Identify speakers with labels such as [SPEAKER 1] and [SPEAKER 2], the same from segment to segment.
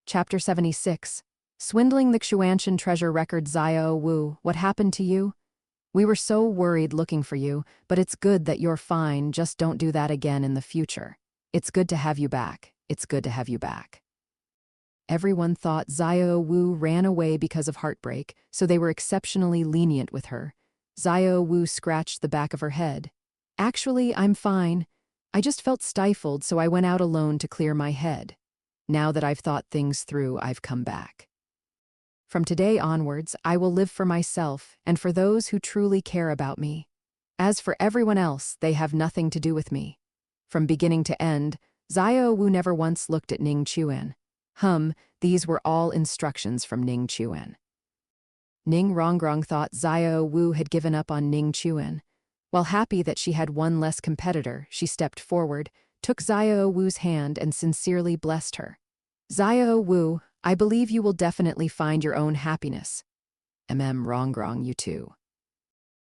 [SPEAKER 1] Chapter 76. Swindling the Xuanshan treasure record. Xiao Wu, what happened to you? We were so worried looking for you, but it's good that you're fine. Just don't do that again in the future. It's good to have you back. It's good to have you back. Everyone thought Xiao Wu ran away because of heartbreak, so they were exceptionally lenient with her. Xiao Wu scratched the back of her head. Actually, I'm fine. I just felt stifled, so I went out alone to clear my head. Now that I've thought things through, I've come back. From today onwards, I will live for myself and for those who truly care about me. As for everyone else, they have nothing to do with me. From beginning to end, Xiao Wu never once looked at Ning Chuan. These were all instructions from Ning Chuan. Ning Rongrong thought Xiao Wu had given up on Ning Chuan. While happy that she had one less competitor, she stepped forward, took Xiao Wu's hand and sincerely blessed her. Xiao Wu, I believe you will definitely find your own happiness. Rongrong, you too.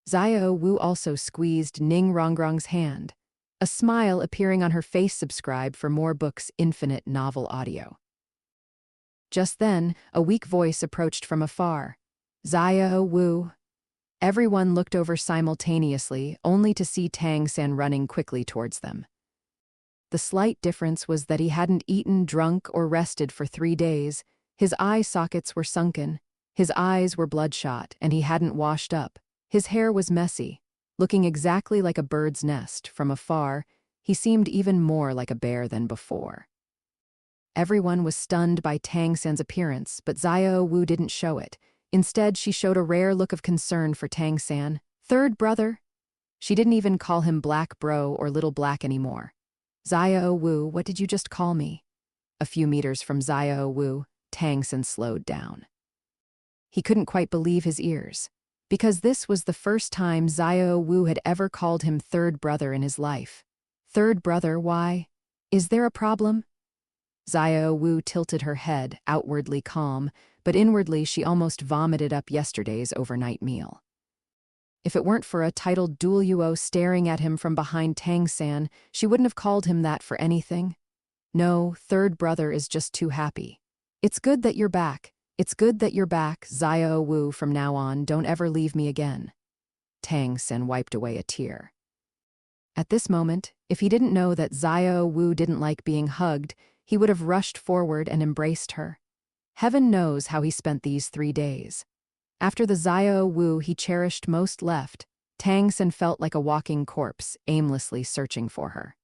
[SPEAKER 1] Xiao Wu also squeezed Ning Rongrong's hand. A smile appearing on her face. Subscribe for more books. Infinite novel audio. Just then, a weak voice approached from afar. Xiao Wu. Everyone looked over simultaneously, only to see Tang San running quickly towards them. The slight difference was that he hadn't eaten, drunk, or rested for 3 days. His eye sockets were sunken, his eyes were bloodshot, and he hadn't washed up. His hair was messy, looking exactly like a bird's nest. From afar, he seemed even more like a bear than before. Everyone was stunned by Tang San's appearance, but Xiao Wu didn't show it. Instead, she showed a rare look of concern for Tang San. Third brother? She didn't even call him Black Bro or Little Black anymore. Xiao Wu, what did you just call me? A few meters from Xiao Wu, Tang San slowed down. He couldn't quite believe his ears, because this was the first time Xiao Wu had ever called him third brother in his life. Third brother, why? Is there a problem? Xiao Wu tilted her head, outwardly calm, but inwardly she almost vomited up yesterday's overnight meal. If it weren't for a titled Douluo staring at him from behind Tang San, she wouldn't have called him that for anything. No, third brother is just too happy. It's good that you're back. It's good that you're back, Xiao Wu. From now on, don't ever leave me again. Tang San wiped away a tear. At this moment, if he didn't know that Xiao Wu didn't like being hugged, he would have rushed forward and embraced her. Heaven knows how he spent these 3 days. After the Xiao Wu he cherished most left, Tang San felt like a walking corpse, aimlessly searching for her.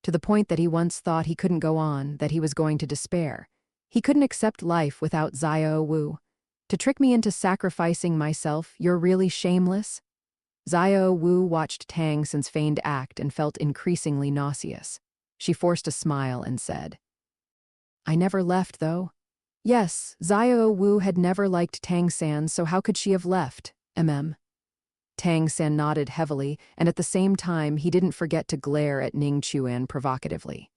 [SPEAKER 1] To the point that he once thought he couldn't go on, that he was going to despair. He couldn't accept life without Xiao Wu. To trick me into sacrificing myself, you're really shameless? Xiao Wu watched Tang San's feigned act and felt increasingly nauseous. She forced a smile and said, I never left, though. Yes, Xiao Wu had never liked Tang San, so how could she have left? Tang San nodded heavily, and at the same time he didn't forget to glare at Ning Chuan provocatively.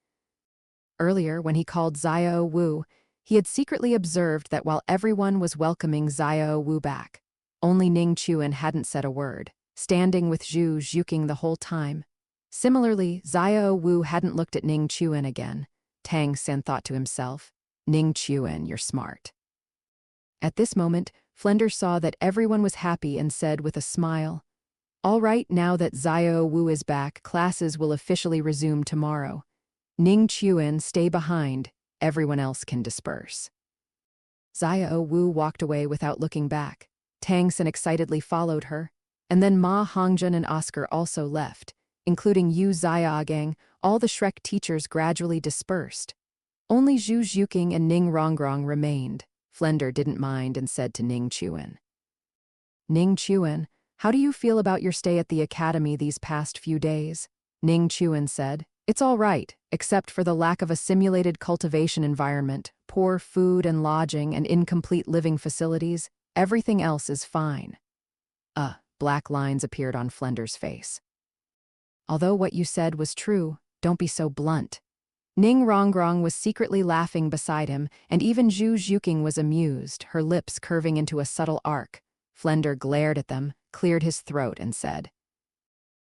[SPEAKER 1] Earlier, when he called Xiao Wu, he had secretly observed that while everyone was welcoming Xiao Wu back, only Ning Chuan hadn't said a word, standing with Zhu Zhuking the whole time. Similarly, Xiao Wu hadn't looked at Ning Chuan again. Tang San thought to himself, Ning Chuan, you're smart. At this moment, Flender saw that everyone was happy and said with a smile, all right, now that Xiao Wu is back, classes will officially resume tomorrow. Ning Chuan, stay behind. Everyone else can disperse. Xiao Wu walked away without looking back. Tang San excitedly followed her, and then Ma Hongjun and Oscar also left, including Yu Xiaogang. All the Shrek teachers gradually dispersed. Only Zhu Zhuking and Ning Rongrong remained. Flender didn't mind and said to Ning Chuan, Ning Chuan, how do you feel about your stay at the academy these past few days? Ning Chuan said, it's all right, except for the lack of a simulated cultivation environment, poor food and lodging, and incomplete living facilities. Everything else is fine. Black lines appeared on Flender's face. Although what you said was true, don't be so blunt. Ning Rongrong was secretly laughing beside him, and even Zhu Zhuking was amused, her lips curving into a subtle arc. Flender glared at them, cleared his throat, and said,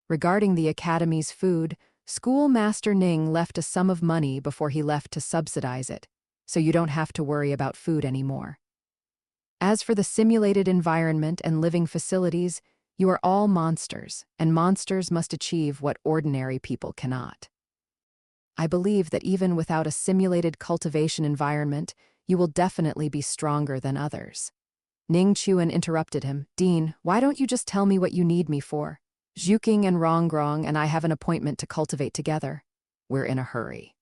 [SPEAKER 1] regarding the academy's food, Schoolmaster Ning left a sum of money before he left to subsidize it. so you don't have to worry about food anymore. As for the simulated environment and living facilities, you are all monsters, and monsters must achieve what ordinary people cannot. I believe that even without a simulated cultivation environment, you will definitely be stronger than others. Ning Chuan interrupted him. Dean, why don't you just tell me what you need me for? Zhuking and Rongrong and I have an appointment to cultivate together. We're in a hurry.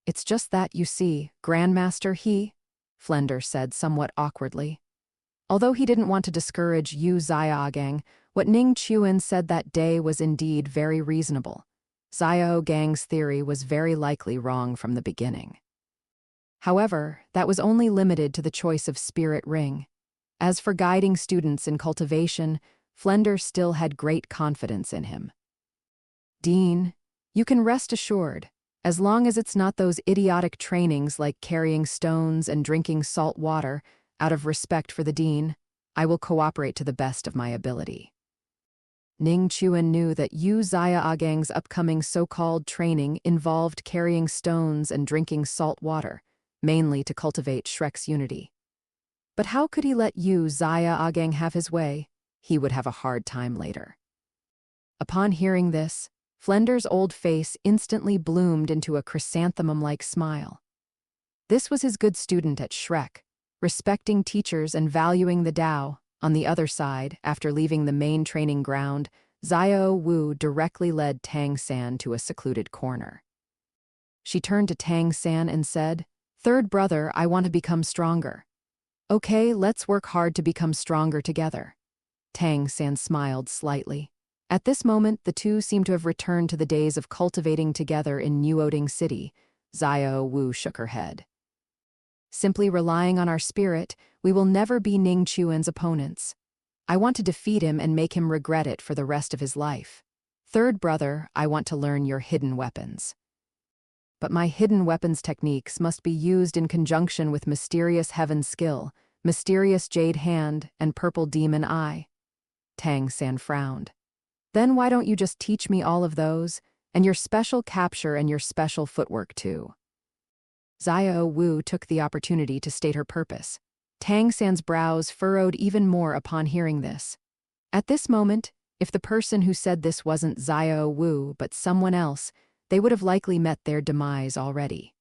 [SPEAKER 1] It's just that, you see, Grandmaster Flender said somewhat awkwardly. Although he didn't want to discourage Yu Xiaogang, what Ning Chuan said that day was indeed very reasonable. Xiaogang's theory was very likely wrong from the beginning. However, that was only limited to the choice of spirit ring. As for guiding students in cultivation, Flender still had great confidence in him. Dean, you can rest assured, as long as it's not those idiotic trainings like carrying stones and drinking salt water, out of respect for the Dean, I will cooperate to the best of my ability. Ning Chuan knew that Yu Xiaogang's upcoming so-called training involved carrying stones and drinking salt water, mainly to cultivate Shrek's unity. But how could he let Yu Xiaogang have his way? He would have a hard time later. Upon hearing this, Flender's old face instantly bloomed into a chrysanthemum-like smile. This was his good student at Shrek, respecting teachers and valuing the Tao. On the other side, after leaving the main training ground, Xiao Wu directly led Tang San to a secluded corner. She turned to Tang San and said, "Third brother, I want to become stronger." "Okay, let's work hard to become stronger together." Tang San smiled slightly. At this moment, the two seemed to have returned to the days of cultivating together in Nuoding City. Xiao Wu shook her head. "Simply relying on our spirit, we will never be Ning Chuan's opponents. I want to defeat him and make him regret it for the rest of his life. Third brother, I want to learn your hidden weapons. But my hidden weapons techniques must be used in conjunction with Mysterious Heaven Skill, Mysterious Jade Hand, and Purple Demon Eye." Tang San frowned. "Then why don't you just teach me all of those, and your special capture and your special footwork too?" Xiao Wu took the opportunity to state her purpose. Tang San's brows furrowed even more upon hearing this. At this moment, if the person who said this wasn't Xiao Wu but someone else, they would have likely met their demise already.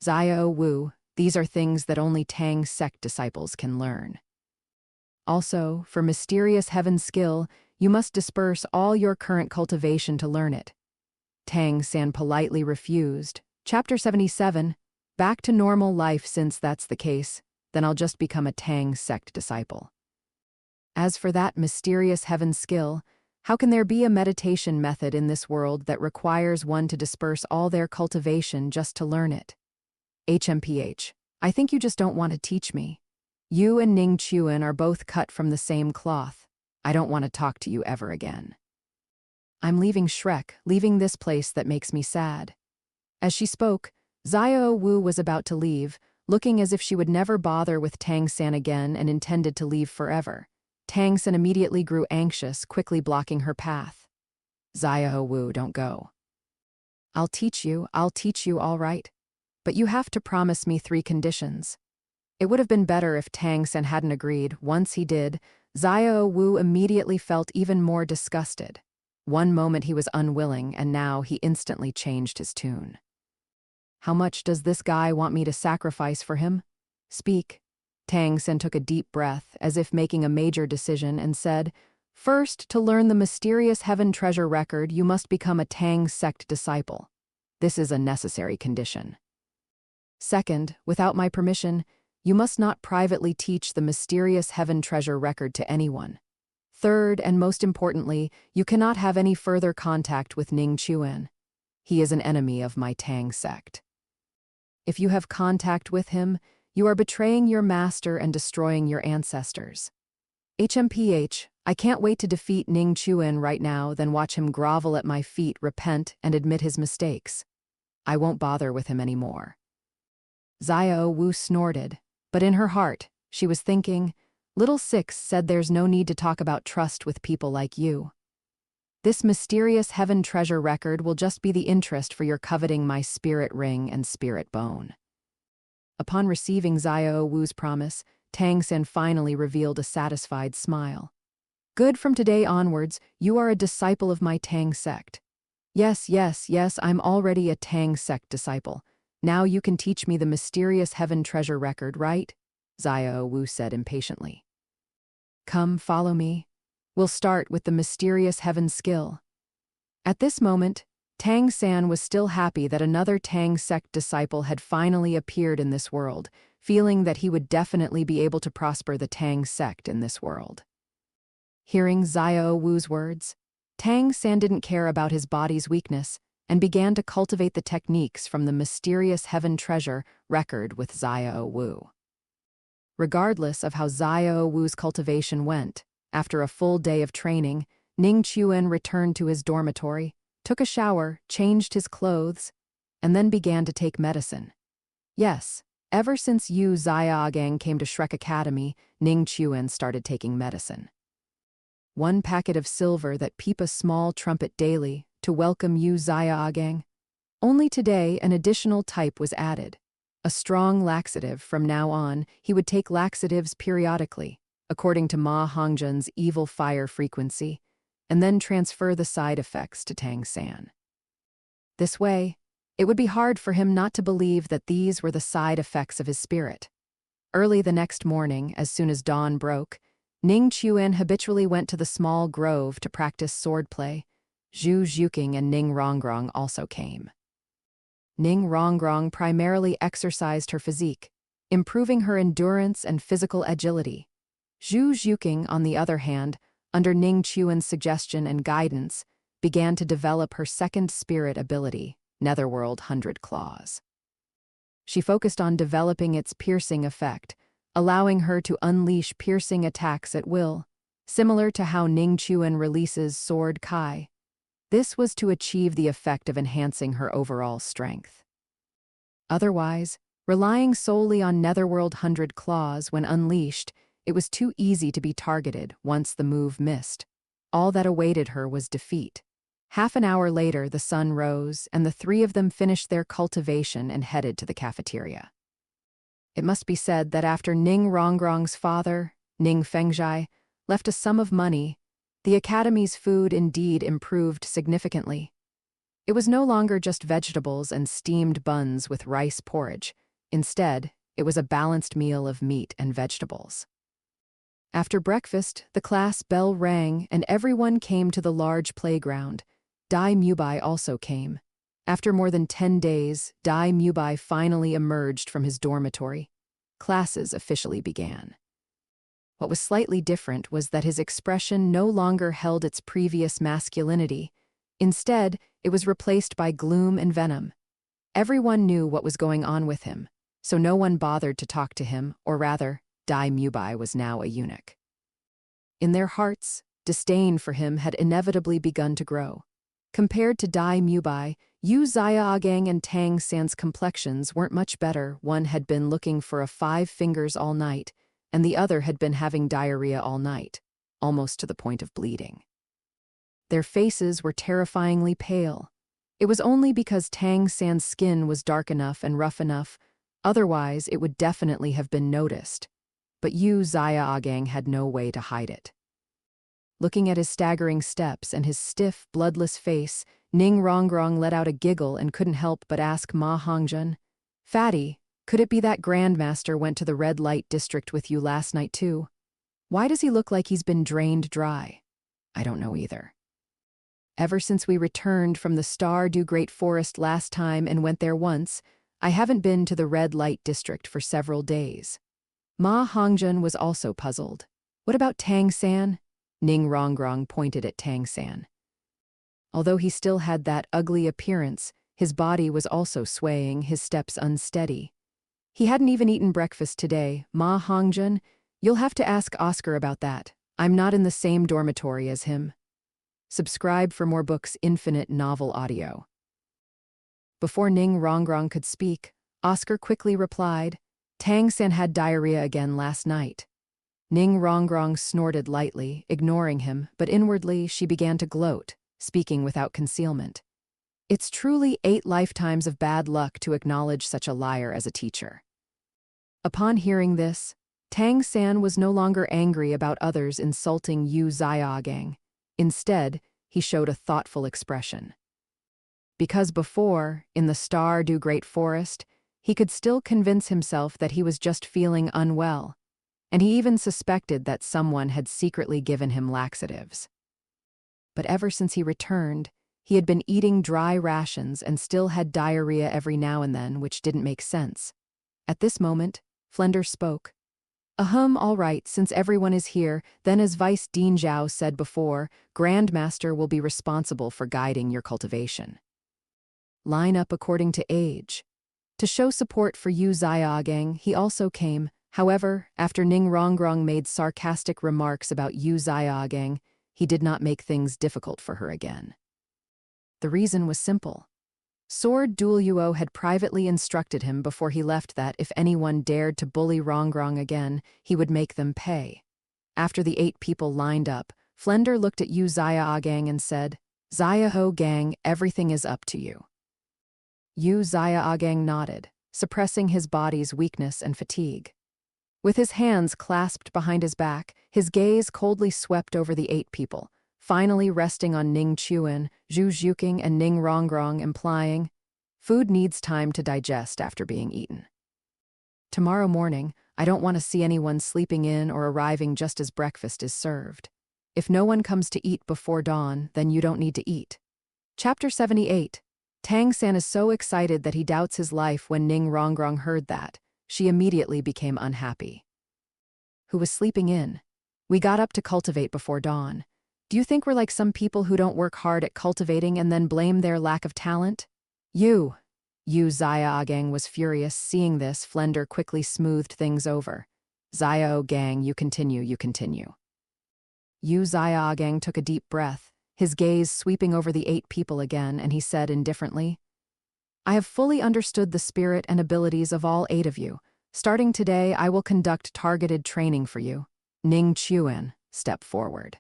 [SPEAKER 1] Xiao Wu, these are things that only Tang sect disciples can learn. Also, for Mysterious Heaven Skill, you must disperse all your current cultivation to learn it. Tang San politely refused. Chapter 77, Back to normal life. Since that's the case, then I'll just become a Tang sect disciple. As for that Mysterious Heaven Skill, how can there be a meditation method in this world that requires one to disperse all their cultivation just to learn it? HMPH, I think you just don't want to teach me. You and Ning Chuan are both cut from the same cloth. I don't want to talk to you ever again. I'm leaving Shrek, leaving this place that makes me sad." As she spoke, Xiao Wu was about to leave, looking as if she would never bother with Tang San again and intended to leave forever. Tang San immediately grew anxious, quickly blocking her path. "Xiao Wu, don't go. I'll teach you all right. But you have to promise me 3 conditions." It would have been better if Tang San hadn't agreed. Once he did, Xiao Wu immediately felt even more disgusted. One moment he was unwilling, and now he instantly changed his tune. "How much does this guy want me to sacrifice for him? Speak." Tang San took a deep breath, as if making a major decision, and said, "First, to learn the Mysterious Heaven Treasure Record, you must become a Tang sect disciple. This is a necessary condition. Second, without my permission, you must not privately teach the Mysterious Heaven Treasure Record to anyone. Third, and most importantly, you cannot have any further contact with Ning Chuan. He is an enemy of my Tang sect. If you have contact with him, you are betraying your master and destroying your ancestors. HMPH, I can't wait to defeat Ning Chuan right now, then watch him grovel at my feet, repent, and admit his mistakes. I won't bother with him anymore." Xiao Wu snorted, but in her heart, she was thinking, "Little Six said there's no need to talk about trust with people like you. This Mysterious Heaven Treasure Record will just be the interest for your coveting my spirit ring and spirit bone." Upon receiving Xiao Wu's promise, Tang San finally revealed a satisfied smile. Good, from today onwards, you are a disciple of my Tang sect. Yes, yes, yes, I'm already a Tang sect disciple. Now you can teach me the mysterious heaven treasure record, right? Xiao Wu said impatiently. Come, follow me. We'll start with the mysterious heaven skill. At this moment, Tang San was still happy that another Tang sect disciple had finally appeared in this world, feeling that he would definitely be able to prosper the Tang sect in this world. Hearing Xiao Wu's words, Tang San didn't care about his body's weakness and began to cultivate the techniques from the mysterious heaven treasure record with Xiao Wu. Regardless of how Xiao Wu's cultivation went, after a full day of training, Ning Chuan returned to his dormitory, took a shower, changed his clothes, and then began to take medicine. Yes, ever since Yu Xiaogang came to Shrek Academy, Ning Chuan started taking medicine. 1 packet of silver that peep a small trumpet daily to welcome Yu Xiaogang. Only today an additional type was added. A strong laxative. From now on, he would take laxatives periodically, according to Ma Hongjun's evil fire frequency, and then transfer the side effects to Tang San. This way, it would be hard for him not to believe that these were the side effects of his spirit. Early the next morning, as soon as dawn broke, Ning Chuan habitually went to the small grove to practice swordplay. Zhu Zhuking and Ning Rongrong also came. Ning Rongrong primarily exercised her physique, improving her endurance and physical agility. Zhu Zhuking, on the other hand, under Ning Chuan's suggestion and guidance, began to develop her second spirit ability, Netherworld 100 Claws. She focused on developing its piercing effect, allowing her to unleash piercing attacks at will, similar to how Ning Chuan releases Sword Kai. This was to achieve the effect of enhancing her overall strength. Otherwise, relying solely on Netherworld 100 Claws when unleashed, it was too easy to be targeted once the move missed. All that awaited her was defeat. Half an hour later, the sun rose, and the three of them finished their cultivation and headed to the cafeteria. It must be said that after Ning Rongrong's father, Ning Fengzhai, left a sum of money, the academy's food indeed improved significantly. It was no longer just vegetables and steamed buns with rice porridge. Instead, it was a balanced meal of meat and vegetables. After breakfast, the class bell rang and everyone came to the large playground. Dai Mubai also came. After more than 10 days, Dai Mubai finally emerged from his dormitory. Classes officially began. What was slightly different was that his expression no longer held its previous masculinity. Instead, it was replaced by gloom and venom. Everyone knew what was going on with him, so no one bothered to talk to him, or rather, Dai Mubai was now a eunuch. In their hearts, disdain for him had inevitably begun to grow. Compared to Dai Mubai, Yu Xiaogang and Tang San's complexions weren't much better. One had been looking for a 5 fingers all night, and the other had been having diarrhea all night, almost to the point of bleeding. Their faces were terrifyingly pale. It was only because Tang San's skin was dark enough and rough enough, otherwise it would definitely have been noticed. But Yu Xiaogang had no way to hide it. Looking at his staggering steps and his stiff, bloodless face, Ning Rongrong let out a giggle and couldn't help but ask Ma Hongjun, "Fatty, could it be that Grandmaster went to the red light district with you last night too? Why does he look like he's been drained dry?" "I don't know either. Ever since we returned from the Stardew Great Forest last time and went there once, I haven't been to the red light district for several days." Ma Hongjun was also puzzled. "What about Tang San?" Ning Rongrong pointed at Tang San. Although he still had that ugly appearance, his body was also swaying, his steps unsteady. "He hadn't even eaten breakfast today. Ma Hongjun, you'll have to ask Oscar about that. I'm not in the same dormitory as him." Subscribe for more books, Infinite Novel Audio. Before Ning Rongrong could speak, Oscar quickly replied, "Tang San had diarrhea again last night." Ning Rongrong snorted lightly, ignoring him, but inwardly she began to gloat, speaking without concealment. It's truly 8 lifetimes of bad luck to acknowledge such a liar as a teacher. Upon hearing this, Tang San was no longer angry about others insulting Yu Xiaogang. Instead, he showed a thoughtful expression. Because before, in the Stardew Great Forest, he could still convince himself that he was just feeling unwell, and he even suspected that someone had secretly given him laxatives. But ever since he returned, he had been eating dry rations and still had diarrhea every now and then, which didn't make sense. At this moment, Flender spoke. All right, since everyone is here, then as Vice Dean Zhao said before, Grandmaster will be responsible for guiding your cultivation. Line up according to age. To show support for Yu Xiaogang, he also came. However, after Ning Rongrong made sarcastic remarks about Yu Xiaogang, he did not make things difficult for her again. The reason was simple. Sword Douluo had privately instructed him before he left that if anyone dared to bully Rongrong again, he would make them pay. After the 8 people lined up, Flender looked at Yu Xiaogang and said, Xiaogang, everything is up to you. Yu Xiaogang nodded, suppressing his body's weakness and fatigue. With his hands clasped behind his back, his gaze coldly swept over the 8 people, finally resting on Ning Chuan, Zhu Zhuqing, and Ning Rongrong, implying, food needs time to digest after being eaten. Tomorrow morning, I don't want to see anyone sleeping in or arriving just as breakfast is served. If no one comes to eat before dawn, then you don't need to eat. Chapter 78. Tang San is so excited that he doubts his life when Ning Rongrong heard that. She immediately became unhappy. Who was sleeping in? We got up to cultivate before dawn. Do you think we're like some people who don't work hard at cultivating and then blame their lack of talent? Yu Xiaogang was furious. Seeing this, Flender quickly smoothed things over. Xiaogang, you continue. Yu Xiaogang took a deep breath, his gaze sweeping over the 8 people again, and he said indifferently, I have fully understood the spirit and abilities of all 8 of you. Starting today, I will conduct targeted training for you. Ning Chuan, step forward.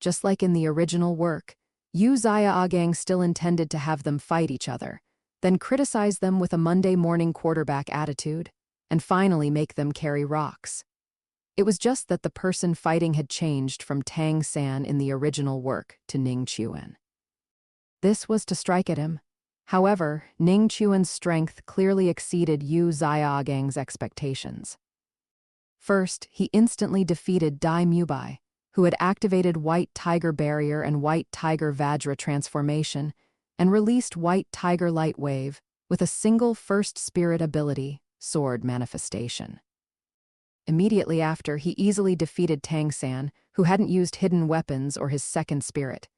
[SPEAKER 1] Just like in the original work, Yu Xiaogang still intended to have them fight each other, then criticize them with a Monday morning quarterback attitude, and finally make them carry rocks. It was just that the person fighting had changed from Tang San in the original work to Ning Chuan. This was to strike at him. However, Ning Chuan's strength clearly exceeded Yu Xiaogang's expectations. First, he instantly defeated Dai Mubai, who had activated White Tiger Barrier and White Tiger Vajra transformation, and released White Tiger Light Wave with a single first spirit ability, Sword Manifestation. Immediately after, he easily defeated Tang San, who hadn't used hidden weapons or his second spirit.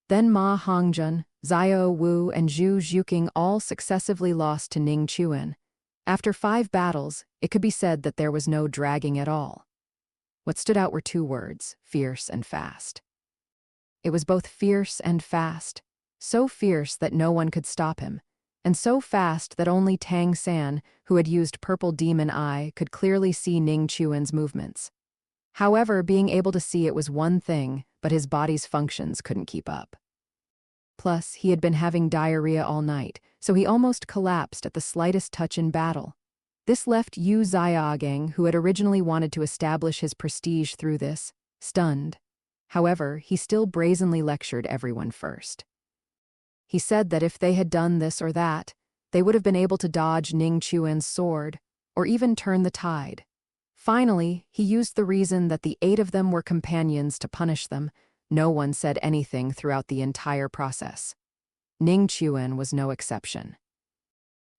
[SPEAKER 1] Then Ma Hongjun, Xiao Wu, and Zhu Zhuqing all successively lost to Ning Chuan. After 5 battles, it could be said that there was no dragging at all. What stood out were 2 words, fierce and fast. It was both fierce and fast, so fierce that no one could stop him, and so fast that only Tang San, who had used Purple Demon Eye, could clearly see Ning Chuan's movements. However, being able to see it was one thing, but his body's functions couldn't keep up. Plus, he had been having diarrhea all night, so he almost collapsed at the slightest touch in battle. This left Yu Xiaogang, who had originally wanted to establish his prestige through this, stunned. However, he still brazenly lectured everyone first. He said that if they had done this or that, they would have been able to dodge Ning Chuan's sword, or even turn the tide. Finally, he used the reason that the 8 of them were companions to punish them. No one said anything throughout the entire process. Ning Chuan was no exception.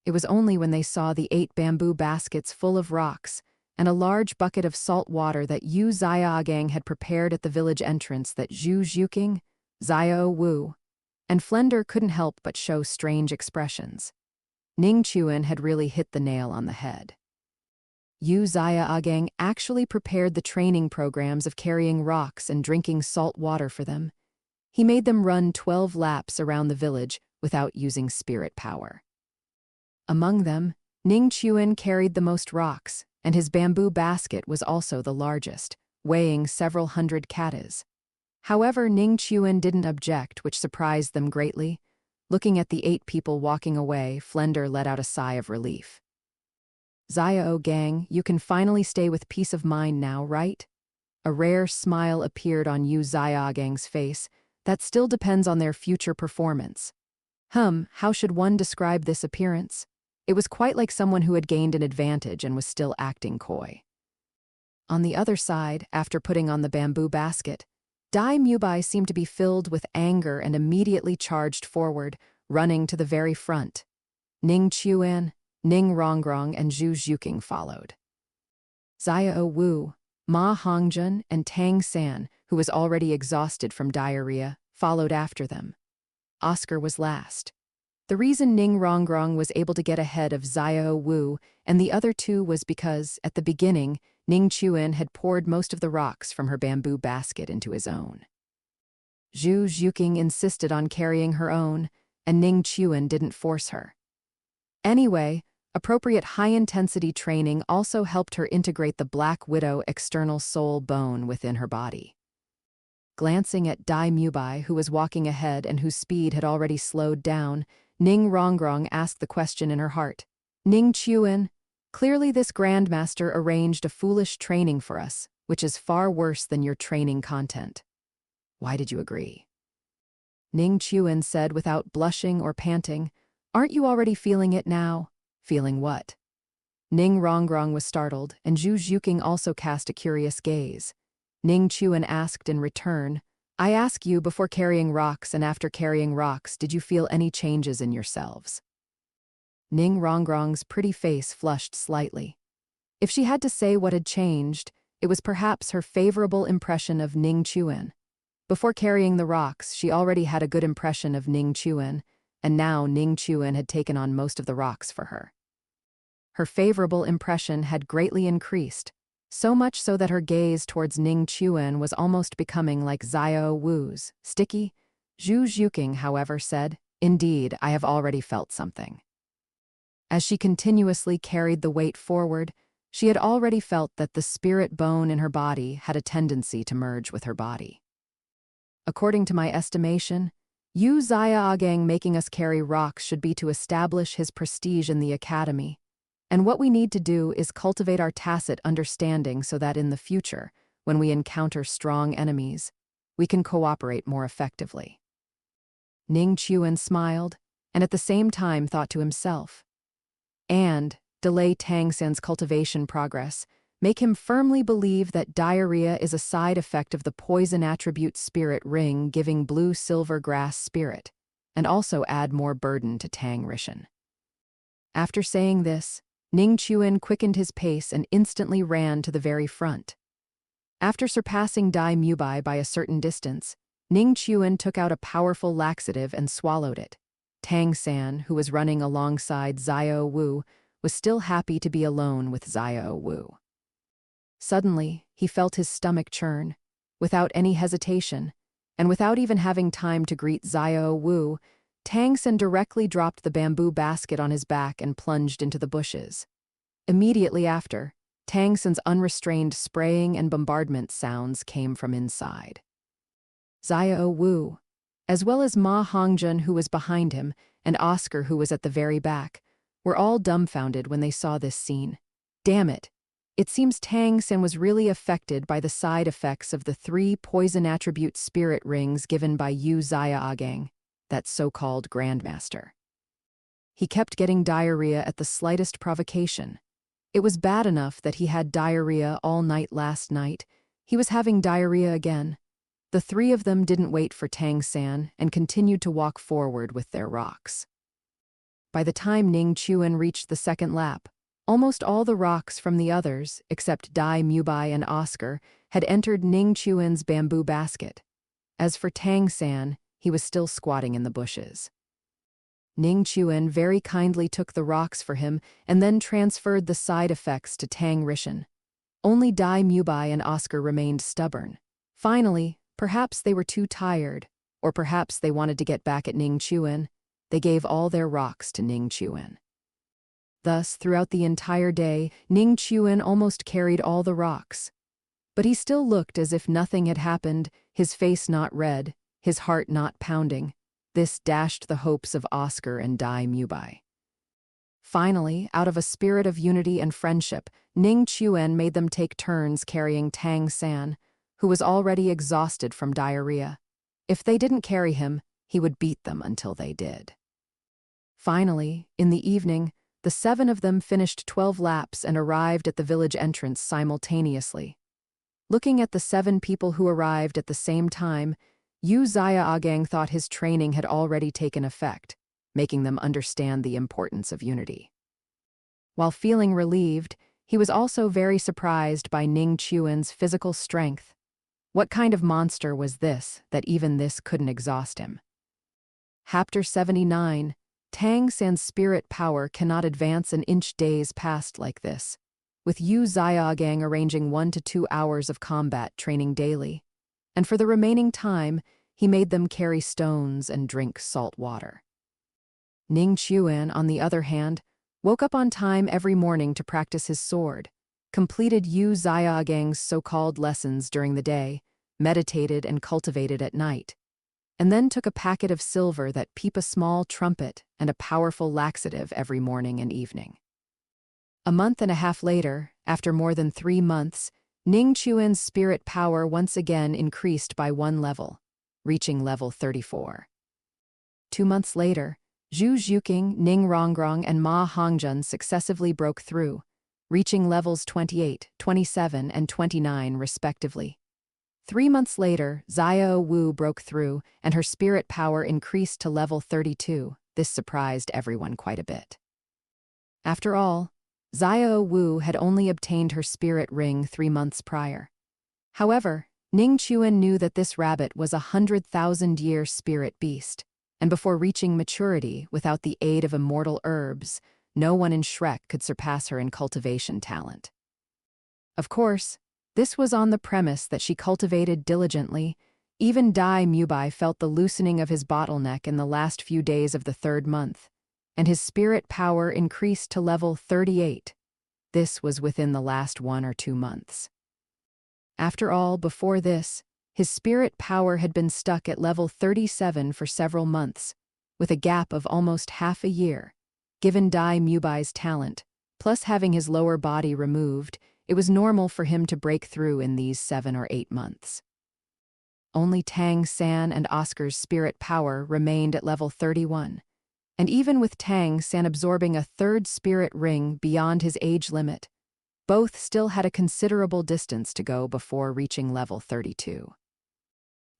[SPEAKER 1] It was only when they saw the 8 bamboo baskets full of rocks and a large bucket of salt water that Yu Xiaogang had prepared at the village entrance that Zhu Zhuqing, Xiao Wu, and Flender couldn't help but show strange expressions. Ning Chuan had really hit the nail on the head. Yu Xiaogang actually prepared the training programs of carrying rocks and drinking salt water for them. He made them run 12 laps around the village without using spirit power. Among them, Ning Chuan carried the most rocks, and his bamboo basket was also the largest, weighing several hundred katas. However, Ning Chuan didn't object, which surprised them greatly. Looking at the 8 people walking away, Flender let out a sigh of relief. Xiao gang, you can finally stay with peace of mind now, right? A rare smile appeared on Yu Xiaogang's face. That still depends on their future performance. How should one describe this appearance? It was quite like someone who had gained an advantage and was still acting coy. On the other side, after putting on the bamboo basket, Dai Mubai seemed to be filled with anger and immediately charged forward, running to the very front. Ning Chuan, Ning Rongrong, and Zhu Zhuking followed. Xiao Wu, Ma Hongjun, and Tang San, who was already exhausted from diarrhea, followed after them. Oscar was last. The reason Ning Rongrong was able to get ahead of Xiao Wu and the other two was because, at the beginning, Ning Chuan had poured most of the rocks from her bamboo basket into his own. Zhu Zhuking insisted on carrying her own, and Ning Chuan didn't force her. Anyway, appropriate high-intensity training also helped her integrate the Black Widow external soul bone within her body. Glancing at Dai Mubai, who was walking ahead and whose speed had already slowed down, Ning Rongrong asked the question in her heart. Ning Chuan, clearly this Grandmaster arranged a foolish training for us, which is far worse than your training content. Why did you agree? Ning Chuan said without blushing or panting, aren't you already feeling it now? Feeling what? Ning Rongrong was startled, and Zhu Zhuking also cast a curious gaze. Ning Chuan asked in return, I ask you before carrying rocks and after carrying rocks, did you feel any changes in yourselves? Ning Rongrong's pretty face flushed slightly. If she had to say what had changed, it was perhaps her favorable impression of Ning Chuan. Before carrying the rocks, she already had a good impression of Ning Chuan, and now Ning Chuan had taken on most of the rocks for her. Her favorable impression had greatly increased, so much so that her gaze towards Ning Chuan was almost becoming like Xiao Wu's. Sticky? Zhu Zhuking, however, said, indeed, I have already felt something. As she continuously carried the weight forward, she had already felt that the spirit bone in her body had a tendency to merge with her body. According to my estimation, Yu Xiaogang making us carry rocks should be to establish his prestige in the academy. And what we need to do is cultivate our tacit understanding so that in the future, when we encounter strong enemies, we can cooperate more effectively. Ning Chuan smiled, and at the same time thought to himself, and delay Tang San's cultivation progress, make him firmly believe that diarrhea is a side effect of the poison attribute spirit ring giving blue-silver grass spirit, and also add more burden to Tang Rishan. After saying this, Ning Chuan quickened his pace and instantly ran to the very front. After surpassing Dai Mubai by a certain distance, Ning Chuan took out a powerful laxative and swallowed it. Tang San, who was running alongside Xiao Wu, was still happy to be alone with Xiao Wu. Suddenly, he felt his stomach churn. Without any hesitation, and without even having time to greet Xiao Wu, Tang San directly dropped the bamboo basket on his back and plunged into the bushes. Immediately after, Tang San's unrestrained spraying and bombardment sounds came from inside. Xiao Wu, as well as Ma Hongjun, who was behind him, and Oscar, who was at the very back, were all dumbfounded when they saw this scene. Damn it! It seems Tang San was really affected by the side effects of the 3 poison attribute spirit rings given by Yu Xiaogang, that so-called Grandmaster. He kept getting diarrhea at the slightest provocation. It was bad enough that he had diarrhea all night last night. He was having diarrhea again. The 3 of them didn't wait for Tang San and continued to walk forward with their rocks. By the time Ning Chuan reached the second lap, almost all the rocks from the others, except Dai Mubai and Oscar, had entered Ning Chuan's bamboo basket. As for Tang San, he was still squatting in the bushes. Ning Chuan very kindly took the rocks for him and then transferred the side effects to Tang Rishan. Only Dai Mubai and Oscar remained stubborn. Finally, perhaps they were too tired, or perhaps they wanted to get back at Ning Chuan. They gave all their rocks to Ning Chuan. Thus, throughout the entire day, Ning Chuan almost carried all the rocks. But he still looked as if nothing had happened, his face not red, his heart not pounding. This dashed the hopes of Oscar and Dai Mubai. Finally, out of a spirit of unity and friendship, Ning Chuan made them take turns carrying Tang San, who was already exhausted from diarrhea. If they didn't carry him, he would beat them until they did. Finally, in the evening, the 7 of them finished 12 laps and arrived at the village entrance simultaneously. Looking at the 7 people who arrived at the same time, Yu Xiaogang thought his training had already taken effect, making them understand the importance of unity. While feeling relieved, he was also very surprised by Ning Chuan's physical strength. What kind of monster was this that even this couldn't exhaust him? Chapter 79. Tang San's spirit power cannot advance an inch days past like this, with Yu Xiaogang arranging 1 to 2 hours of combat training daily. And for the remaining time, he made them carry stones and drink salt water. Ning Chuan, on the other hand, woke up on time every morning to practice his sword, completed Yu Xiaogang's so-called lessons during the day, meditated and cultivated at night, and then took a packet of silver that peep a small trumpet and a powerful laxative every morning and evening. A month and a half later, after more than 3 months, Ning Chuan's spirit power once again increased by 1 level, reaching level 34. 2 months later, Zhu Zhuqing, Ning Rongrong, and Ma Hongjun successively broke through, reaching levels 28, 27, and 29 respectively. 3 months later, Xiao Wu broke through, and her spirit power increased to level 32. This surprised everyone quite a bit. After all, Xiao Wu had only obtained her spirit ring 3 months prior. However, Ning Chuan knew that this rabbit was a 100,000-year spirit beast, and before reaching maturity without the aid of immortal herbs, no one in Shrek could surpass her in cultivation talent. Of course, this was on the premise that she cultivated diligently. Even Dai Mubai felt the loosening of his bottleneck in the last few days of the 3rd month, and his spirit power increased to level 38. This was within the last 1 or 2 months. After all, before this, his spirit power had been stuck at level 37 for several months, with a gap of almost half a year. Given Dai Mubai's talent, plus having his lower body removed, it was normal for him to break through in these 7 or 8 months. Only Tang San and Oscar's spirit power remained at level 31, and even with Tang San absorbing a 3rd spirit ring beyond his age limit, both still had a considerable distance to go before reaching level 32.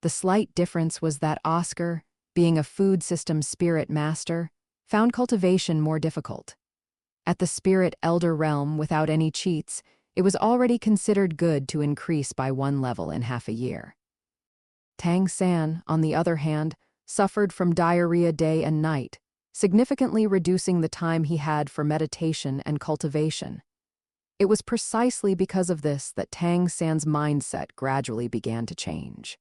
[SPEAKER 1] The slight difference was that Oscar, being a food system spirit master, found cultivation more difficult. At the spirit elder realm without any cheats, it was already considered good to increase by 1 level in half a year. Tang San, on the other hand, suffered from diarrhea day and night, significantly reducing the time he had for meditation and cultivation. It was precisely because of this that Tang San's mindset gradually began to change.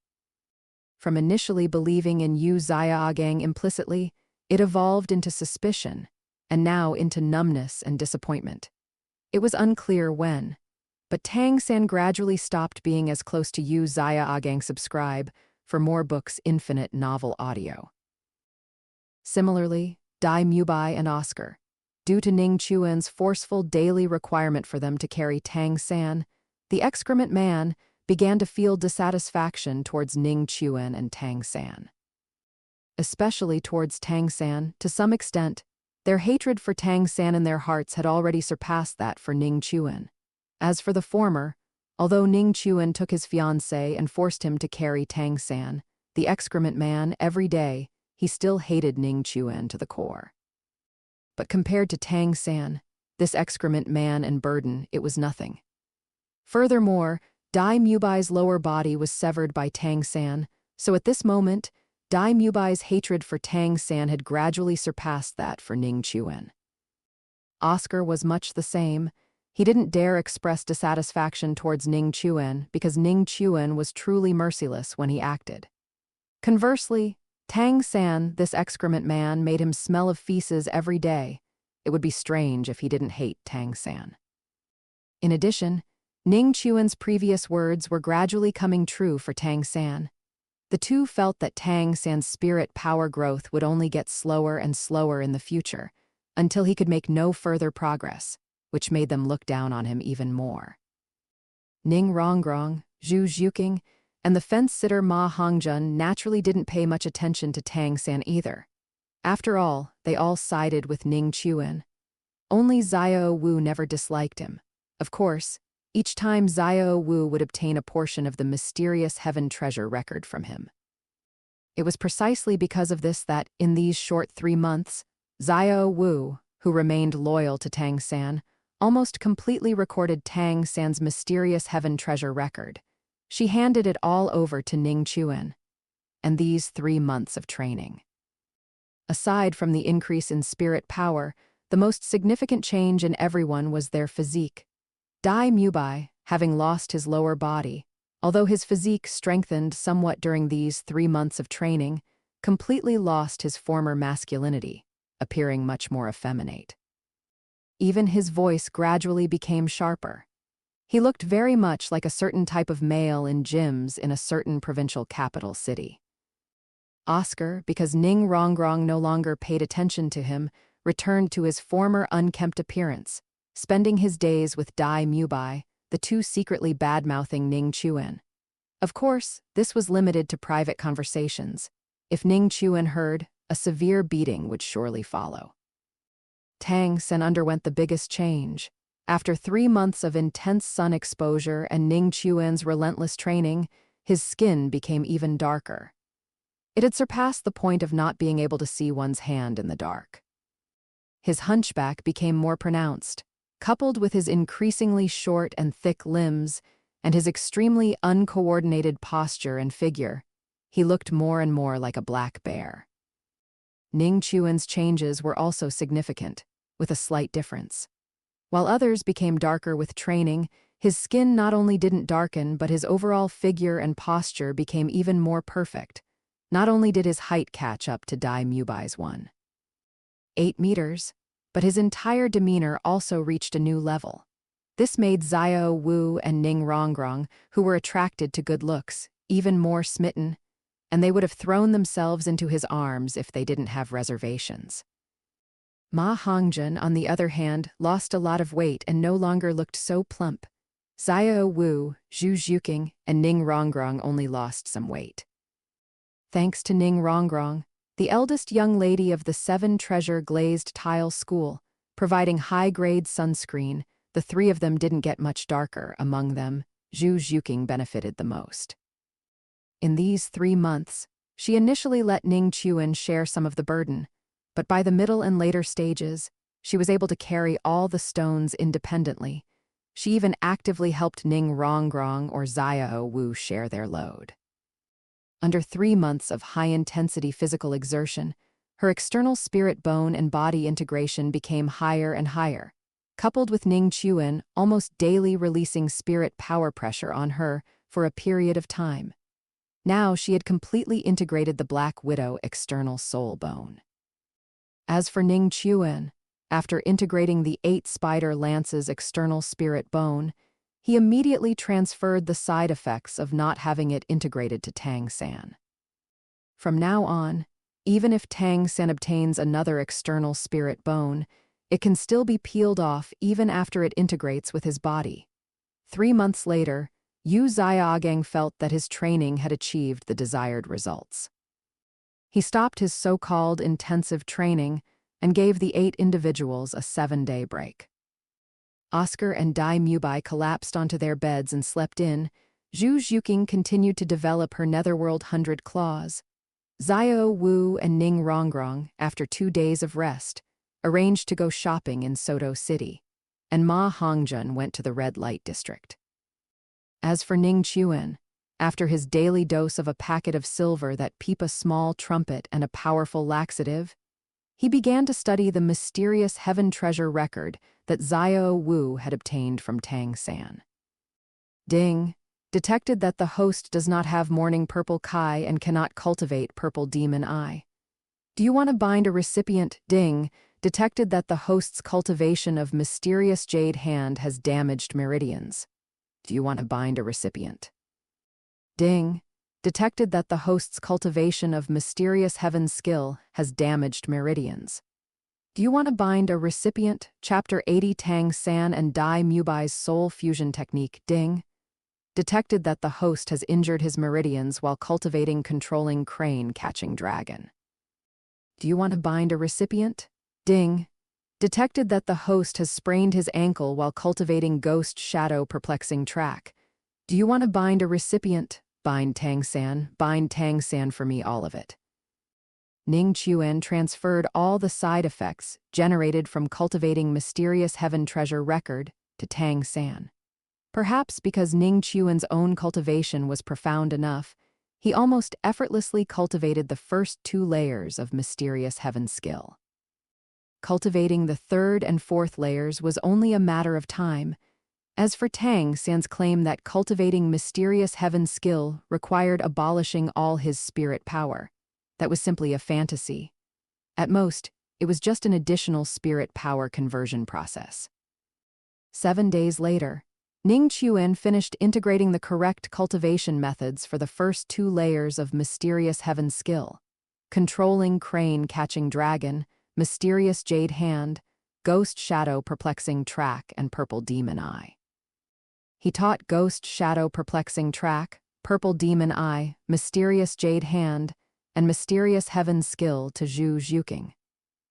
[SPEAKER 1] From initially believing in Yu Xiaogang implicitly, it evolved into suspicion, and now into numbness and disappointment. It was unclear when, but Tang San gradually stopped being as close to Yu Xiaogang. Subscribe for more books. Infinite novel audio. Similarly, Dai Mubai and Oscar, due to Ning Chuan's forceful daily requirement for them to carry Tang San, the excrement man began to feel dissatisfaction towards Ning Chuan and Tang San. Especially towards Tang San, to some extent, their hatred for Tang San in their hearts had already surpassed that for Ning Chuan. As for the former, although Ning Chuan took his fiancé and forced him to carry Tang San, the excrement man, every day, he still hated Ning Chuan to the core. But compared to Tang San, this excrement man and burden, it was nothing. Furthermore, Dai Mubai's lower body was severed by Tang San, so at this moment, Dai Mubai's hatred for Tang San had gradually surpassed that for Ning Chuan. Oscar was much the same. He didn't dare express dissatisfaction towards Ning Chuan because Ning Chuan was truly merciless when he acted. Conversely, Tang San, this excrement man, made him smell of feces every day. It would be strange if he didn't hate Tang San. In addition, Ning Chuan's previous words were gradually coming true for Tang San. The two felt that Tang San's spirit power growth would only get slower and slower in the future, until he could make no further progress, which made them look down on him even more. Ning Rongrong, Zhu Zhuqing, and the fence-sitter Ma Hongjun naturally didn't pay much attention to Tang San either. After all, they all sided with Ning Chuan. Only Xiao Wu never disliked him. Of course, each time Xiao Wu would obtain a portion of the mysterious heaven treasure record from him. It was precisely because of this that, in these short 3 months, Xiao Wu, who remained loyal to Tang San, almost completely recorded Tang San's mysterious heaven treasure record. She handed it all over to Ning Chuan. And these 3 months of training. Aside from the increase in spirit power, the most significant change in everyone was their physique. Dai Mubai, having lost his lower body, although his physique strengthened somewhat during these 3 months of training, completely lost his former masculinity, appearing much more effeminate. Even his voice gradually became sharper. He looked very much like a certain type of male in gyms in a certain provincial capital city. Oscar, because Ning Rongrong no longer paid attention to him, returned to his former unkempt appearance, spending his days with Dai Mubai, the two secretly bad-mouthing Ning Chuan. Of course, this was limited to private conversations. If Ning Chuan heard, a severe beating would surely follow. Tang San underwent the biggest change. After 3 months of intense sun exposure and Ning Chuan's relentless training, his skin became even darker. It had surpassed the point of not being able to see one's hand in the dark. His hunchback became more pronounced, coupled with his increasingly short and thick limbs and his extremely uncoordinated posture and figure. He looked more and more like a black bear. Ning Chuan's changes were also significant, with a slight difference. While others became darker with training, his skin not only didn't darken, but his overall figure and posture became even more perfect. Not only did his height catch up to Dai Mubai's 1.8 meters, but his entire demeanor also reached a new level. This made Xiao Wu and Ning Rongrong, who were attracted to good looks, even more smitten, and they would have thrown themselves into his arms if they didn't have reservations. Ma Hongjun, on the other hand, lost a lot of weight and no longer looked so plump. Xiao Wu, Zhu Zhuqing, and Ning Rongrong only lost some weight. Thanks to Ning Rongrong, the eldest young lady of the 7 treasure glazed tile school, providing high-grade sunscreen, the 3 of them didn't get much darker. Among them, Zhu Zhuqing benefited the most. In these 3 months, she initially let Ning Chuan share some of the burden, but by the middle and later stages, she was able to carry all the stones independently. She even actively helped Ning Rongrong or Xiao Wu share their load. Under 3 months of high-intensity physical exertion, her external spirit bone and body integration became higher and higher, coupled with Ning Chuan almost daily releasing spirit power pressure on her for a period of time. Now she had completely integrated the Black Widow external soul bone. As for Ning Chuan, after integrating the 8 spider lance's external spirit bone, he immediately transferred the side effects of not having it integrated to Tang San. From now on, even if Tang San obtains another external spirit bone, it can still be peeled off even after it integrates with his body. 3 months later, Yu Xiaogang felt that his training had achieved the desired results. He stopped his so-called intensive training and gave the 8 individuals a 7-day break. Oscar and Dai Mubai collapsed onto their beds and slept in. Zhu Zhuqing continued to develop her netherworld 100 claws. Xiao Wu and Ning Rongrong, after 2 days of rest, arranged to go shopping in Soto City, and Ma Hongjun went to the red light district. As for Ning Chuan, after his daily dose of a packet of silver that peep a small trumpet and a powerful laxative, he began to study the mysterious heaven treasure record that Xiao Wu had obtained from Tang San. Ding, detected that the host does not have morning purple kai and cannot cultivate purple demon eye. Do you want to bind a recipient? Ding, detected that the host's cultivation of mysterious jade hand has damaged meridians. Do you want to bind a recipient? Ding, detected that the host's cultivation of mysterious heaven skill has damaged meridians. Do you want to bind a recipient? Chapter 80. Tang San and Dai Mubai's soul fusion technique, Ding, detected that the host has injured his meridians while cultivating controlling crane catching dragon. Do you want to bind a recipient? Ding, detected that the host has sprained his ankle while cultivating ghost shadow perplexing track. Do you want to bind a recipient? Bind Tang San for me, all of it. Ning Chuan transferred all the side effects generated from cultivating mysterious heaven treasure record to Tang San. Perhaps because Ning Chuan's own cultivation was profound enough, he almost effortlessly cultivated the first 2 layers of mysterious heaven skill. Cultivating the 3rd and 4th layers was only a matter of time. As for Tang San's claim that cultivating mysterious heaven skill required abolishing all his spirit power, that was simply a fantasy. At most, it was just an additional spirit power conversion process. 7 days later, Ning Chuan finished integrating the correct cultivation methods for the first 2 layers of mysterious heaven skill: controlling crane catching dragon, mysterious jade hand, ghost shadow perplexing track, and purple demon eye. He taught ghost shadow perplexing track, purple demon eye, mysterious jade hand, and mysterious heaven skill to Zhu Zhuqing.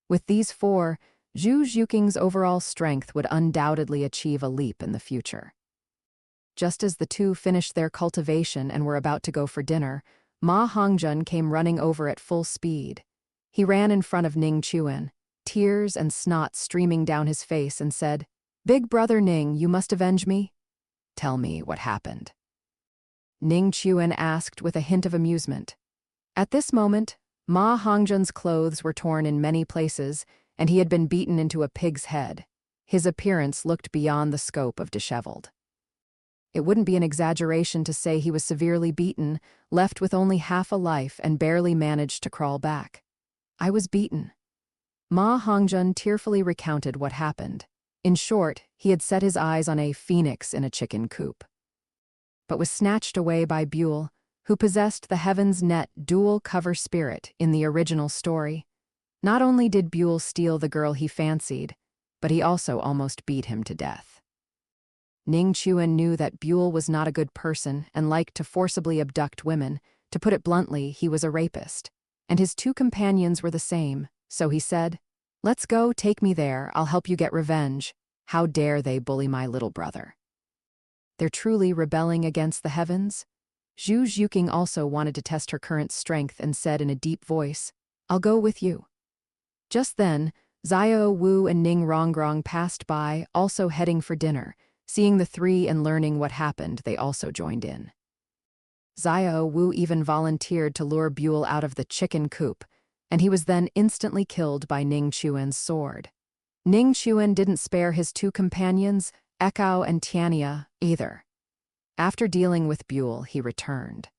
[SPEAKER 1] With these 4, Zhu Zhuqing's overall strength would undoubtedly achieve a leap in the future. Just as the 2 finished their cultivation and were about to go for dinner, Ma Hongjun came running over at full speed. He ran in front of Ning Chuan, tears and snot streaming down his face, and said, "Big brother Ning, you must avenge me? Tell me what happened." Ning Chuan asked with a hint of amusement. At this moment, Ma Hongjun's clothes were torn in many places, and he had been beaten into a pig's head. His appearance looked beyond the scope of disheveled. It wouldn't be an exaggeration to say he was severely beaten, left with only half a life, and barely managed to crawl back. "I was beaten." Ma Hongjun tearfully recounted what happened. In short, he had set his eyes on a phoenix in a chicken coop, but was snatched away by Buell, who possessed the Heaven's Net dual cover spirit in the original story. Not only did Buell steal the girl he fancied, but he also almost beat him to death. Ning Chuan knew that Buell was not a good person and liked to forcibly abduct women. To put it bluntly, he was a rapist. And his 2 companions were the same, so he said, "Let's go, take me there, I'll help you get revenge. How dare they bully my little brother?" They're truly rebelling against the heavens? Zhu Zhuqing also wanted to test her current strength and said in a deep voice, "I'll go with you." Just then, Xiao Wu and Ning Rongrong passed by, also heading for dinner. Seeing the 3 and learning what happened, they also joined in. Xiao Wu even volunteered to lure Buell out of the chicken coop, and he was then instantly killed by Ning Chuan's sword. Ning Chuan didn't spare his 2 companions, Ekao and Tiania, either. After dealing with Buell, he returned.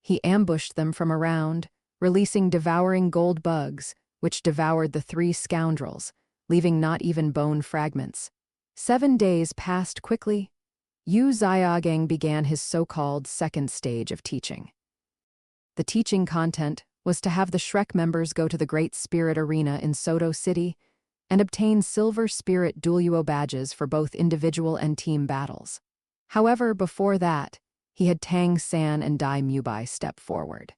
[SPEAKER 1] He ambushed them from around, releasing devouring gold bugs, which devoured the 3 scoundrels, leaving not even bone fragments. 7 days passed quickly. Yu Xiaogang began his so-called 2nd stage of teaching. The teaching content was to have the Shrek members go to the Great Spirit Arena in Soto City and obtain Silver Spirit Douluo badges for both individual and team battles. However, before that, he had Tang San and Dai Mubai step forward.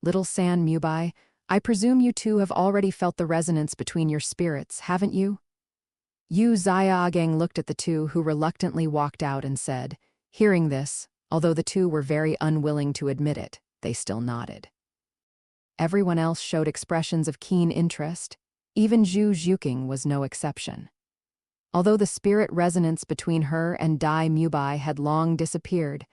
[SPEAKER 1] "Little San Mubai, I presume you 2 have already felt the resonance between your spirits, haven't you?" Yu Xiaogang looked at the 2 who reluctantly walked out and said, hearing this, although the 2 were very unwilling to admit it, they still nodded. Everyone else showed expressions of keen interest. Even Zhu Zhuqing was no exception. Although the spirit resonance between her and Dai Mubai had long disappeared,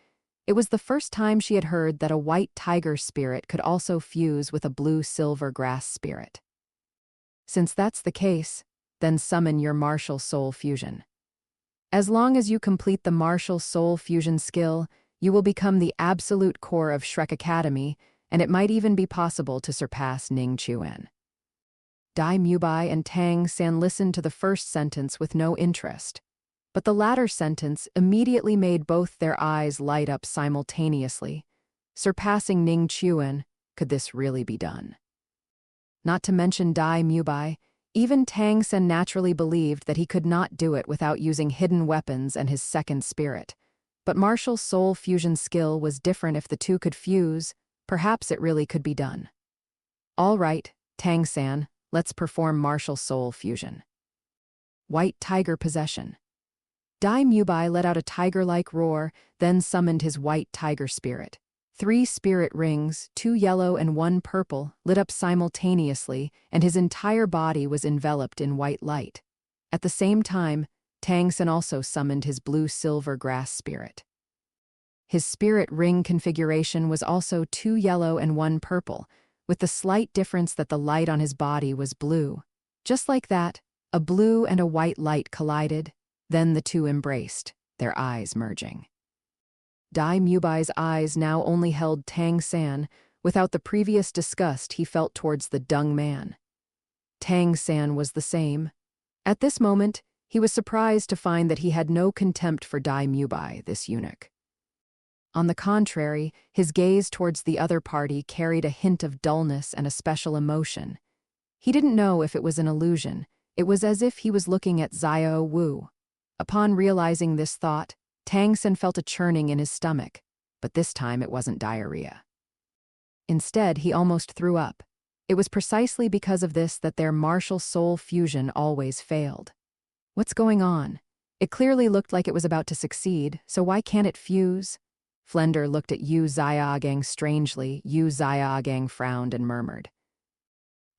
[SPEAKER 1] it was the first time she had heard that a white tiger spirit could also fuse with a blue-silver grass spirit. Since that's the case, then summon your martial soul fusion. As long as you complete the martial soul fusion skill, you will become the absolute core of Shrek Academy, and it might even be possible to surpass Ning Chuan. Dai Mubai and Tang San listened to the first sentence with no interest, but the latter sentence immediately made both their eyes light up simultaneously. Surpassing Ning Chuan, could this really be done? Not to mention Dai Mubai, Even Tang Sen naturally believed that he could not do it without using hidden weapons and his second spirit. But martial soul fusion skill was different. If the two could fuse, perhaps it really could be done. All right, Tang San, let's perform martial soul fusion. White Tiger Possession. Dai Mubai let out a tiger-like roar, then summoned his white tiger spirit. 3 spirit rings, 2 yellow and 1 purple, lit up simultaneously, and his entire body was enveloped in white light. At the same time, Tang Sen also summoned his blue-silver grass spirit. His spirit ring configuration was also 2 yellow and 1 purple, with the slight difference that the light on his body was blue. Just like that, a blue and a white light collided, then the two embraced, their eyes merging. Dai Mubai's eyes now only held Tang San, without the previous disgust he felt towards the dung man. Tang San was the same. At this moment, he was surprised to find that he had no contempt for Dai Mubai, this eunuch. On the contrary, his gaze towards the other party carried a hint of dullness and a special emotion. He didn't know if it was an illusion. It was as if he was looking at Xiao Wu. Upon realizing this thought, Tang Sen felt a churning in his stomach, but this time it wasn't diarrhea. Instead, he almost threw up. It was precisely because of this that their martial soul fusion always failed. What's going on? It clearly looked like it was about to succeed, so why can't it fuse? Flender looked at Yu Xiaogang strangely. Yu Xiaogang frowned and murmured.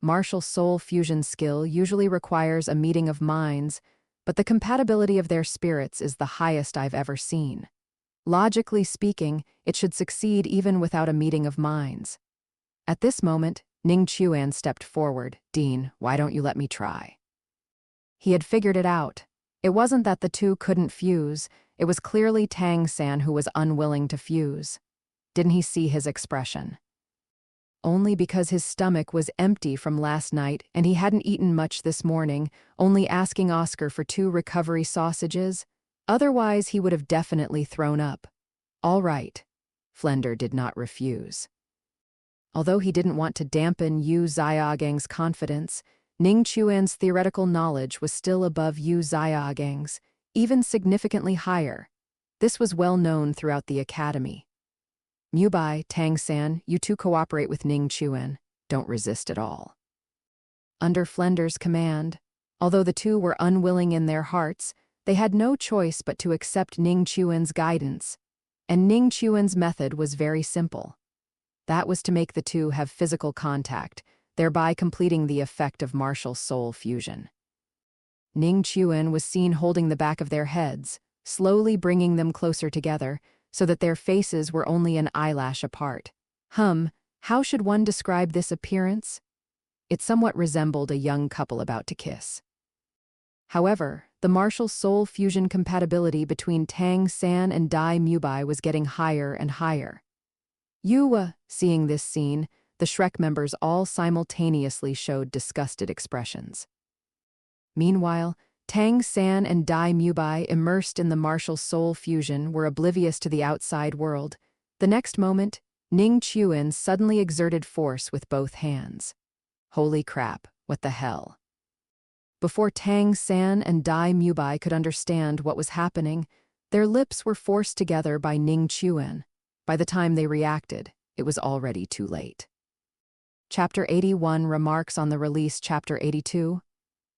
[SPEAKER 1] Martial soul fusion skill usually requires a meeting of minds, but the compatibility of their spirits is the highest I've ever seen. Logically speaking, it should succeed even without a meeting of minds. At this moment, Ning Chuan stepped forward. Dean, why don't you let me try? He had figured it out. It wasn't that the two couldn't fuse, it was clearly Tang San who was unwilling to fuse. Didn't he see his expression? Only because his stomach was empty from last night and he hadn't eaten much this morning, only asking Oscar for 2 recovery sausages. Otherwise, he would have definitely thrown up. All right. Flender did not refuse. Although he didn't want to dampen Yu Xiaogang's confidence, Ning Chuan's theoretical knowledge was still above Yu Xiaogang's, even significantly higher. This was well known throughout the academy. Mubai, Tang San, you two cooperate with Ning Chuan. Don't resist at all. Under Flender's command, although the two were unwilling in their hearts, they had no choice but to accept Ning Chuan's guidance. And Ning Chuan's method was very simple. That was to make the two have physical contact, thereby completing the effect of martial soul fusion. Ning Chuan was seen holding the back of their heads, slowly bringing them closer together, so that their faces were only an eyelash apart. How should one describe this appearance? It somewhat resembled a young couple about to kiss. However, the martial soul fusion compatibility between Tang San and Dai Mubai was getting higher and higher. Seeing this scene, the Shrek members all simultaneously showed disgusted expressions. Meanwhile, Tang San and Dai Mubai, immersed in the martial soul fusion, were oblivious to the outside world. The next moment, Ning Chuan suddenly exerted force with both hands. Holy crap, what the hell? Before Tang San and Dai Mubai could understand what was happening, their lips were forced together by Ning Chuan. By the time they reacted, it was already too late. Chapter 81 remarks on the release. Chapter 82.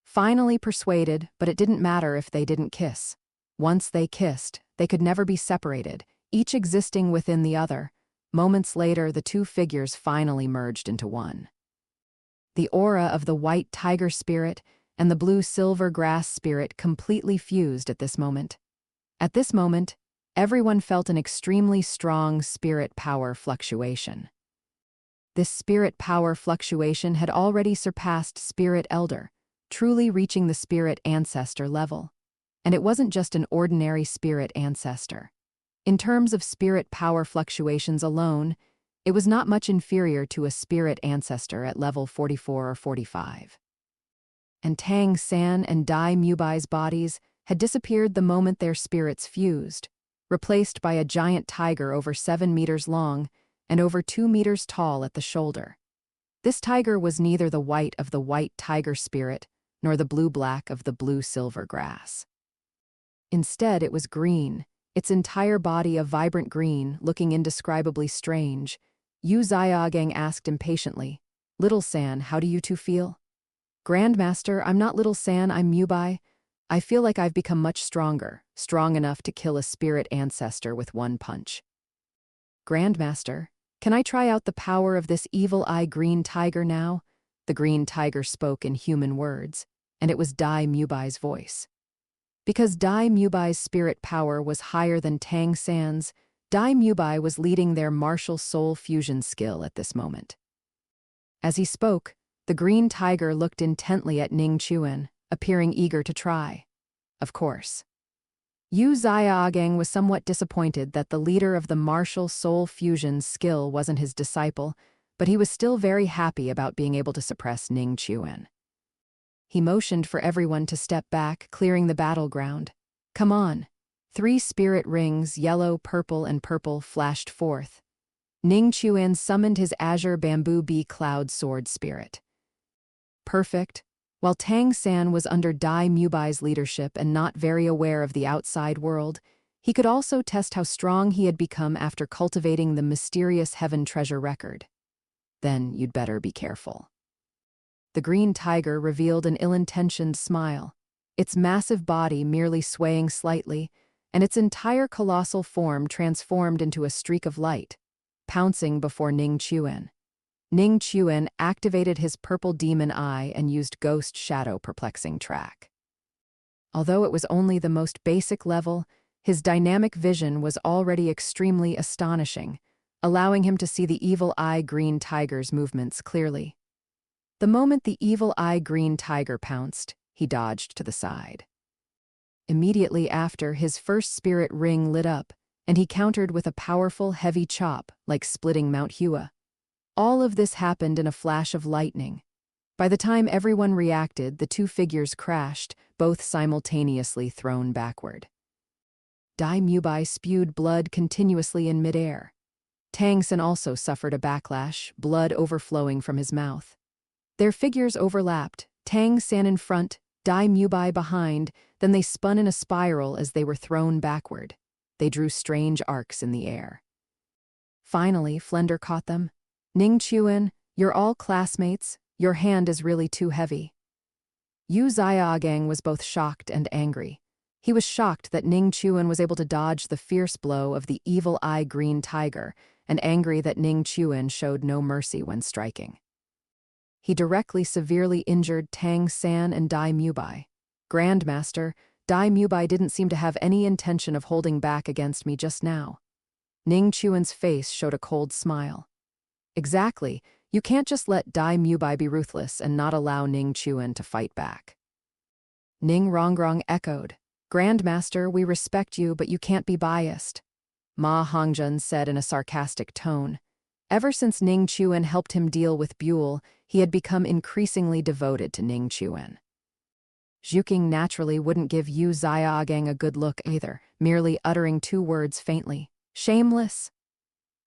[SPEAKER 1] Finally persuaded, but it didn't matter if they didn't kiss. Once they kissed, they could never be separated, each existing within the other. Moments later, the two figures finally merged into one. The aura of the white tiger spirit and the blue-silver grass spirit completely fused at this moment. At this moment, everyone felt an extremely strong spirit power fluctuation. This spirit power fluctuation had already surpassed Spirit Elder, truly reaching the spirit ancestor level. And it wasn't just an ordinary spirit ancestor. In terms of spirit power fluctuations alone, it was not much inferior to a spirit ancestor at level 44 or 45. And Tang San and Dai Mubai's bodies had disappeared the moment their spirits fused, replaced by a giant tiger over 7 meters long and over 2 meters tall at the shoulder. This tiger was neither the white of the white tiger spirit nor the blue-black of the blue-silver grass. Instead, it was green, its entire body a vibrant green, looking indescribably strange. Yu Xiaogang asked impatiently, "Little San, how do you two feel?" "Grandmaster, I'm not Little San, I'm Mubai. I feel like I've become much stronger, strong enough to kill a spirit ancestor with one punch." "Grandmaster, can I try out the power of this evil-eye green tiger now?" The green tiger spoke in human words, and it was Dai Mubai's voice. Because Dai Mubai's spirit power was higher than Tang San's, Dai Mubai was leading their martial soul fusion skill at this moment. As he spoke, the green tiger looked intently at Ning Chuan, appearing eager to try. Of course. Yu Xiaogang was somewhat disappointed that the leader of the martial soul fusion skill wasn't his disciple, but he was still very happy about being able to suppress Ning Chuan. He motioned for everyone to step back, clearing the battleground. "Come on." 3 spirit rings, yellow, and purple, flashed forth. Ning Chuan summoned his azure bamboo bee cloud sword spirit. Perfect. While Tang San was under Dai Mubai's leadership and not very aware of the outside world, he could also test how strong he had become after cultivating the mysterious heaven treasure record. "Then you'd better be careful." The green tiger revealed an ill-intentioned smile, its massive body merely swaying slightly, and its entire colossal form transformed into a streak of light, pouncing before Ning Chuan. Ning Chuan activated his purple demon eye and used ghost shadow perplexing track. Although it was only the most basic level, his dynamic vision was already extremely astonishing, allowing him to see the evil eye green tiger's movements clearly. The moment the evil eye green tiger pounced, he dodged to the side. Immediately after, his first spirit ring lit up, and he countered with a powerful, heavy chop, like splitting Mount Hua. All of this happened in a flash of lightning. By the time everyone reacted, the 2 figures crashed, both simultaneously thrown backward. Dai Mubai spewed blood continuously in midair. Tang San also suffered a backlash, blood overflowing from his mouth. Their figures overlapped, Tang San in front, Dai Mubai behind, then they spun in a spiral as they were thrown backward. They drew strange arcs in the air. Finally, Flender caught them. "Ning Chuan, you're all classmates, your hand is really too heavy." Yu Xiaogang was both shocked and angry. He was shocked that Ning Chuan was able to dodge the fierce blow of the evil eye green tiger, and angry that Ning Chuan showed no mercy when striking. He directly severely injured Tang San and Dai Mubai. "Grandmaster, Dai Mubai didn't seem to have any intention of holding back against me just now." Ning Chuan's face showed a cold smile. "Exactly, you can't just let Dai Mubai be ruthless and not allow Ning Chuan to fight back." Ning Rongrong echoed, "Grandmaster, we respect you, but you can't be biased." Ma Hongjun said in a sarcastic tone. Ever since Ning Chuan helped him deal with Buell, he had become increasingly devoted to Ning Chuan. Zhuking naturally wouldn't give Yu Xiaogang a good look either, merely uttering 2 words faintly. "Shameless."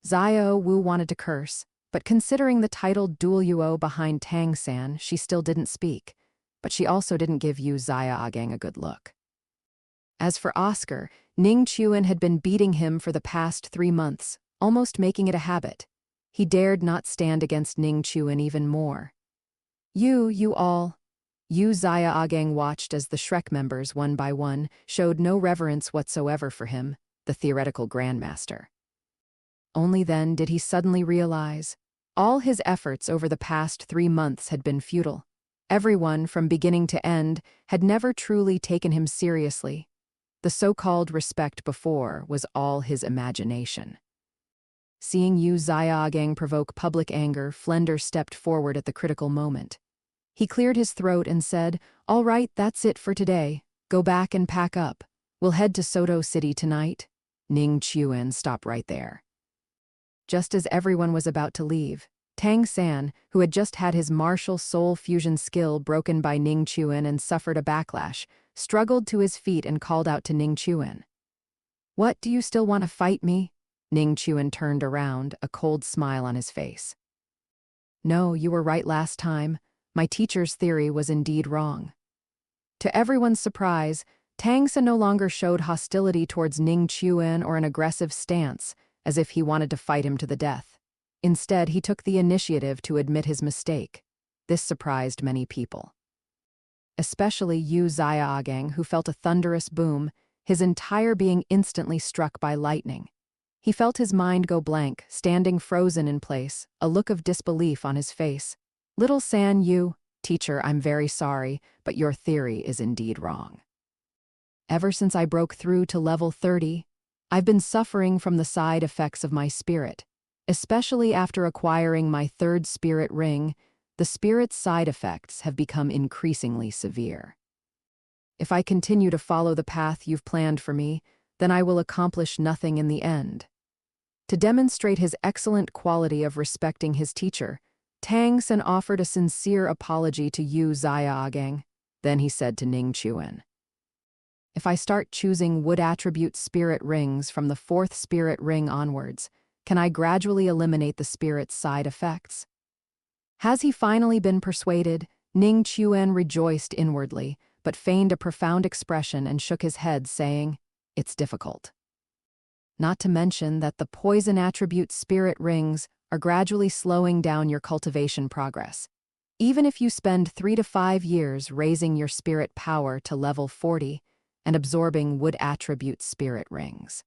[SPEAKER 1] Xiao Wu wanted to curse, but considering the title Douluo behind Tang San, she still didn't speak, but she also didn't give Yu Xiaogang a good look. As for Oscar, Ning Chuan had been beating him for the past 3 months, almost making it a habit. He dared not stand against Ning Chuan even more. You all." Yu Xiaogang watched as the Shrek members, one by one, showed no reverence whatsoever for him, the theoretical grandmaster. Only then did he suddenly realize all his efforts over the past 3 months had been futile. Everyone, from beginning to end, had never truly taken him seriously. The so-called respect before was all his imagination. Seeing Yu Xiaogang provoke public anger, Flender stepped forward at the critical moment. He cleared his throat and said, "All right, that's it for today. Go back and pack up. We'll head to Soto City tonight." Ning Chuan stopped right there. Just as everyone was about to leave, Tang San, who had just had his martial soul fusion skill broken by Ning Chuan and suffered a backlash, struggled to his feet and called out to Ning Chuan. "What, do you still want to fight me?" Ning Chuan turned around, a cold smile on his face. "No, you were right last time. My teacher's theory was indeed wrong." To everyone's surprise, Tang San no longer showed hostility towards Ning Chuan or an aggressive stance, as if he wanted to fight him to the death. Instead, he took the initiative to admit his mistake. This surprised many people. Especially Yu Xiaogang, who felt a thunderous boom, his entire being instantly struck by lightning. He felt his mind go blank, standing frozen in place, a look of disbelief on his face. "Little San Yu, teacher, I'm very sorry, but your theory is indeed wrong. Ever since I broke through to level 30, I've been suffering from the side effects of my spirit. Especially after acquiring my third spirit ring, the spirit's side effects have become increasingly severe. If I continue to follow the path you've planned for me, then I will accomplish nothing in the end." To demonstrate his excellent quality of respecting his teacher, Tang San offered a sincere apology to Yu Xiaogang. Then he said to Ning Chuan, "If I start choosing wood attribute spirit rings from the fourth spirit ring onwards, can I gradually eliminate the spirit's side effects?" Has he finally been persuaded? Ning Chuan rejoiced inwardly, but feigned a profound expression and shook his head, saying, "It's difficult. Not to mention that the poison attribute spirit rings are gradually slowing down your cultivation progress. Even if you spend 3 to 5 years raising your spirit power to level 40 and absorbing wood attribute spirit rings,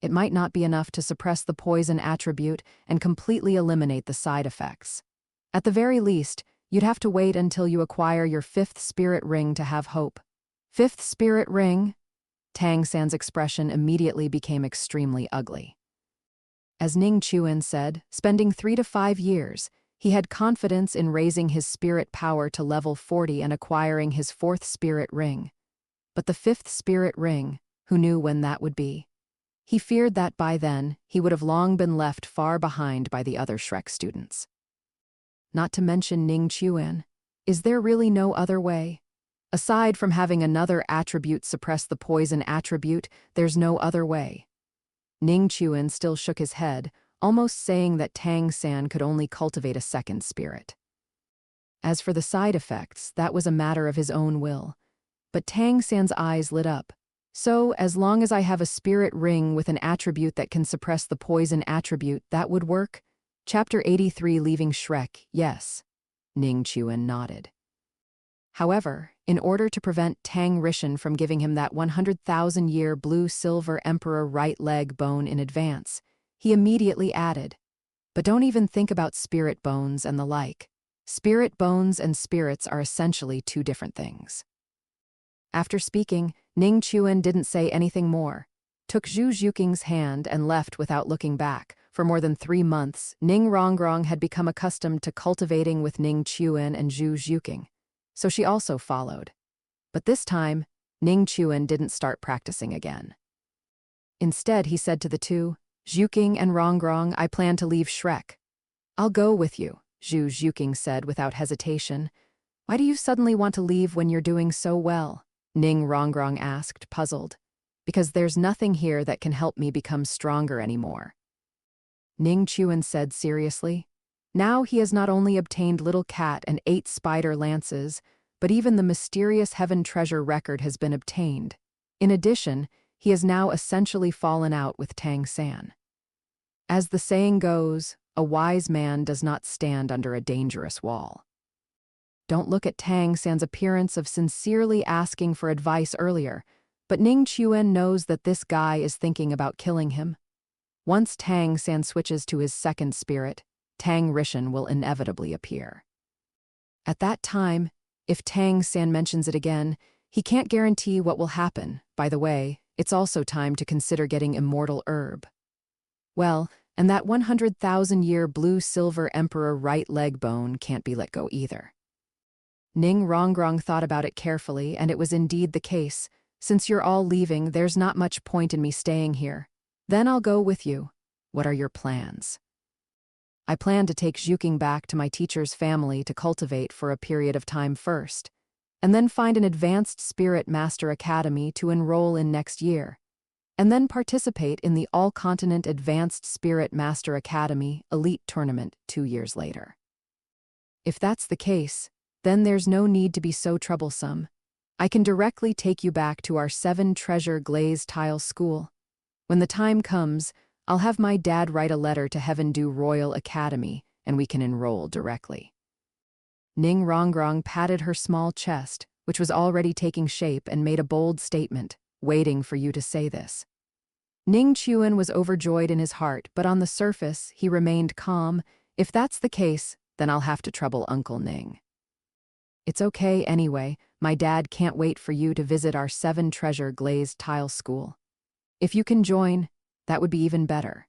[SPEAKER 1] it might not be enough to suppress the poison attribute and completely eliminate the side effects. At the very least, you'd have to wait until you acquire your 5th spirit ring to have hope." "5th spirit ring?" Tang San's expression immediately became extremely ugly. As Ning Chuan said, spending 3 to 5 years, he had confidence in raising his spirit power to level 40 and acquiring his 4th spirit ring. But the 5th spirit ring, who knew when that would be? He feared that by then, he would have long been left far behind by the other Shrek students. Not to mention Ning Chuan. Is there really no other way? Aside from having another attribute suppress the poison attribute, there's no other way. Ning Chuan still shook his head, almost saying that Tang San could only cultivate a 2nd spirit. As for the side effects, that was a matter of his own will. But Tang San's eyes lit up. "So, as long as I have a spirit ring with an attribute that can suppress the poison attribute, that would work?" Chapter 83, Leaving Shrek, yes. Ning Chuan nodded. However, in order to prevent Tang Rishan from giving him that 100,000-year blue-silver emperor right leg bone in advance, he immediately added, "But don't even think about spirit bones and the like. Spirit bones and spirits are essentially 2 different things." After speaking, Ning Chuan didn't say anything more, took Zhu Zhuking's hand and left without looking back. For more than 3 months, Ning Rongrong had become accustomed to cultivating with Ning Chuan and Zhu Zhuking, so she also followed. But this time, Ning Chuan didn't start practicing again. Instead, he said to the two, "Zhuking and Rongrong, I plan to leave Shrek." "I'll go with you," Zhu Zhuking said without hesitation. "Why do you suddenly want to leave when you're doing so well?" Ning Rongrong asked, puzzled. "Because there's nothing here that can help me become stronger anymore," Ning Chuan said seriously. Now he has not only obtained Little Cat and 8 spider lances, but even the mysterious Heaven Treasure record has been obtained. In addition, he has now essentially fallen out with Tang San. As the saying goes, a wise man does not stand under a dangerous wall. Don't look at Tang San's appearance of sincerely asking for advice earlier, but Ning Chuan knows that this guy is thinking about killing him. Once Tang San switches to his 2nd spirit, Tang Rishan will inevitably appear. At that time, if Tang San mentions it again, he can't guarantee what will happen. By the way, it's also time to consider getting Immortal Herb. Well, and that 100,000-year blue-silver emperor right leg bone can't be let go either. Ning Rongrong thought about it carefully, and it was indeed the case. "Since you're all leaving, there's not much point in me staying here. Then I'll go with you. What are your plans?" "I plan to take Zhuking back to my teacher's family to cultivate for a period of time first, and then find an advanced spirit master academy to enroll in next year, and then participate in the All-Continent Advanced Spirit Master Academy Elite Tournament 2 years later. If that's the case, then there's no need to be so troublesome. I can directly take you back to our 7-treasure glazed tile school. When the time comes, I'll have my dad write a letter to Heaven Do Royal Academy, and we can enroll directly." Ning Rongrong patted her small chest, which was already taking shape, and made a bold statement, "Waiting for you to say this." Ning Chuan was overjoyed in his heart, but on the surface, he remained calm. "If that's the case, then I'll have to trouble Uncle Ning." "It's okay anyway. My dad can't wait for you to visit our 7-treasure glazed tile school. If you can join, that would be even better.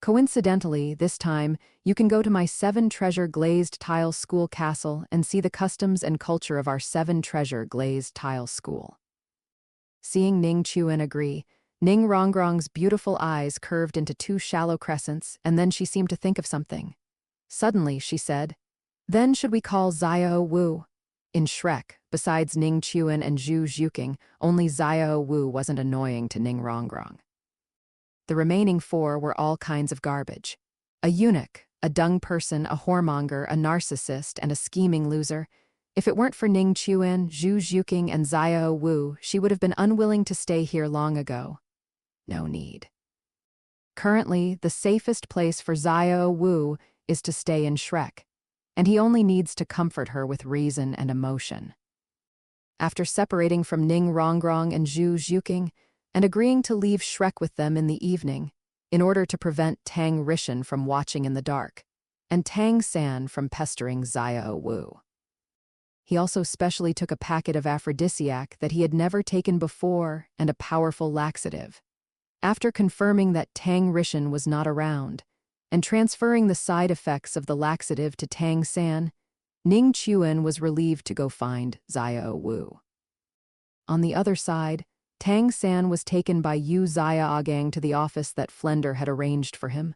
[SPEAKER 1] Coincidentally, this time, you can go to my 7-treasure glazed tile school castle and see the customs and culture of our 7-treasure glazed tile school." Seeing Ning Chuan agree, Ning Rongrong's beautiful eyes curved into 2 shallow crescents, and then she seemed to think of something. Suddenly, she said, "Then should we call Xiao Wu?" In Shrek, besides Ning Chuan and Zhu Zhuking, only Xiao Wu wasn't annoying to Ning Rongrong. The remaining 4 were all kinds of garbage. A eunuch, a dung person, a whoremonger, a narcissist, and a scheming loser. If it weren't for Ning Chuan, Zhu Zhuking, and Xiao Wu, she would have been unwilling to stay here long ago. No need. Currently, the safest place for Xiao Wu is to stay in Shrek, and he only needs to comfort her with reason and emotion. After separating from Ning Rongrong and Zhu Zhuking, and agreeing to leave Shrek with them in the evening, in order to prevent Tang Rishan from watching in the dark, and Tang San from pestering Xiao Wu. He also specially took a packet of aphrodisiac that he had never taken before and a powerful laxative. After confirming that Tang Rishan was not around, and transferring the side effects of the laxative to Tang San, Ning Chuan was relieved to go find Xiao Wu. On the other side, Tang San was taken by Yu Xiaogang to the office that Flender had arranged for him.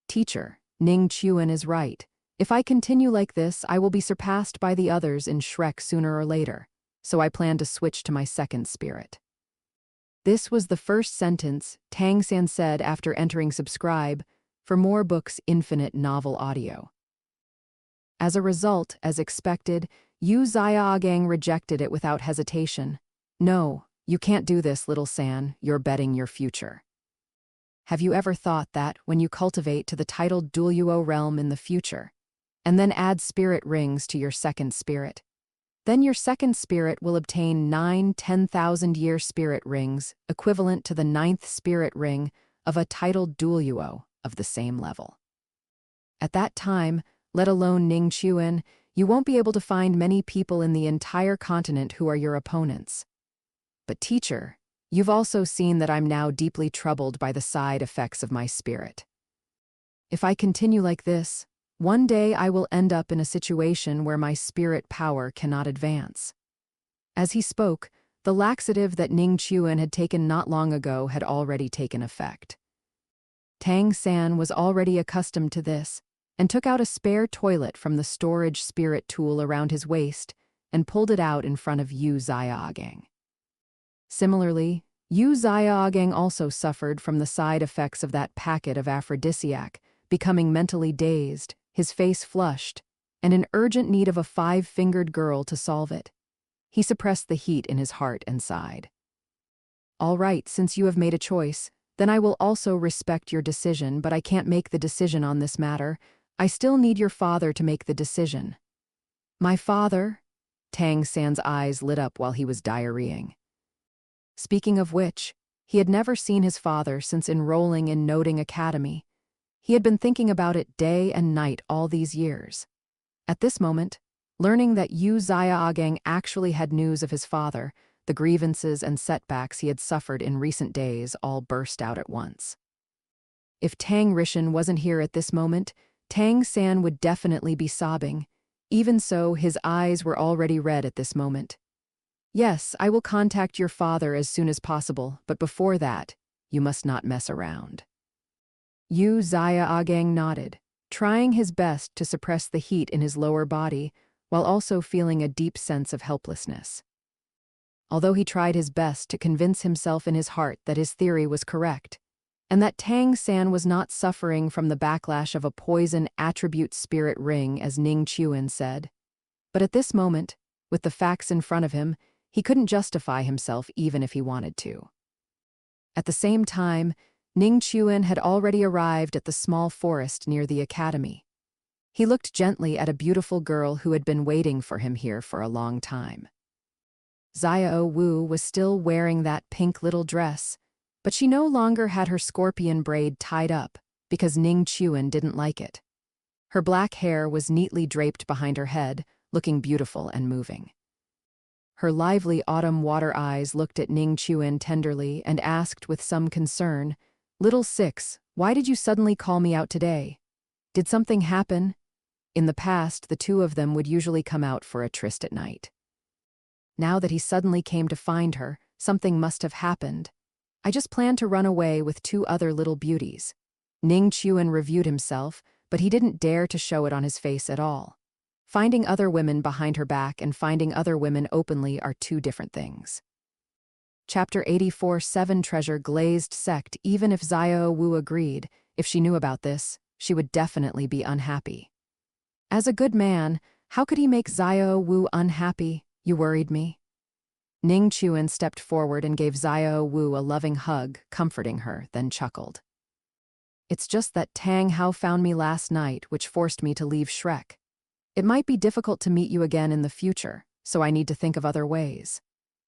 [SPEAKER 1] "Teacher, Ning Chuan is right. If I continue like this, I will be surpassed by the others in Shrek sooner or later, so I plan to switch to my second spirit." This was the first sentence Tang San said after entering subscribe for more books Infinite Novel Audio. As a result, as expected, Yu Xiaogang rejected it without hesitation. "No, you can't do this, little San. You're betting your future. Have you ever thought that, when you cultivate to the titled Douluo realm in the future, and then add spirit rings to your second spirit, then your second spirit will obtain 9 10,000-year spirit rings, equivalent to the 9th spirit ring of a titled Douluo of the same level. At that time, let alone Ning Chuan, you won't be able to find many people in the entire continent who are your opponents. But teacher, you've also seen that I'm now deeply troubled by the side effects of my spirit. If I continue like this, one day I will end up in a situation where my spirit power cannot advance." As he spoke, the laxative that Ning Chuan had taken not long ago had already taken effect. Tang San was already accustomed to this, and took out a spare toilet from the storage spirit tool around his waist and pulled it out in front of Yu Xiaogang. Similarly, Yu Xiaogang also suffered from the side effects of that packet of aphrodisiac, becoming mentally dazed, his face flushed, and in urgent need of a 5-fingered girl to solve it. He suppressed the heat in his heart and sighed. "All right, since you have made a choice, then I will also respect your decision, but I can't make the decision on this matter. I still need your father to make the decision." "My father?" Tang San's eyes lit up while he was diarrheaing. Speaking of which, he had never seen his father since enrolling in Noting Academy. He had been thinking about it day and night all these years. At this moment, learning that Yu Xiaogang actually had news of his father, the grievances and setbacks he had suffered in recent days all burst out at once. If Tang Rishan wasn't here at this moment, Tang San would definitely be sobbing. Even so, his eyes were already red at this moment. "Yes, I will contact your father as soon as possible, but before that, you must not mess around." Yu Xiaogang nodded, trying his best to suppress the heat in his lower body, while also feeling a deep sense of helplessness. Although he tried his best to convince himself in his heart that his theory was correct, and that Tang San was not suffering from the backlash of a poison attribute spirit ring as Ning Chuan said. But at this moment, with the facts in front of him, He couldn't justify himself even if he wanted to. At the same time, Ning Chuan had already arrived at the small forest near the academy. He looked gently at a beautiful girl who had been waiting for him here for a long time. Xiao Wu was still wearing that pink little dress, but she no longer had her scorpion braid tied up because Ning Chuan didn't like it. Her black hair was neatly draped behind her head, looking beautiful and moving. Her lively autumn water eyes looked at Ning Chuan tenderly and asked with some concern, "Little Six, why did you suddenly call me out today? Did something happen?" In the past, the two of them would usually come out for a tryst at night. Now that he suddenly came to find her, something must have happened. "I just planned to run away with two other little beauties." Ning Chuan reviewed himself, but he didn't dare to show it on his face at all. Finding other women behind her back and finding other women openly are two different things. Chapter 84 7 Treasure Glazed Sect. Even if Xiao Wu agreed, if she knew about this, she would definitely be unhappy. As a good man, how could he make Xiao Wu unhappy? "You worried me." Ning Chuan stepped forward and gave Xiao Wu a loving hug, comforting her, then chuckled. "It's just that Tang Hao found me last night, which forced me to leave Shrek. It might be difficult to meet you again in the future, so I need to think of other ways."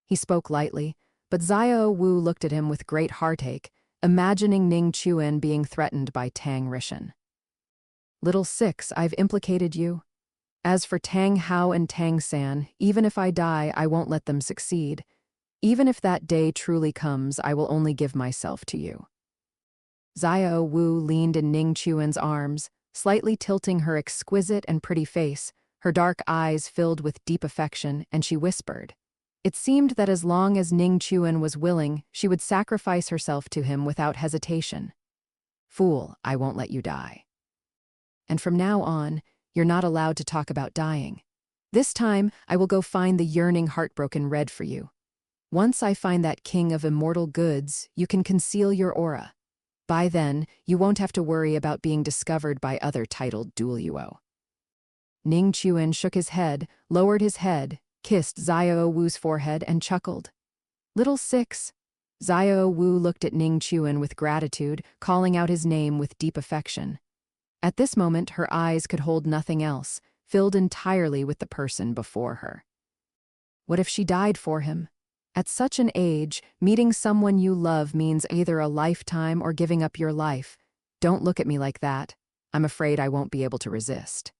[SPEAKER 1] He spoke lightly, but Xiao Wu looked at him with great heartache, imagining Ning Chuan being threatened by Tang Rishan. "Little Six, I've implicated you. As for Tang Hao and Tang San, even if I die, I won't let them succeed. Even if that day truly comes, I will only give myself to you." Xiao Wu leaned in Ning Chuan's arms, slightly tilting her exquisite and pretty face, her dark eyes filled with deep affection, and she whispered. It seemed that as long as Ning Chuan was willing, she would sacrifice herself to him without hesitation. "Fool, I won't let you die. And from now on, you're not allowed to talk about dying. This time, I will go find the yearning heartbroken red for you. Once I find that king of immortal goods, you can conceal your aura. By then, you won't have to worry about being discovered by other titled Douluo." Ning Chuan shook his head, lowered his head, kissed Xiao Wu's forehead, and chuckled. "Little Six." Xiao Wu looked at Ning Chuan with gratitude, calling out his name with deep affection. At this moment, her eyes could hold nothing else, filled entirely with the person before her. What if she died for him? At such an age, meeting someone you love means either a lifetime or giving up your life. "Don't look at me like that. I'm afraid I won't be able to resist."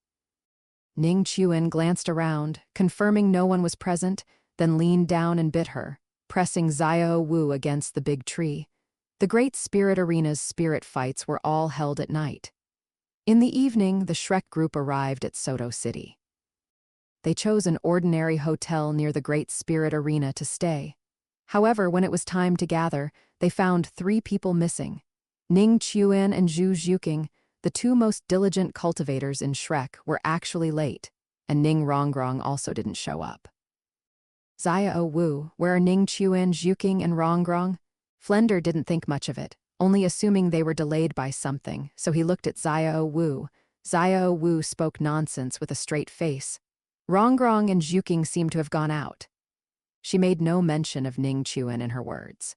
[SPEAKER 1] Ning Chuan glanced around, confirming no one was present, then leaned down and bit her, pressing Xiao Wu against the big tree. The Great Spirit Arena's spirit fights were all held at night. In the evening, the Shrek group arrived at Soto City. They chose an ordinary hotel near the Great Spirit Arena to stay. However, when it was time to gather, they found 3 people missing. Ning Chuan and Zhu Zhuqing, the 2 most diligent cultivators in Shrek, were actually late, and Ning Rongrong also didn't show up. "Xiao Wu, where are Ning Chuan, Zhuqing, and Rongrong?" Flender didn't think much of it, only assuming they were delayed by something, so he looked at Xiao Wu. Xiao Wu spoke nonsense with a straight face. Rongrong and Zhuqing seemed to have gone out. She made no mention of Ning Chuan in her words.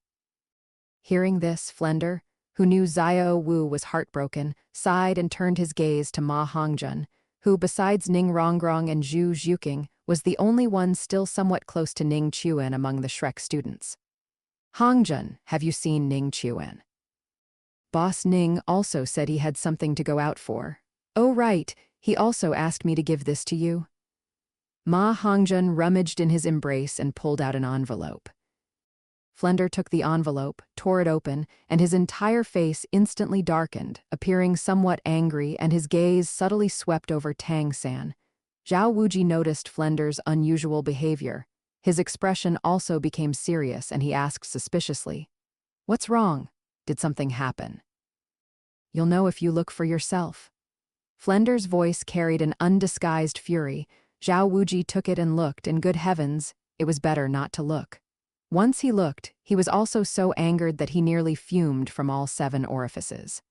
[SPEAKER 1] Hearing this, Flender, who knew Xiao Wu was heartbroken, sighed and turned his gaze to Ma Hongjun, who, besides Ning Rongrong and Zhu Zhuqing, was the only one still somewhat close to Ning Chuan among the Shrek students. "Hongjun, have you seen Ning Chuan?" "Boss Ning also said he had something to go out for." "Oh right, he also asked me to give this to you." Ma Hongjun rummaged in his embrace and pulled out an envelope. Flender took the envelope, tore it open, and his entire face instantly darkened, appearing somewhat angry, and his gaze subtly swept over Tang San. Zhao Wuji noticed Flender's unusual behavior. His expression also became serious, and he asked suspiciously, "What's wrong? Did something happen?" "You'll know if you look for yourself." Flender's voice carried an undisguised fury. Zhao Wuji took it and looked, and good heavens, it was better not to look. Once he looked, he was also so angered that he nearly fumed from all 7 orifices.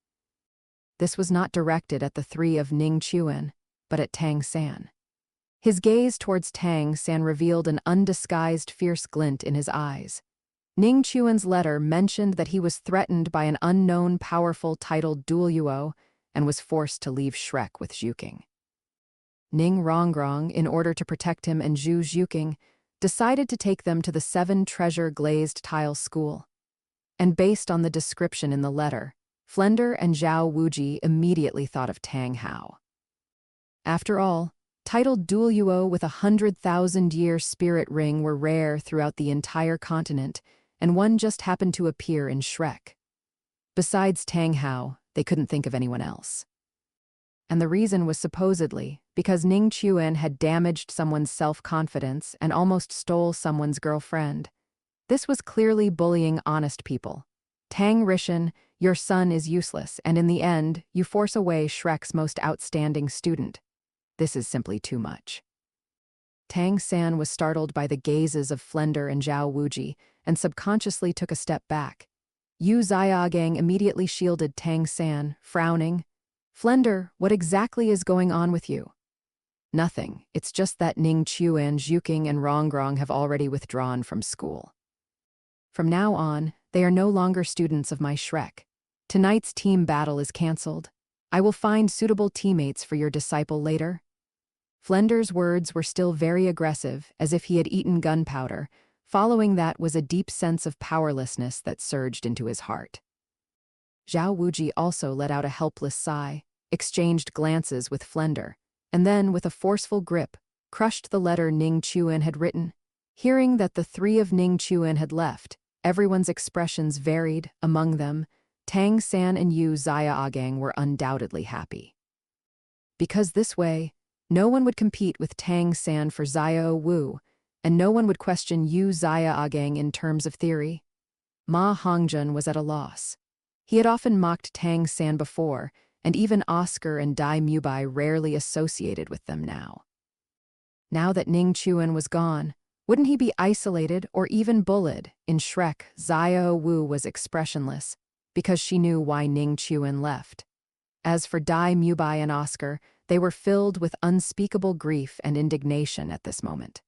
[SPEAKER 1] This was not directed at the 3 of Ning Chuan, but at Tang San. His gaze towards Tang San revealed an undisguised fierce glint in his eyes. Ning Chuan's letter mentioned that he was threatened by an unknown powerful titled Douluo and was forced to leave Shrek with Zhuking. Ning Rongrong, in order to protect him and Zhu Zhuking, decided to take them to the 7-treasure glazed tile school. And based on the description in the letter, Flender and Zhao Wuji immediately thought of Tang Hao. After all, titled Douluo with 100,000-year spirit ring were rare throughout the entire continent, and one just happened to appear in Shrek. Besides Tang Hao, they couldn't think of anyone else. And the reason was supposedly because Ning Chuan had damaged someone's self-confidence and almost stole someone's girlfriend. This was clearly bullying honest people. Tang Rishan, your son is useless, and in the end, you force away Shrek's most outstanding student. This is simply too much. Tang San was startled by the gazes of Flender and Zhao Wuji and subconsciously took a step back. Yu Xiaogang immediately shielded Tang San, frowning. Flender, what exactly is going on with you? Nothing, it's just that Ning Chuan, Zhuking, and Rongrong have already withdrawn from school. From now on, they are no longer students of my Shrek. Tonight's team battle is cancelled. I will find suitable teammates for your disciple later. Flender's words were still very aggressive, as if he had eaten gunpowder. Following that was a deep sense of powerlessness that surged into his heart. Zhao Wuji also let out a helpless sigh, exchanged glances with Flender, and then, with a forceful grip, crushed the letter Ning Chuan had written. Hearing that the 3 of Ning Chuan had left, everyone's expressions varied. Among them, Tang San and Yu Xiaogang were undoubtedly happy. Because this way, no one would compete with Tang San for Xiao Wu, and no one would question Yu Xiaogang in terms of theory. Ma Hongjun was at a loss. He had often mocked Tang San before, and even Oscar and Dai Mubai rarely associated with them now. Now that Ning Chuan was gone, wouldn't he be isolated or even bullied? In Shrek, Xiao Wu was expressionless, because she knew why Ning Chuan left. As for Dai Mubai and Oscar, they were filled with unspeakable grief and indignation at this moment.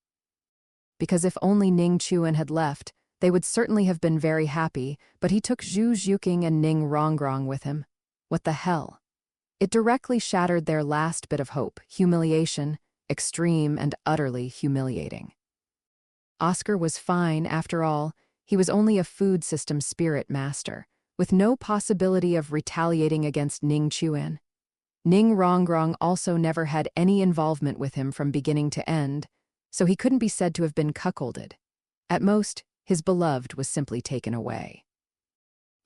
[SPEAKER 1] Because if only Ning Chuan had left, they would certainly have been very happy, but he took Zhu Zhuking and Ning Rongrong with him. What the hell? It directly shattered their last bit of hope, humiliation, extreme and utterly humiliating. Oscar was fine, after all. He was only a food system spirit master, with no possibility of retaliating against Ning Chuan. Ning Rongrong also never had any involvement with him from beginning to end, so he couldn't be said to have been cuckolded. At most, his beloved was simply taken away.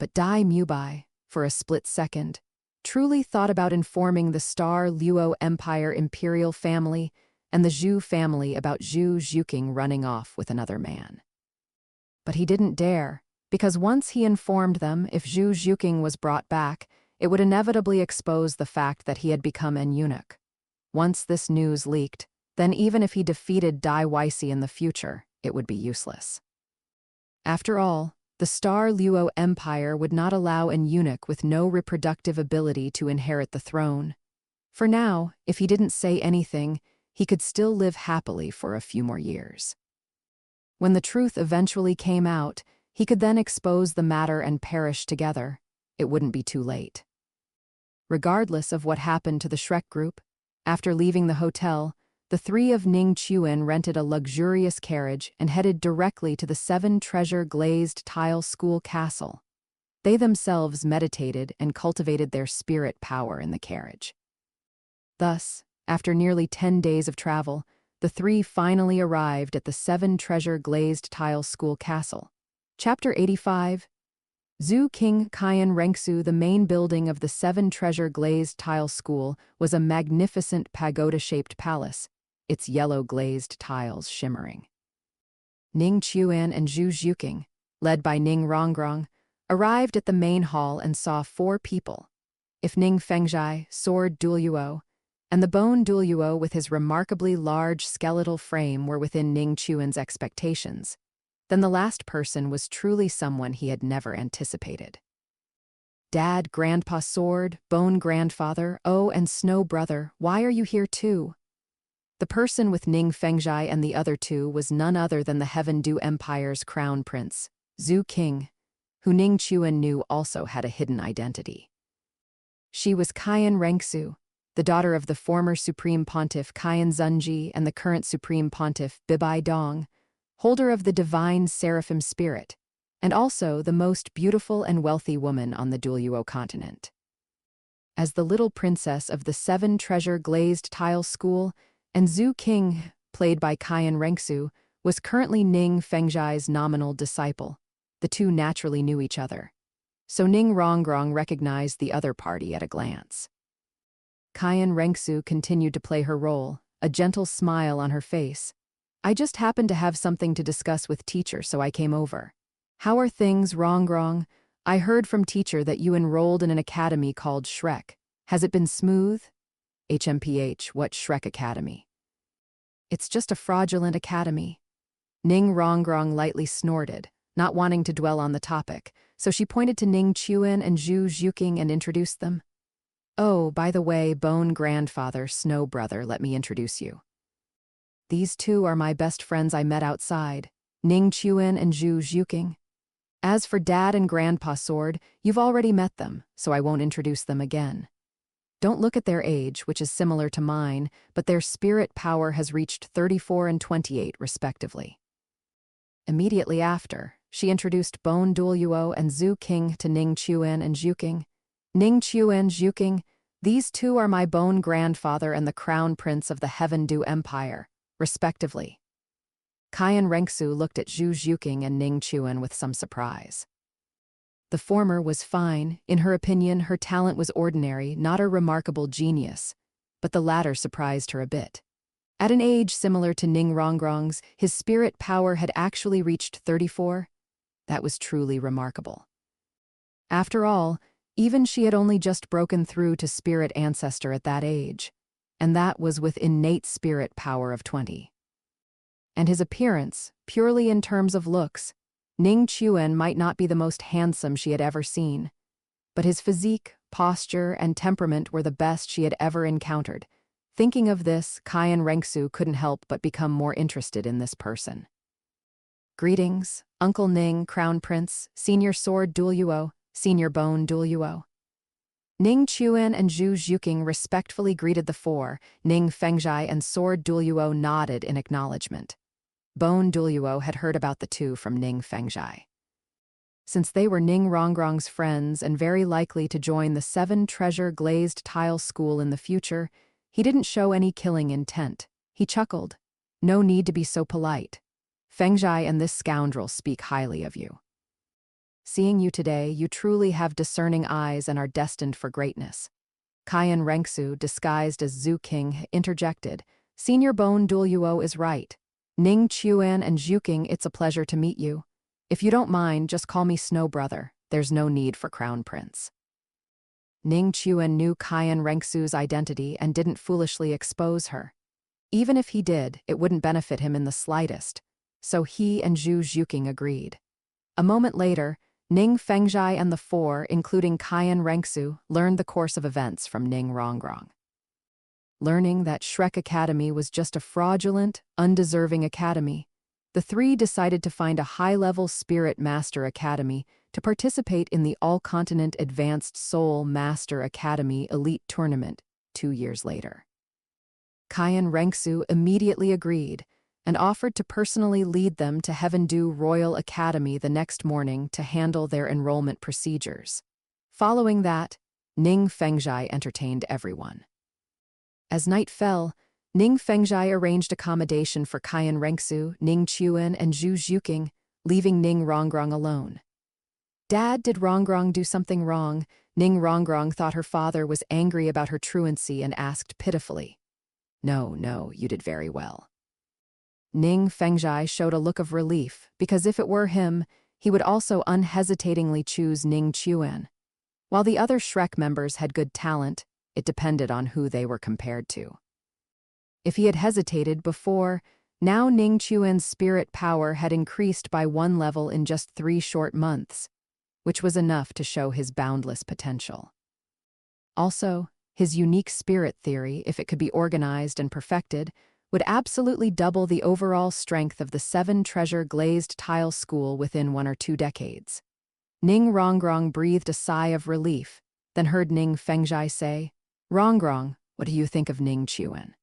[SPEAKER 1] But Dai Mubai, for a split second, truly thought about informing the Star Luo Empire imperial family and the Zhu family about Zhu Zhuking running off with another man. But he didn't dare, because once he informed them, if Zhu Zhuking was brought back, it would inevitably expose the fact that he had become an eunuch. Once this news leaked, then even if he defeated Dai Weisi in the future, it would be useless. After all, the Star Luo Empire would not allow an eunuch with no reproductive ability to inherit the throne. For now, if he didn't say anything, he could still live happily for a few more years. When the truth eventually came out, he could then expose the matter and perish together. It wouldn't be too late. Regardless of what happened to the Shrek group, after leaving the hotel, the 3 of Ning Chuan rented a luxurious carriage and headed directly to the 7-treasure glazed tile school castle. They themselves meditated and cultivated their spirit power in the carriage. Thus, after nearly 10 days of travel, the 3 finally arrived at the 7-treasure glazed tile school castle. Chapter 85. Zhu King Kayan Rengsu. The main building of the 7-treasure glazed tile school was a magnificent pagoda-shaped palace, its yellow glazed tiles shimmering. Ning Chuan and Zhu Zhuking, led by Ning Rongrong, arrived at the main hall and saw 4 people. If Ning Fengzhai, Sword Douluo, and the Bone Douluo with his remarkably large skeletal frame were within Ning Chuan's expectations, then the last person was truly someone he had never anticipated. Dad, Grandpa Sword, Bone Grandfather, Oh, and Snow Brother, why are you here too? The person with Ning Fengzhai and the other two was none other than the Heaven Du Empire's crown prince, Zhu King, who Ning Chuan knew also had a hidden identity. She was Qian Rengsu, the daughter of the former Supreme Pontiff Qian Zunji and the current Supreme Pontiff Bibai Dong, holder of the divine seraphim spirit, and also the most beautiful and wealthy woman on the Douluo continent. As the little princess of the 7 treasure glazed tile school, and Zhu King, played by Qian Rengsu, was currently Ning Fengzhai's nominal disciple. The two naturally knew each other. So Ning Rongrong recognized the other party at a glance. Qian Rengsu continued to play her role, a gentle smile on her face. I just happened to have something to discuss with teacher, so I came over. How are things, Rongrong? I heard from teacher that you enrolled in an academy called Shrek. Has it been smooth? HMPH, what Shrek Academy? It's just a fraudulent academy. Ning Rongrong lightly snorted, not wanting to dwell on the topic, so she pointed to Ning Chuan and Zhu Zhuking and introduced them. Oh, by the way, Bone Grandfather, Snow Brother, let me introduce you. These two are my best friends I met outside, Ning Chuan and Zhu Zhuking. As for Dad and Grandpa Sword, you've already met them, so I won't introduce them again. Don't look at their age, which is similar to mine, but their spirit power has reached 34 and 28 respectively. Immediately after, she introduced Bone Douluo and Zhu King to Ning Chuan and Zhuking. Ning Chuan, Zhuking, these two are my Bone Grandfather and the Crown Prince of the Heaven Du Empire, respectively. Qian Rengsu looked at Zhu Zhuking and Ning Chuan with some surprise. The former was fine. In her opinion, her talent was ordinary, not a remarkable genius, but the latter surprised her a bit. At an age similar to Ning Rongrong's, his spirit power had actually reached 34. That was truly remarkable. After all, even she had only just broken through to spirit ancestor at that age, and that was with innate spirit power of 20. And his appearance, purely in terms of looks, Ning Chuan might not be the most handsome she had ever seen, but his physique, posture, and temperament were the best she had ever encountered. Thinking of this, Qian Rengsu couldn't help but become more interested in this person. Greetings, Uncle Ning, Crown Prince, Senior Sword Douluo, Senior Bone Douluo. Ning Chuan and Zhu Zhuking respectfully greeted the four. Ning Fengzhai and Sword Douluo nodded in acknowledgement. Bone Douluo had heard about the two from Ning Fengzhai. Since they were Ning Rongrong's friends and very likely to join the 7 treasure glazed tile school in the future, he didn't show any killing intent. He chuckled. No need to be so polite. Fengzhai and this scoundrel speak highly of you. Seeing you today, you truly have discerning eyes and are destined for greatness. Qian Rengsu, disguised as Zhu King, interjected. Senior Bone Douluo is right. Ning Chuan and Zhuking, it's a pleasure to meet you. If you don't mind, just call me Snow Brother. There's no need for Crown Prince. Ning Chuan knew Qian Rengsu's identity and didn't foolishly expose her. Even if he did, it wouldn't benefit him in the slightest, so he and Zhu Zhuking agreed. A moment later, Ning Fengzhai and the four, including Qian Rengsu, learned the course of events from Ning Rongrong. Learning that Shrek Academy was just a fraudulent, undeserving academy, the three decided to find a high-level Spirit Master Academy to participate in the All-Continent Advanced Soul Master Academy Elite Tournament 2 years later. Qian Rengsu immediately agreed and offered to personally lead them to Heaven Du Royal Academy the next morning to handle their enrollment procedures. Following that, Ning Fengzhai entertained everyone. As night fell, Ning Fengzhai arranged accommodation for Qian Rengsu, Ning Chuan, and Zhu Zhuking, leaving Ning Rongrong alone. Dad, did Rongrong do something wrong? Ning Rongrong thought her father was angry about her truancy and asked pitifully. No, you did very well. Ning Fengzhai showed a look of relief, because if it were him, he would also unhesitatingly choose Ning Chuan. While the other Shrek members had good talent, it depended on who they were compared to. If he had hesitated before, now Ning Chuan's spirit power had increased by 1 level in just 3 short months, which was enough to show his boundless potential. Also, his unique spirit theory, if it could be organized and perfected, would absolutely double the overall strength of the 7-treasure glazed tile school within 1 or 2 decades. Ning Rongrong breathed a sigh of relief, then heard Ning Fengzhai say, "Rongrong, what do you think of Ning Chuan?"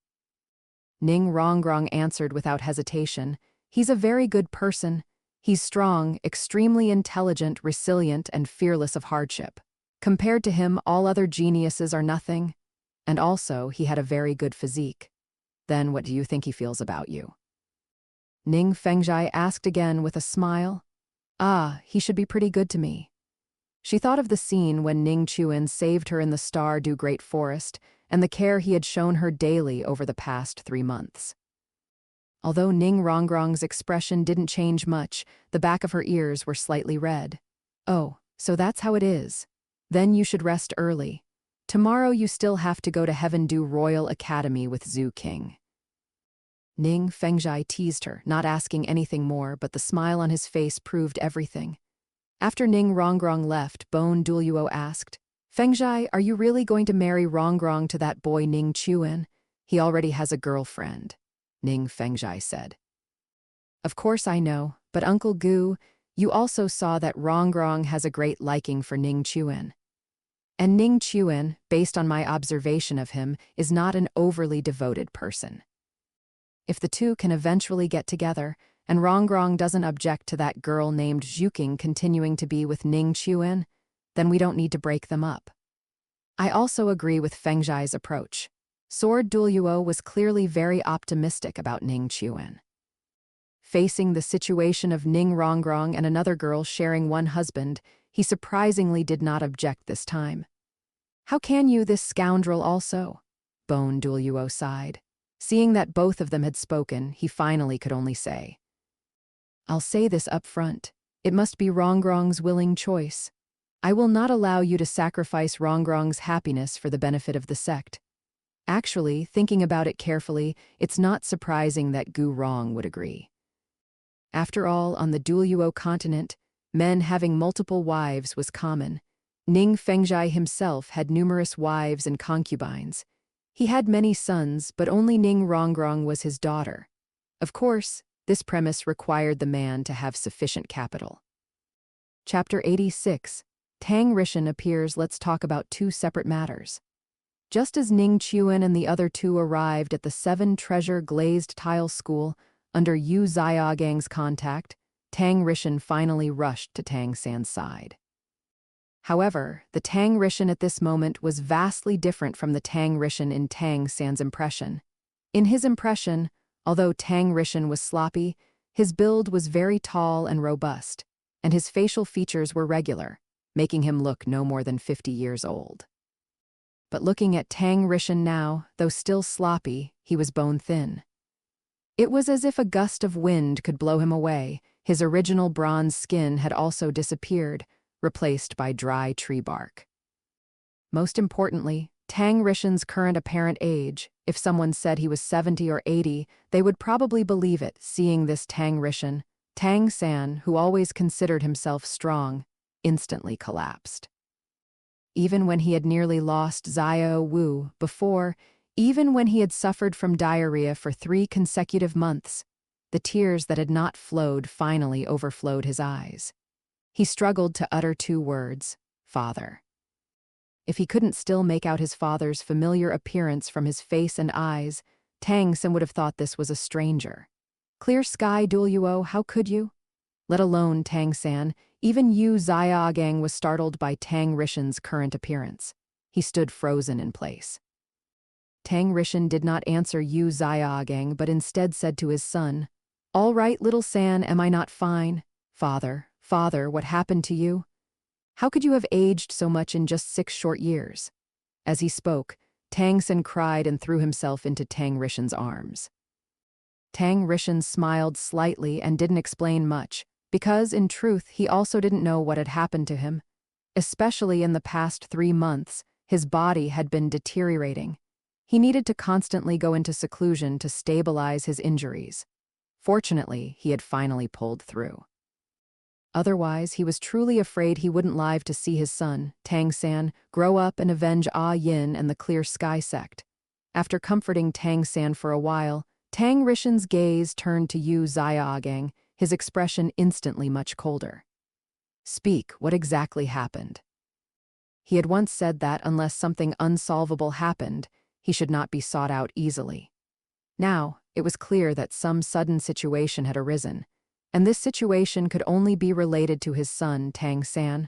[SPEAKER 1] Ning Rongrong answered without hesitation, "He's a very good person. He's strong, extremely intelligent, resilient, and fearless of hardship. Compared to him, all other geniuses are nothing. And also, he had a very good physique. Then what do you think he feels about you?" Ning Fengzhai asked again with a smile. "Ah, he should be pretty good to me." She thought of the scene when Ning Chuan saved her in the Stardew Great Forest and the care he had shown her daily over the past 3 months. Although Ning Rongrong's expression didn't change much, the back of her ears were slightly red. "Oh, so that's how it is. Then you should rest early. Tomorrow you still have to go to Heavendew Royal Academy with Zhu King." Ning Fengzhai teased her, not asking anything more, but the smile on his face proved everything. After Ning Rongrong left, Douluo asked, "Fengzhai, are you really going to marry Rongrong to that boy Ning Chuan? He already has a girlfriend," Ning Fengzhai said. "Of course I know, but Uncle Gu, you also saw that Rongrong has a great liking for Ning Chuan. And Ning Chuan, based on my observation of him, is not an overly devoted person. If the two can eventually get together, and Rongrong doesn't object to that girl named Zhuking continuing to be with Ning Chuan, then we don't need to break them up." I also agree with Fengzhai's approach. Sword Douluo was clearly very optimistic about Ning Chuan. Facing the situation of Ning Rongrong and another girl sharing one husband, he surprisingly did not object this time. "How can you, this scoundrel also?" Douluo sighed. Seeing that both of them had spoken, he finally could only say, "I'll say this up front. It must be Rongrong's willing choice. I will not allow you to sacrifice Rongrong's happiness for the benefit of the sect. Actually, thinking about it carefully, it's not surprising that Gu Rong would agree. After all, on the Douluo continent, men having multiple wives was common. Ning Fengzhai himself had numerous wives and concubines. He had many sons, but only Ning Rongrong was his daughter. Of course, this premise required the man to have sufficient capital. Chapter 86. Tang Rishan appears. Let's talk about 2 separate matters. Just as Ning Chuan and the other 2 arrived at the 7-treasure glazed tile school under Yu Xiaogang's contact, Tang Rishan finally rushed to Tang San's side. However, the Tang Rishan at this moment was vastly different from the Tang Rishan in Tang San's impression. In his impression, although Tang Rishan was sloppy, his build was very tall and robust, and his facial features were regular, making him look no more than 50 years old. But looking at Tang Rishan now, though still sloppy, he was bone-thin. It was as if a gust of wind could blow him away. His original bronze skin had also disappeared, replaced by dry tree bark. Most importantly, Tang Rishan's current apparent age, if someone said he was 70 or 80, they would probably believe it, seeing this Tang Rishan. Tang San, who always considered himself strong, instantly collapsed. Even when he had nearly lost Xiao Wu before, even when he had suffered from diarrhea for 3 consecutive months, the tears that had not flowed finally overflowed his eyes. He struggled to utter 2 words, "Father." If he couldn't still make out his father's familiar appearance from his face and eyes, Tang San would have thought this was a stranger. Clear sky, Douluo, how could you? Let alone Tang San, even Yu Xiaogang was startled by Tang Rishan's current appearance. He stood frozen in place. Tang Rishan did not answer Yu Xiaogang, but instead said to his son, "All right, little San, am I not fine? Father, what happened to you? How could you have aged so much in just 6 short years?" As he spoke, Tang San cried and threw himself into Tang Rishan's arms. Tang Rishan smiled slightly and didn't explain much, because, in truth, he also didn't know what had happened to him. Especially in the past 3 months, his body had been deteriorating. He needed to constantly go into seclusion to stabilize his injuries. Fortunately, he had finally pulled through. Otherwise, he was truly afraid he wouldn't live to see his son, Tang San, grow up and avenge Ah Yin and the Clear Sky sect. After comforting Tang San for a while, Tang Rishan's gaze turned to Yu Xiaogang, his expression instantly much colder. Speak, what exactly happened? He had once said that unless something unsolvable happened, he should not be sought out easily. Now, it was clear that some sudden situation had arisen, and this situation could only be related to his son, Tang San.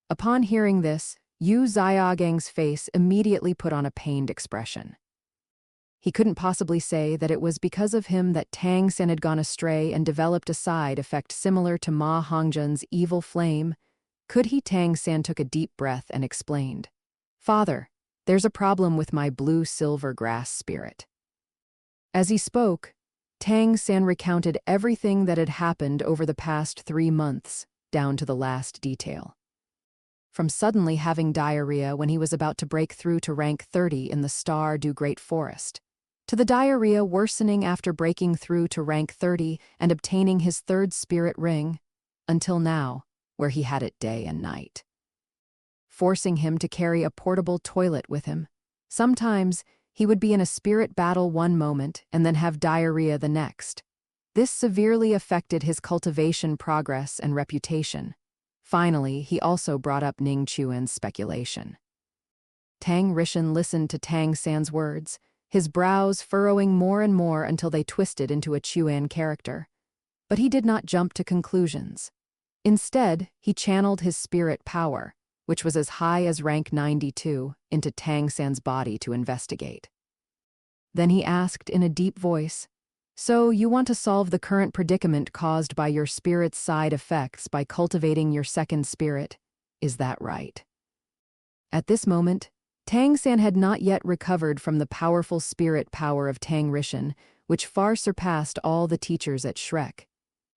[SPEAKER 1] Upon hearing this, Yu Xiaogang's face immediately put on a pained expression. He couldn't possibly say that it was because of him that Tang San had gone astray and developed a side effect similar to Ma Hongzhen's evil flame. Could he? Tang San took a deep breath and explained. Father, there's a problem with my blue-silver grass spirit. As he spoke, Tang San recounted everything that had happened over the past 3 months, down to the last detail. From suddenly having diarrhea when he was about to break through to rank 30 in the Star Du Great Forest, to the diarrhea worsening after breaking through to rank 30 and obtaining his 3rd spirit ring, until now, where he had it day and night. Forcing him to carry a portable toilet with him. Sometimes, he would be in a spirit battle one moment and then have diarrhea the next. This severely affected his cultivation progress and reputation. Finally, he also brought up Ning Chuan's speculation. Tang Rishan listened to Tang San's words, his brows furrowing more and more until they twisted into a Chuan character. But he did not jump to conclusions. Instead, he channeled his spirit power, which was as high as rank 92, into Tang San's body to investigate. Then he asked in a deep voice, "So you want to solve the current predicament caused by your spirit's side effects by cultivating your 2nd spirit, is that right?" At this moment, Tang San had not yet recovered from the powerful spirit power of Tang Rishan, which far surpassed all the teachers at Shrek.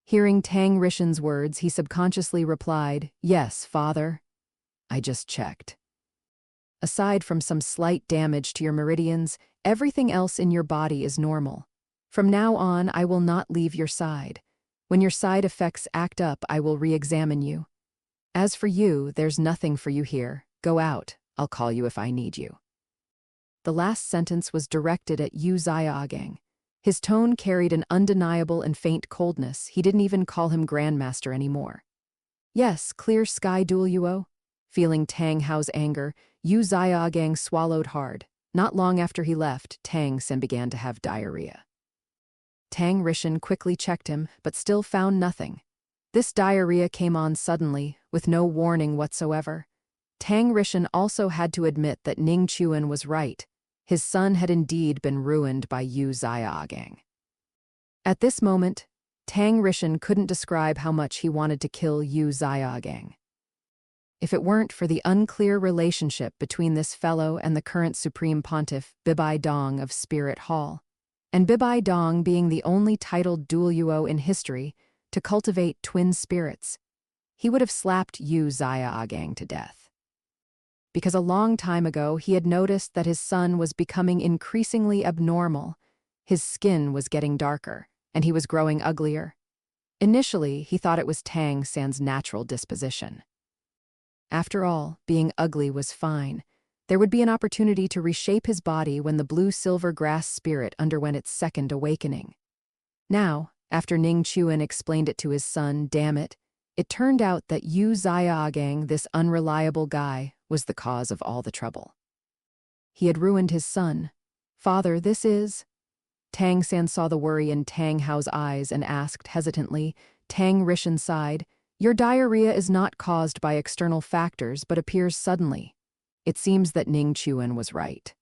[SPEAKER 1] Hearing Tang Rishan's words, he subconsciously replied, "Yes, father. I just checked. Aside from some slight damage to your meridians, everything else in your body is normal. From now on, I will not leave your side. When your side effects act up, I will re-examine you. As for you, there's nothing for you here. Go out. I'll call you if I need you." The last sentence was directed at Yu Xiaogang. His tone carried an undeniable and faint coldness. He didn't even call him Grandmaster anymore. "Yes, clear sky, Douluo." Feeling Tang Hao's anger, Yu Xiaogang swallowed hard. Not long after he left, Tang San began to have diarrhea. Tang Rishan quickly checked him, but still found nothing. This diarrhea came on suddenly, with no warning whatsoever. Tang Rishan also had to admit that Ning Chuan was right. His son had indeed been ruined by Yu Xiaogang. At this moment, Tang Rishan couldn't describe how much he wanted to kill Yu Xiaogang. If it weren't for the unclear relationship between this fellow and the current Supreme Pontiff, Bibai Dong of Spirit Hall, and Bibai Dong being the only titled Douluo in history to cultivate twin spirits, he would have slapped Yu Xiaogang to death. Because a long time ago he had noticed that his son was becoming increasingly abnormal. His skin was getting darker, and he was growing uglier. Initially, he thought it was Tang San's natural disposition. After all, being ugly was fine. There would be an opportunity to reshape his body when the blue-silver grass spirit underwent its 2nd awakening. Now, after Ning Chuan explained it to his son, damn it turned out that Yu Xiaogang, this unreliable guy, was the cause of all the trouble. He had ruined his son. "Father, this is—" Tang San saw the worry in Tang Hao's eyes and asked hesitantly. Tang Rishan sighed, "Your diarrhea is not caused by external factors but appears suddenly." It seems that Ning Chuan was right.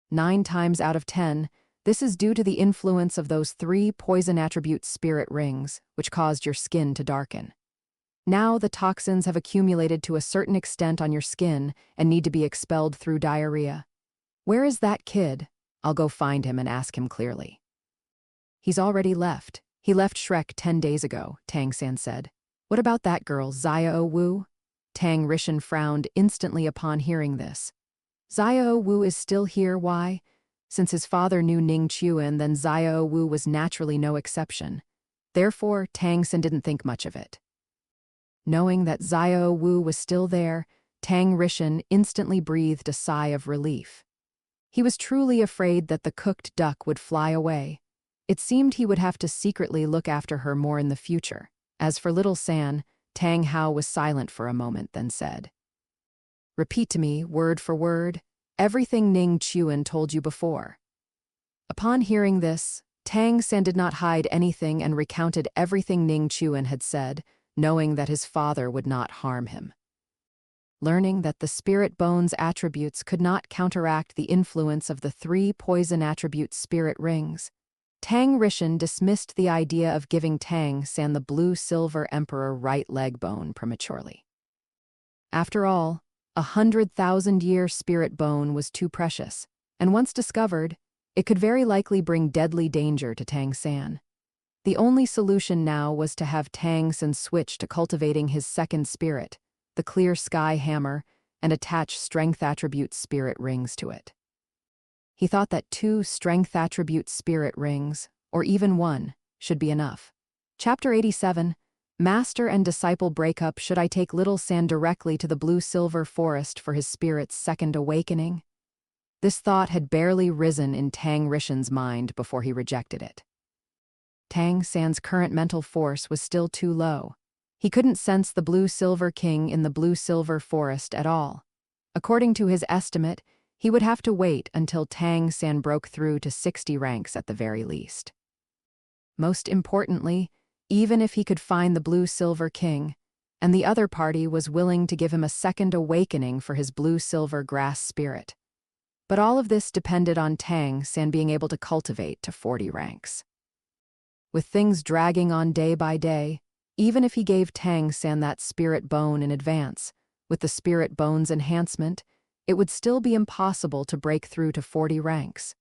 [SPEAKER 1] 9 times out of 10, this is due to the influence of those 3 poison attribute spirit rings, which caused your skin to darken. Now the toxins have accumulated to a certain extent on your skin and need to be expelled through diarrhea. "Where is that kid? I'll go find him and ask him clearly." "He's already left. He left Shrek 10 days ago," Tang San said. "What about that girl, Xiao Wu?" Tang Rishan frowned instantly upon hearing this. "Xiao Wu is still here, why?" Since his father knew Ning Chuan, then Xiao Wu was naturally no exception. Therefore, Tang San didn't think much of it. Knowing that Xiao Wu was still there, Tang Rishan instantly breathed a sigh of relief. He was truly afraid that the cooked duck would fly away. It seemed he would have to secretly look after her more in the future. As for little San, Tang Hao was silent for a moment, then said, "Repeat to me, word for word, everything Ning Chuan told you before." Upon hearing this, Tang San did not hide anything and recounted everything Ning Chuan had said, knowing that his father would not harm him. Learning that the spirit bone's attributes could not counteract the influence of the 3 poison attribute spirit rings, Tang Rishan dismissed the idea of giving Tang San the blue-silver emperor right leg bone prematurely. After all, 100,000-year spirit bone was too precious, and once discovered, it could very likely bring deadly danger to Tang San. The only solution now was to have Tang San switch to cultivating his second spirit, the clear sky hammer, and attach strength attribute spirit rings to it. He thought that 2 strength attribute spirit rings, or even 1, should be enough. Chapter 87, Master and Disciple Breakup. Should I take little San directly to the blue-silver forest for his spirit's second awakening? This thought had barely risen in Tang Rishan's mind before he rejected it. Tang San's current mental force was still too low. He couldn't sense the blue-silver king in the blue-silver forest at all. According to his estimate, he would have to wait until Tang San broke through to 60 ranks at the very least. Most importantly, even if he could find the blue-silver king, and the other party was willing to give him a second awakening for his blue-silver grass spirit. But all of this depended on Tang San being able to cultivate to 40 ranks. With things dragging on day by day, even if he gave Tang San that spirit bone in advance, with the spirit bone's enhancement, it would still be impossible to break through to 40 ranks.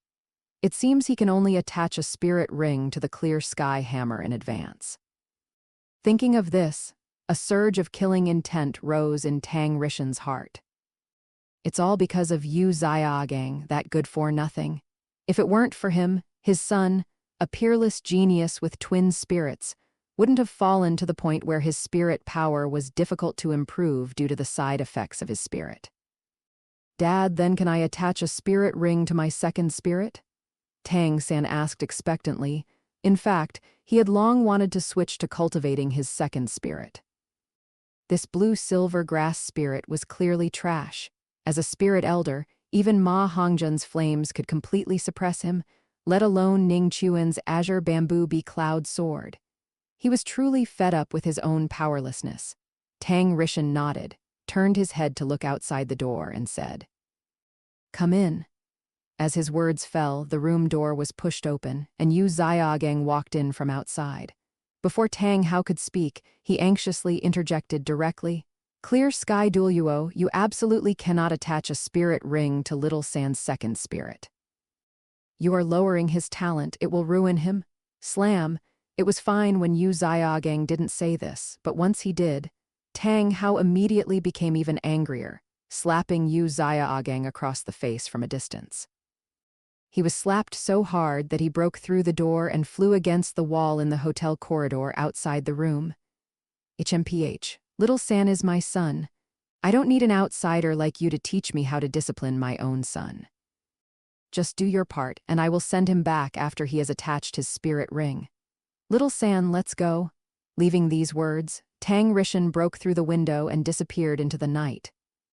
[SPEAKER 1] It seems he can only attach a spirit ring to the clear sky hammer in advance. Thinking of this, a surge of killing intent rose in Tang Rishan's heart. It's all because of Yu Xiaogang, that good-for-nothing. If it weren't for him, his son, a peerless genius with twin spirits, wouldn't have fallen to the point where his spirit power was difficult to improve due to the side effects of his spirit. "Dad, then can I attach a spirit ring to my second spirit?" Tang San asked expectantly. In fact, he had long wanted to switch to cultivating his second spirit. This blue-silver grass spirit was clearly trash. As a spirit elder, even Ma Hongzhen's flames could completely suppress him, let alone Ning Chuan's azure bamboo bee cloud sword. He was truly fed up with his own powerlessness. Tang Rishan nodded, turned his head to look outside the door, and said, "Come in." As his words fell, the room door was pushed open, and Yu Xiaogang walked in from outside. Before Tang Hao could speak, he anxiously interjected directly, "Clear Sky Douluo, you absolutely cannot attach a spirit ring to Little San's second spirit. You are lowering his talent, it will ruin him." Slam! It was fine when Yu Xiaogang didn't say this, but once he did, Tang Hao immediately became even angrier, slapping Yu Xiaogang across the face from a distance. He was slapped so hard that he broke through the door and flew against the wall in the hotel corridor outside the room. "HMPH, Little San is my son. I don't need an outsider like you to teach me how to discipline my own son. Just do your part, and I will send him back after he has attached his spirit ring. Little San, let's go." Leaving these words, Tang Rishan broke through the window and disappeared into the night.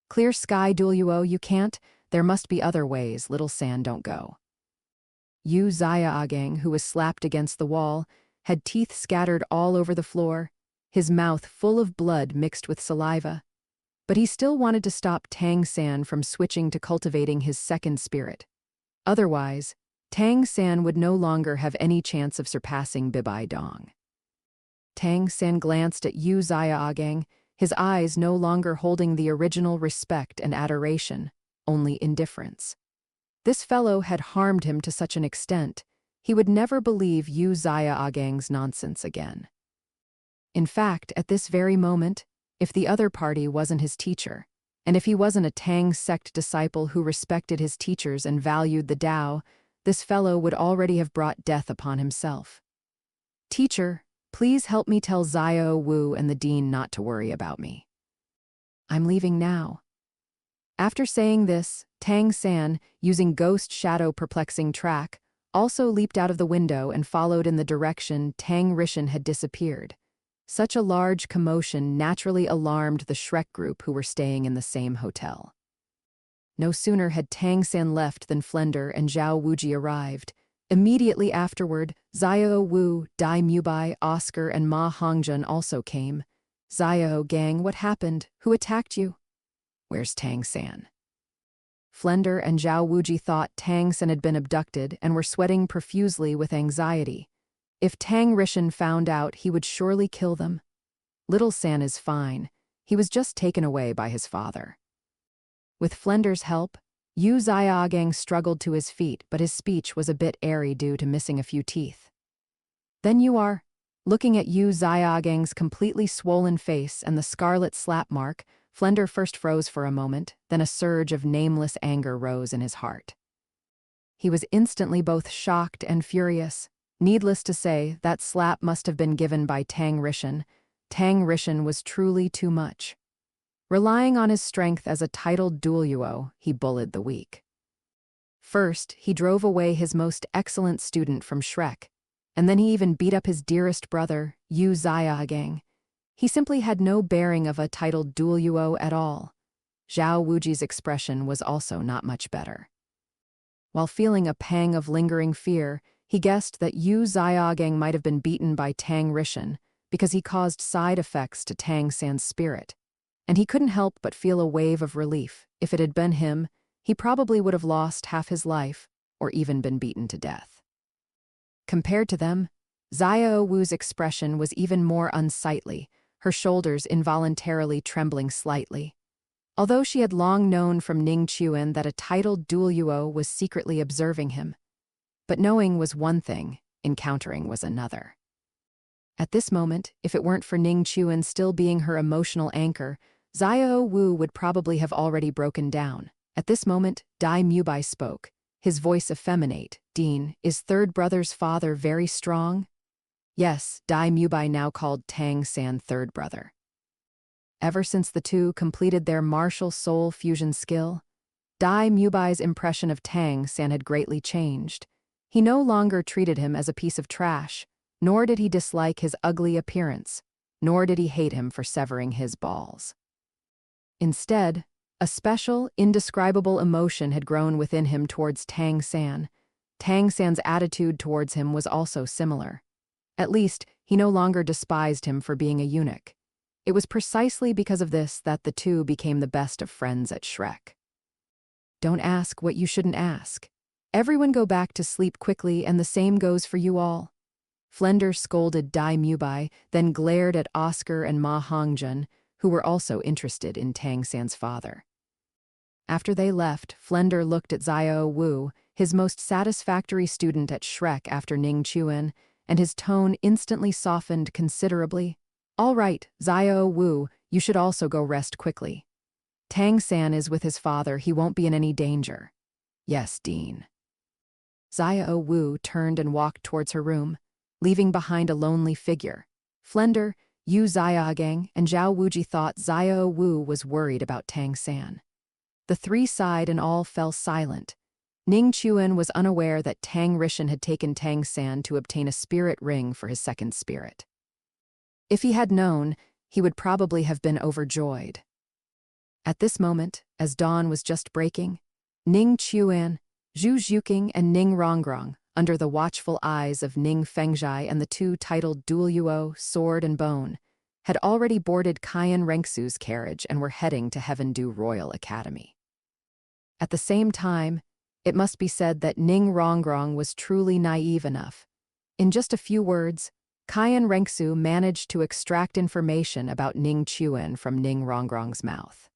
[SPEAKER 1] "Clear Sky Douluo, you can't. There must be other ways. Little San, don't go." Yu Xiaogang, who was slapped against the wall, had teeth scattered all over the floor, his mouth full of blood mixed with saliva. But he still wanted to stop Tang San from switching to cultivating his second spirit. Otherwise, Tang San would no longer have any chance of surpassing Bibai Dong. Tang San glanced at Yu Xiaogang, his eyes no longer holding the original respect and adoration, only indifference. This fellow had harmed him to such an extent, he would never believe Yu Xiaogang's nonsense again. In fact, at this very moment, if the other party wasn't his teacher, and if he wasn't a Tang sect disciple who respected his teachers and valued the Tao, this fellow would already have brought death upon himself. "Teacher, please help me tell Xiao Wu and the dean not to worry about me. I'm leaving now." After saying this, Tang San, using Ghost Shadow Perplexing Track, also leaped out of the window and followed in the direction Tang Rishan had disappeared. Such a large commotion naturally alarmed the Shrek group who were staying in the same hotel. No sooner had Tang San left than Flender and Zhao Wuji arrived. Immediately afterward, Xiao Wu, Dai Mubai, Oscar, and Ma Hongjun also came. Xiao gang, what happened? Who attacked you? Where's Tang San? Flender and Zhao Wuji thought Tang San had been abducted and were sweating profusely with anxiety. If Tang Rishan found out, he would surely kill them. Little San is fine. He was just taken away by his father. With Flender's help, Yu Xiaogang struggled to his feet, but his speech was a bit airy due to missing a few teeth. Then you are. Looking at Yu Xiaogang's completely swollen face and the scarlet slap mark, Flender first froze for a moment, then a surge of nameless anger rose in his heart. He was instantly both shocked and furious. Needless to say, that slap must have been given by Tang Rishan. Tang Rishan was truly too much. Relying on his strength as a titled Douluo, he bullied the weak. First, he drove away his most excellent student from Shrek, and then he even beat up his dearest brother, Yu Xiaogang. He simply had no bearing of a titled Douluo at all. Zhao Wuji's expression was also not much better. While feeling a pang of lingering fear, he guessed that Yu Xiaogang might have been beaten by Tang Rishan because he caused side effects to Tang San's spirit. And he couldn't help but feel a wave of relief. If it had been him, he probably would have lost half his life or even been beaten to death. Compared to them, Xiao Wu's expression was even more unsightly, her shoulders involuntarily trembling slightly. Although she had long known from Ning Chuan that a titled Douluo was secretly observing him. But knowing was one thing, encountering was another. At this moment, if it weren't for Ning Chuan still being her emotional anchor, Xiao Wu would probably have already broken down. At this moment, Dai Mubai spoke, his voice effeminate. Dean, is third brother's father very strong? Yes, Dai Mubai now called Tang San third brother. Ever since the two completed their martial soul fusion skill, Dai Mubai's impression of Tang San had greatly changed. He no longer treated him as a piece of trash, nor did he dislike his ugly appearance, nor did he hate him for severing his balls. Instead, a special, indescribable emotion had grown within him towards Tang San. Tang San's attitude towards him was also similar. At least, he no longer despised him for being a eunuch. It was precisely because of this that the two became the best of friends at Shrek. Don't ask what you shouldn't ask. Everyone go back to sleep quickly, and the same goes for you all. Flender scolded Dai Mubai, then glared at Oscar and Ma Hongjun, who were also interested in Tang San's father. After they left, Flender looked at Xiao Wu, his most satisfactory student at Shrek after Ning Chuan, and his tone instantly softened considerably. All right, Xiao Wu, you should also go rest quickly. Tang San is with his father, he won't be in any danger. Yes, Dean. Xiao Wu turned and walked towards her room, leaving behind a lonely figure. Flender, Yu Xiaogang, and Zhao Wuji thought Xiao Wu was worried about Tang San. The three sighed and all fell silent. Ning Chuan was unaware that Tang Rishan had taken Tang San to obtain a spirit ring for his second spirit. If he had known, he would probably have been overjoyed. At this moment, as dawn was just breaking, Ning Chuan, Zhu Zhuqing, and Ning Rongrong, under the watchful eyes of Ning Fengzhai and the two titled Douluo, Sword and Bone, had already boarded Cayenne Renksu's carriage and were heading to Heavendew Royal Academy. At the same time, it must be said that Ning Rongrong was truly naive enough. In just a few words, Cayenne Renksu managed to extract information about Ning Chuan from Ning Rongrong's mouth.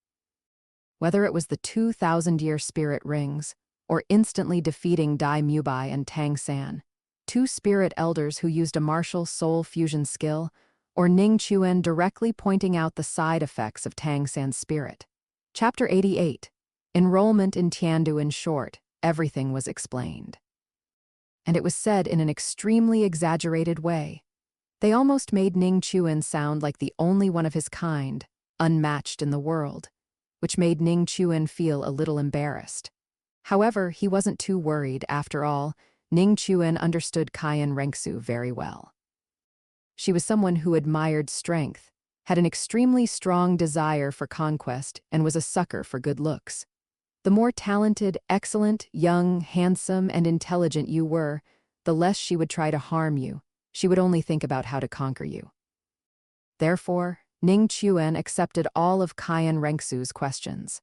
[SPEAKER 1] Whether it was the 2,000-year spirit rings, or instantly defeating Dai Mubai and Tang San, two spirit elders who used a martial soul fusion skill, or Ning Chuan directly pointing out the side effects of Tang San's spirit. Chapter 88. Enrollment in Tiandu. In short, everything was explained. And it was said in an extremely exaggerated way. They almost made Ning Chuan sound like the only one of his kind, unmatched in the world, which made Ning Chuan feel a little embarrassed. However, he wasn't too worried. After all, Ning Chuan understood Kaiyan Rengsu very well. She was someone who admired strength, had an extremely strong desire for conquest, and was a sucker for good looks. The more talented, excellent, young, handsome, and intelligent you were, the less she would try to harm you. She would only think about how to conquer you. Therefore, Ning Chuan accepted all of Kaiyan Rengsu's questions.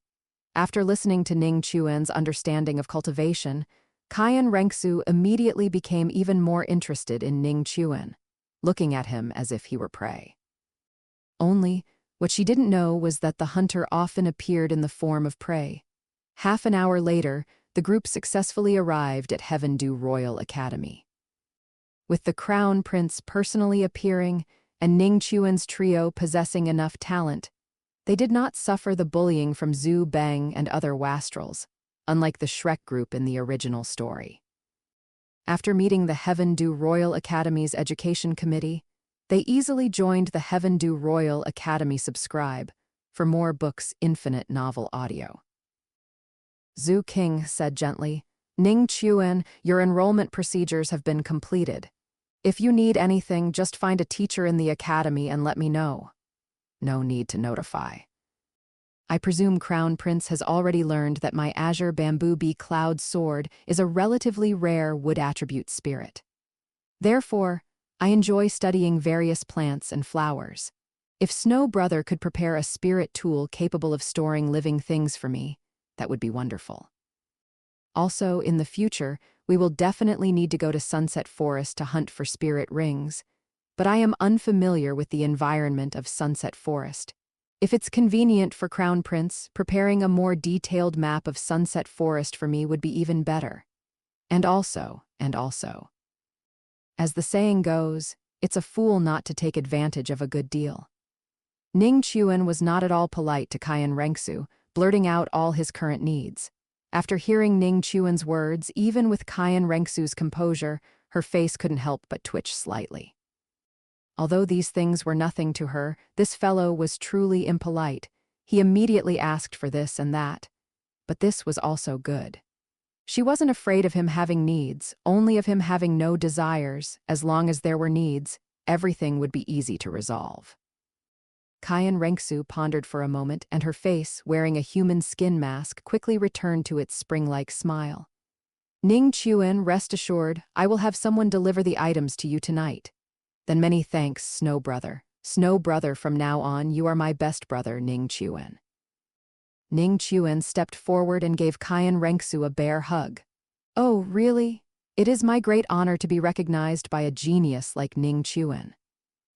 [SPEAKER 1] After listening to Ning Chuan's understanding of cultivation, Kaiyan Rengsu immediately became even more interested in Ning Chuan, looking at him as if he were prey. Only, what she didn't know was that the hunter often appeared in the form of prey. Half an hour later, the group successfully arrived at Heavendew Royal Academy. With the Crown Prince personally appearing and Ning Chuan's trio possessing enough talent, they did not suffer the bullying from Zhu Beng and other wastrels, unlike the Shrek group in the original story. After meeting the Heavendew Royal Academy's education committee, they easily joined the Heavendew Royal Academy Subscribe for more books infinite novel audio. Zhu King said gently, "Ning Chuan, your enrollment procedures have been completed. If you need anything, just find a teacher in the academy and let me know. No need to notify. I presume Crown Prince has already learned that my Azure Bamboo Bee Cloud Sword is a relatively rare wood attribute spirit. Therefore, I enjoy studying various plants and flowers. If Snow Brother could prepare a spirit tool capable of storing living things for me, that would be wonderful. Also, in the future, we will definitely need to go to Sunset Forest to hunt for spirit rings, but I am unfamiliar with the environment of Sunset Forest. If it's convenient for Crown Prince, preparing a more detailed map of Sunset Forest for me would be even better. And also, as the saying goes, it's a fool not to take advantage of a good deal." Ning Chuan was not at all polite to Kaiyan Rengsu, blurting out all his current needs. After hearing Ning Chuan's words, even with Kaiyan Rengsu's composure, her face couldn't help but twitch slightly. Although these things were nothing to her, this fellow was truly impolite. He immediately asked for this and that. But this was also good. She wasn't afraid of him having needs, only of him having no desires. As long as there were needs, everything would be easy to resolve. Kaiyan Rengsu pondered for a moment, and her face, wearing a human skin mask, quickly returned to its spring-like smile. "Ning Chuan, rest assured, I will have someone deliver the items to you tonight." "Then many thanks, Snow Brother. Snow Brother, from now on, you are my best brother, Ning Chuan." Ning Chuan stepped forward and gave Kaiyan Rengsu a bear hug. "Oh, really? It is my great honor to be recognized by a genius like Ning Chuan."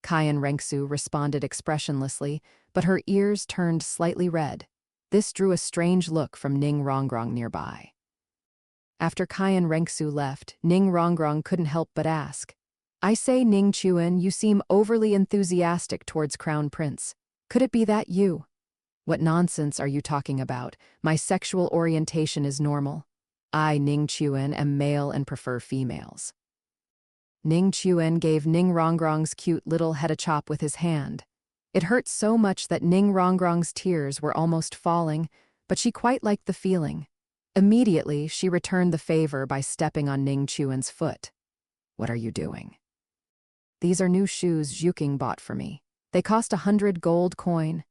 [SPEAKER 1] Kaiyan Rengsu responded expressionlessly, but her ears turned slightly red. This drew a strange look from Ning Rongrong nearby. After Kaiyan Rengsu left, Ning Rongrong couldn't help but ask, "I say, Ning Chuan, you seem overly enthusiastic towards Crown Prince. Could it be that you—" "What nonsense are you talking about? My sexual orientation is normal. I, Ning Chuan, am male and prefer females." Ning Chuan gave Ning Rongrong's cute little head a chop with his hand. It hurt so much that Ning Rongrong's tears were almost falling, but she quite liked the feeling. Immediately, she returned the favor by stepping on Ning Chuan's foot. "What are you doing?" "These are new shoes Zhuking bought for me. They cost 100 gold coin.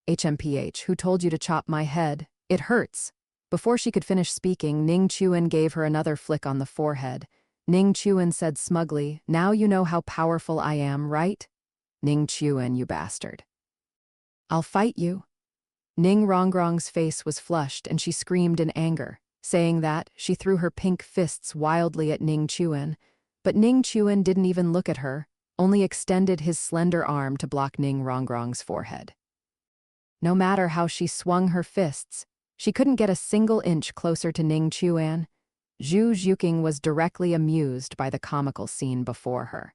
[SPEAKER 1] HMPH, who told you to chop my head? It hurts." Before she could finish speaking, Ning Chuan gave her another flick on the forehead. Ning Chuan said smugly, "Now you know how powerful I am, right? Ning Chuan, you bastard. I'll fight you." Ning Rongrong's face was flushed and she screamed in anger. Saying that, she threw her pink fists wildly at Ning Chuan, but Ning Chuan didn't even look at her, only extended his slender arm to block Ning Rongrong's forehead. No matter how she swung her fists, she couldn't get a single inch closer to Ning Chuan. Zhu Zhuking was directly amused by the comical scene before her.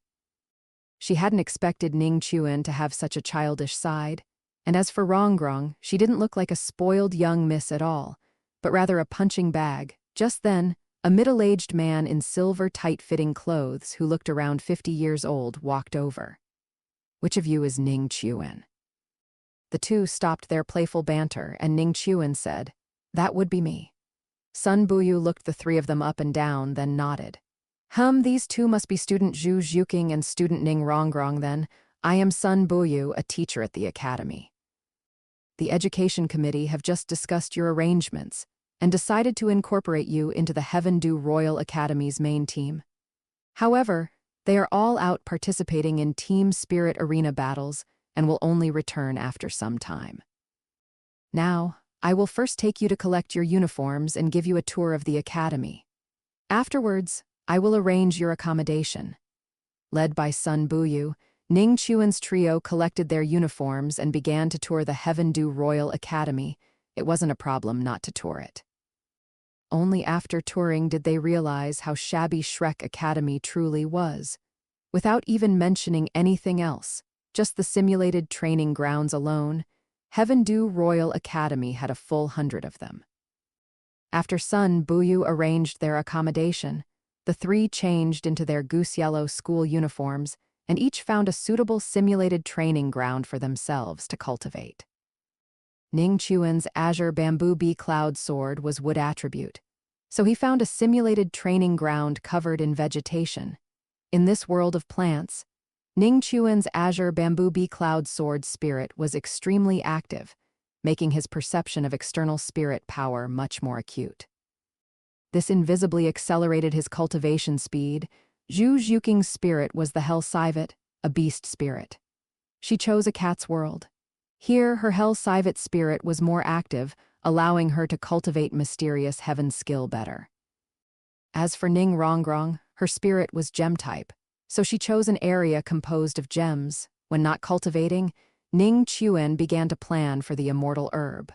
[SPEAKER 1] She hadn't expected Ning Chuan to have such a childish side, and as for Rongrong, she didn't look like a spoiled young miss at all, but rather a punching bag. Just then, a middle-aged man in silver tight-fitting clothes who looked around 50 years old walked over. "Which of you is Ning Chuan?" The two stopped their playful banter, and Ning Chuan said, "That would be me." Sun Buyu looked the three of them up and down, then nodded. These two must be student Zhu Zhuking and student Ning Rongrong then. I am Sun Buyu, a teacher at the academy. The education committee have just discussed your arrangements and decided to incorporate you into the Heaven Du Royal Academy's main team. However, they are all out participating in Team Spirit Arena battles and will only return after some time. Now, I will first take you to collect your uniforms and give you a tour of the academy. Afterwards, I will arrange your accommodation. Led by Sun Buyu, Ning Chuan's trio collected their uniforms and began to tour the Heaven Du Royal Academy. It wasn't a problem not to tour it. Only after touring did they realize how shabby Shrek Academy truly was. Without even mentioning anything else, just the simulated training grounds alone, Heaven Du Royal Academy had a full 100 of them. After Sun Buyu arranged their accommodation, the three changed into their goose yellow school uniforms and each found a suitable simulated training ground for themselves to cultivate. Ning Chuan's azure bamboo bee cloud sword was wood attribute, so he found a simulated training ground covered in vegetation. In this world of plants, Ning Chuan's azure bamboo bee cloud sword spirit was extremely active, making his perception of external spirit power much more acute. This invisibly accelerated his cultivation speed. Zhu Zhuking's spirit was the Hell Civet, a beast spirit. She chose a cat's world. Here, her Hell Civet spirit was more active, allowing her to cultivate mysterious heaven skill better. As for Ning Rongrong, her spirit was gem type, so she chose an area composed of gems. When not cultivating, Ning Chuan began to plan for the immortal herb.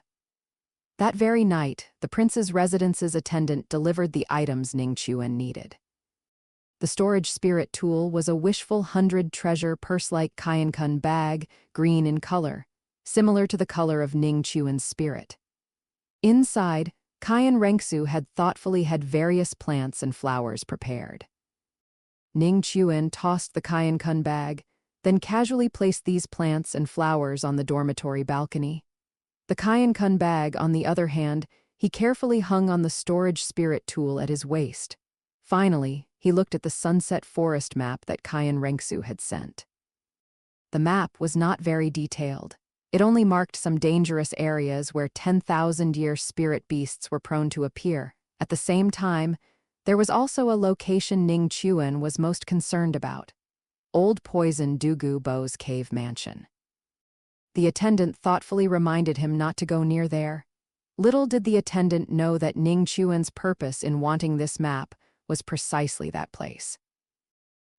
[SPEAKER 1] That very night, the prince's residence's attendant delivered the items Ning Chuan needed. The storage spirit tool was a wishful 100 treasure purse-like Kainkun bag, green in color, similar to the color of Ning Chuan's spirit. Inside, Kaian Renksu had thoughtfully had various plants and flowers prepared. Ning Chuan tossed the Kainkun bag, then casually placed these plants and flowers on the dormitory balcony. The Kainkun bag, on the other hand, he carefully hung on the storage spirit tool at his waist. Finally, he looked at the sunset forest map that Kaian Renksu had sent. The map was not very detailed. It only marked some dangerous areas where 10,000-year spirit beasts were prone to appear. At the same time, there was also a location Ning Chuan was most concerned about: Old Poison Dugu Bo's cave mansion. The attendant thoughtfully reminded him not to go near there. Little did the attendant know that Ning Chuan's purpose in wanting this map was precisely that place.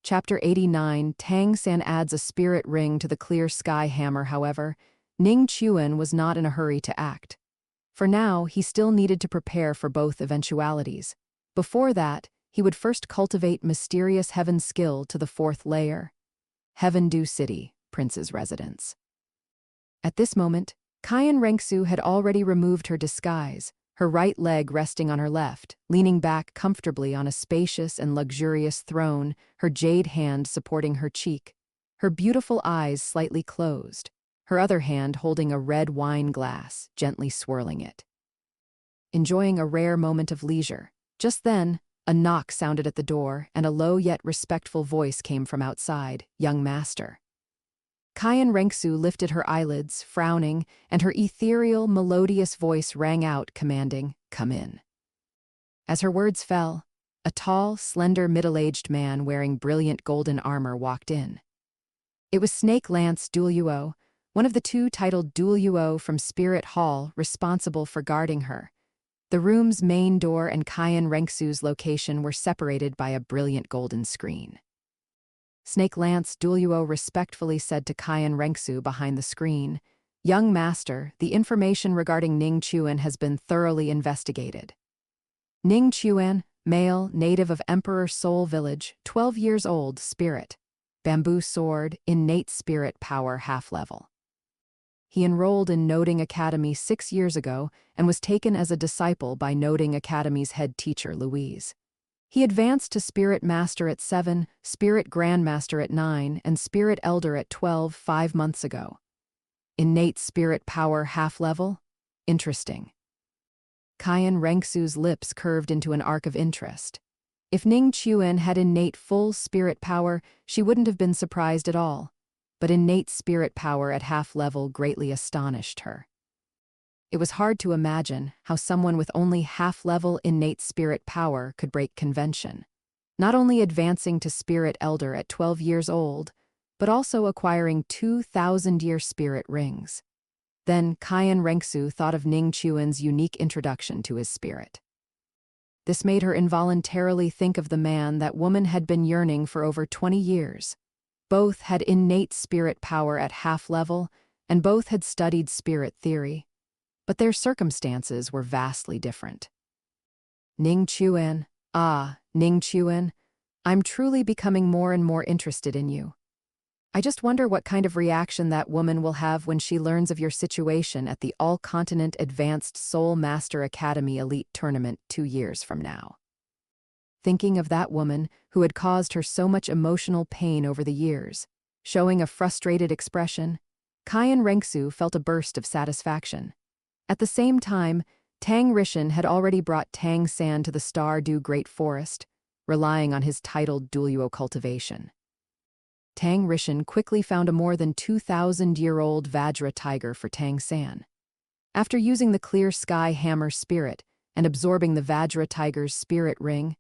[SPEAKER 1] Chapter 89, Tang San adds a spirit ring to the clear sky hammer. However, Ning Chuan was not in a hurry to act. For now, he still needed to prepare for both eventualities. Before that, he would first cultivate mysterious heaven skill to the 4th layer. Heaven Du City, Prince's residence. At this moment, Kaian Renksu had already removed her disguise, her right leg resting on her left, leaning back comfortably on a spacious and luxurious throne, her jade hand supporting her cheek, her beautiful eyes slightly closed, her other hand holding a red wine glass, gently swirling it. Enjoying a rare moment of leisure. Just then, a knock sounded at the door, and a low yet respectful voice came from outside. "Young master." Kaian Renksu lifted her eyelids, frowning, and her ethereal, melodious voice rang out, commanding, "Come in." As her words fell, a tall, slender, middle-aged man wearing brilliant golden armor walked in. It was Snake Lance Douluo, one of the two titled Douluo from Spirit Hall, responsible for guarding her. The room's main door and Kaian Renksu's location were separated by a brilliant golden screen. Snake Lance Douluo respectfully said to Kaian Renksu behind the screen, "Young master, the information regarding Ning Chuan has been thoroughly investigated. Ning Chuan, male, native of Emperor Soul Village, 12 years old, spirit. Bamboo sword, innate spirit power half-level. He enrolled in Noding Academy 6 years ago and was taken as a disciple by Noding Academy's head teacher, Louise. He advanced to Spirit Master at 7, Spirit Grandmaster at 9, and Spirit Elder at 12 5 months ago. Innate spirit power half-level? Interesting." Kaian Renksu's lips curved into an arc of interest. If Ning Chuan had innate full spirit power, she wouldn't have been surprised at all. But innate spirit power at half level greatly astonished her. It was hard to imagine how someone with only half-level innate spirit power could break convention, not only advancing to Spirit Elder at 12 years old, but also acquiring 2,000-year spirit rings. Then Kaiyan Renksu thought of Ning Chuan's unique introduction to his spirit. This made her involuntarily think of the man that woman had been yearning for over 20 years. Both had innate spirit power at half-level, and both had studied spirit theory. But their circumstances were vastly different. Ning Chuan, Ning Chuan, I'm truly becoming more and more interested in you. I just wonder what kind of reaction that woman will have when she learns of your situation at the All-Continent Advanced Soul Master Academy Elite Tournament 2 years from now. Thinking of that woman who had caused her so much emotional pain over the years, showing a frustrated expression, Kaiyan Renksu felt a burst of satisfaction. At the same time, Tang Rishan had already brought Tang San to the Stardew Great Forest, relying on his titled Douluo cultivation. Tang Rishan quickly found a more than 2,000-year-old Vajra tiger for Tang San. After using the Clear Sky Hammer spirit and absorbing the Vajra tiger's spirit ring,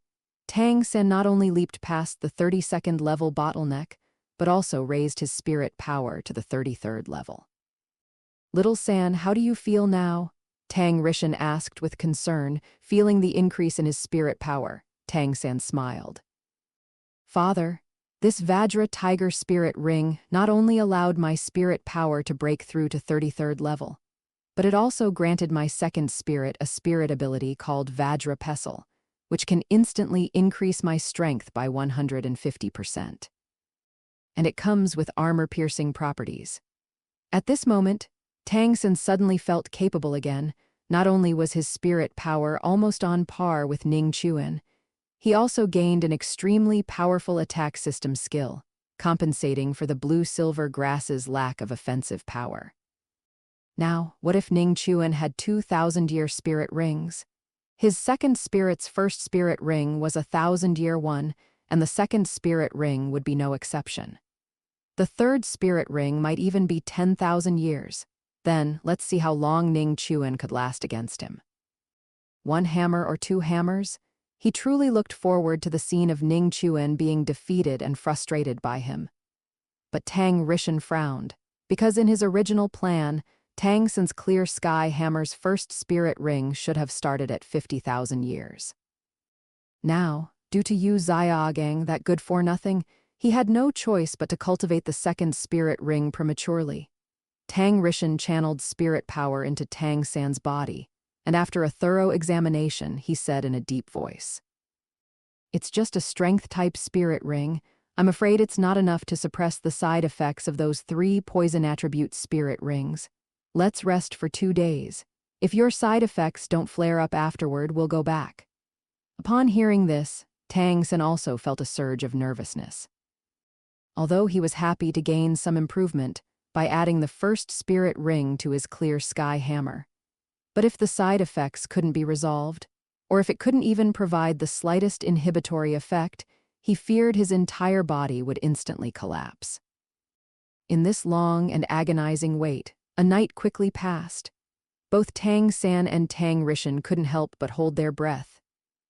[SPEAKER 1] Tang San not only leaped past the 32nd level bottleneck, but also raised his spirit power to the 33rd level. Little San, how do you feel now? Tang Rishan asked with concern, feeling the increase in his spirit power. Tang San smiled. Father, this Vajra tiger spirit ring not only allowed my spirit power to break through to 33rd level, but it also granted my second spirit a spirit ability called Vajra Pestle, which can instantly increase my strength by 150%. And it comes with armor-piercing properties. At this moment, Tang San suddenly felt capable again. Not only was his spirit power almost on par with Ning Chuan, he also gained an extremely powerful attack system skill, compensating for the blue-silver grass's lack of offensive power. Now, what if Ning Chuan had 2,000-year spirit rings? His second spirit's first spirit ring was a 1,000-year one, and the second spirit ring would be no exception. The third spirit ring might even be 10,000 years. Then, let's see how long Ning Chuan could last against him. 1 hammer or 2 hammers? He truly looked forward to the scene of Ning Chuan being defeated and frustrated by him. But Tang Rishan frowned, because in his original plan, Tang San's Clear Sky Hammer's first spirit ring should have started at 50,000 years. Now, due to Yu Xiaogang, that good-for-nothing, he had no choice but to cultivate the second spirit ring prematurely. Tang Rishan channeled spirit power into Tang San's body, and after a thorough examination, he said in a deep voice, "It's just a strength-type spirit ring. I'm afraid it's not enough to suppress the side effects of those 3 poison-attribute spirit rings. Let's rest for 2 days. If your side effects don't flare up afterward, we'll go back." Upon hearing this, Tang San also felt a surge of nervousness. Although he was happy to gain some improvement by adding the first spirit ring to his Clear Sky Hammer. But if the side effects couldn't be resolved, or if it couldn't even provide the slightest inhibitory effect, he feared his entire body would instantly collapse. In this long and agonizing wait, a night quickly passed. Both Tang San and Tang Rishan couldn't help but hold their breath.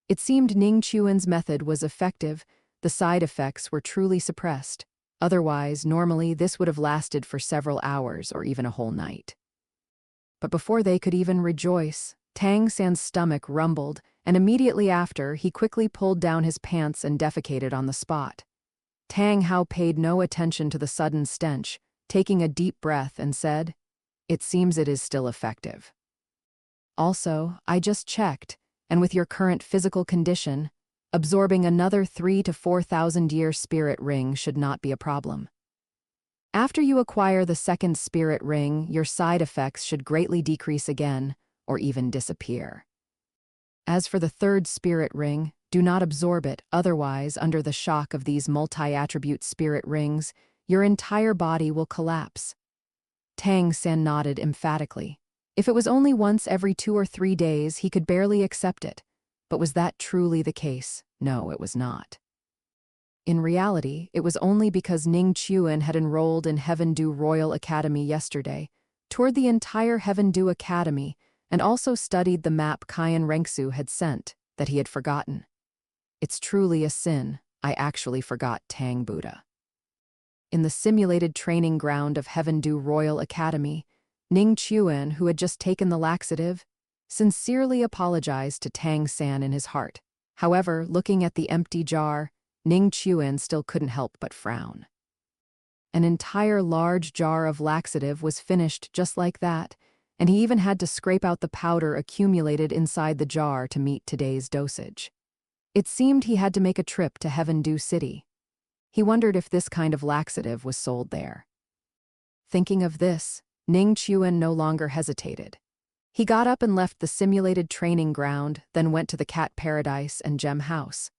[SPEAKER 1] It seemed Ning Chuan's method was effective, the side effects were truly suppressed. Otherwise, normally this would have lasted for several hours or even a whole night. But before they could even rejoice, Tang San's stomach rumbled, and immediately after, he quickly pulled down his pants and defecated on the spot. Tang Hao paid no attention to the sudden stench, taking a deep breath and said, "It seems it is still effective. Also, I just checked, and with your current physical condition, absorbing another 3,000 to 4,000 year spirit ring should not be a problem. After you acquire the second spirit ring, your side effects should greatly decrease again, or even disappear. As for the third spirit ring, do not absorb it, otherwise, under the shock of these multi-attribute spirit rings, your entire body will collapse." Tang San nodded emphatically. If it was only once every 2 or 3 days, he could barely accept it. But was that truly the case? No, it was not. In reality, it was only because Ning Chuan had enrolled in Heavendu Royal Academy yesterday, toured the entire Heavendu Academy, and also studied the map Kyan Renksu had sent, that he had forgotten. It's truly a sin, I actually forgot Tang Buddha. In the simulated training ground of Heavendu Royal Academy, Ning Chuan, who had just taken the laxative, sincerely apologized to Tang San in his heart. However, looking at the empty jar, Ning Chuan still couldn't help but frown. An entire large jar of laxative was finished just like that, and he even had to scrape out the powder accumulated inside the jar to meet today's dosage. It seemed he had to make a trip to Heavendu City. He wondered if this kind of laxative was sold there. Thinking of this, Ning Chuan no longer hesitated. He got up and left the simulated training ground, then went to the Cat Paradise and Gem House.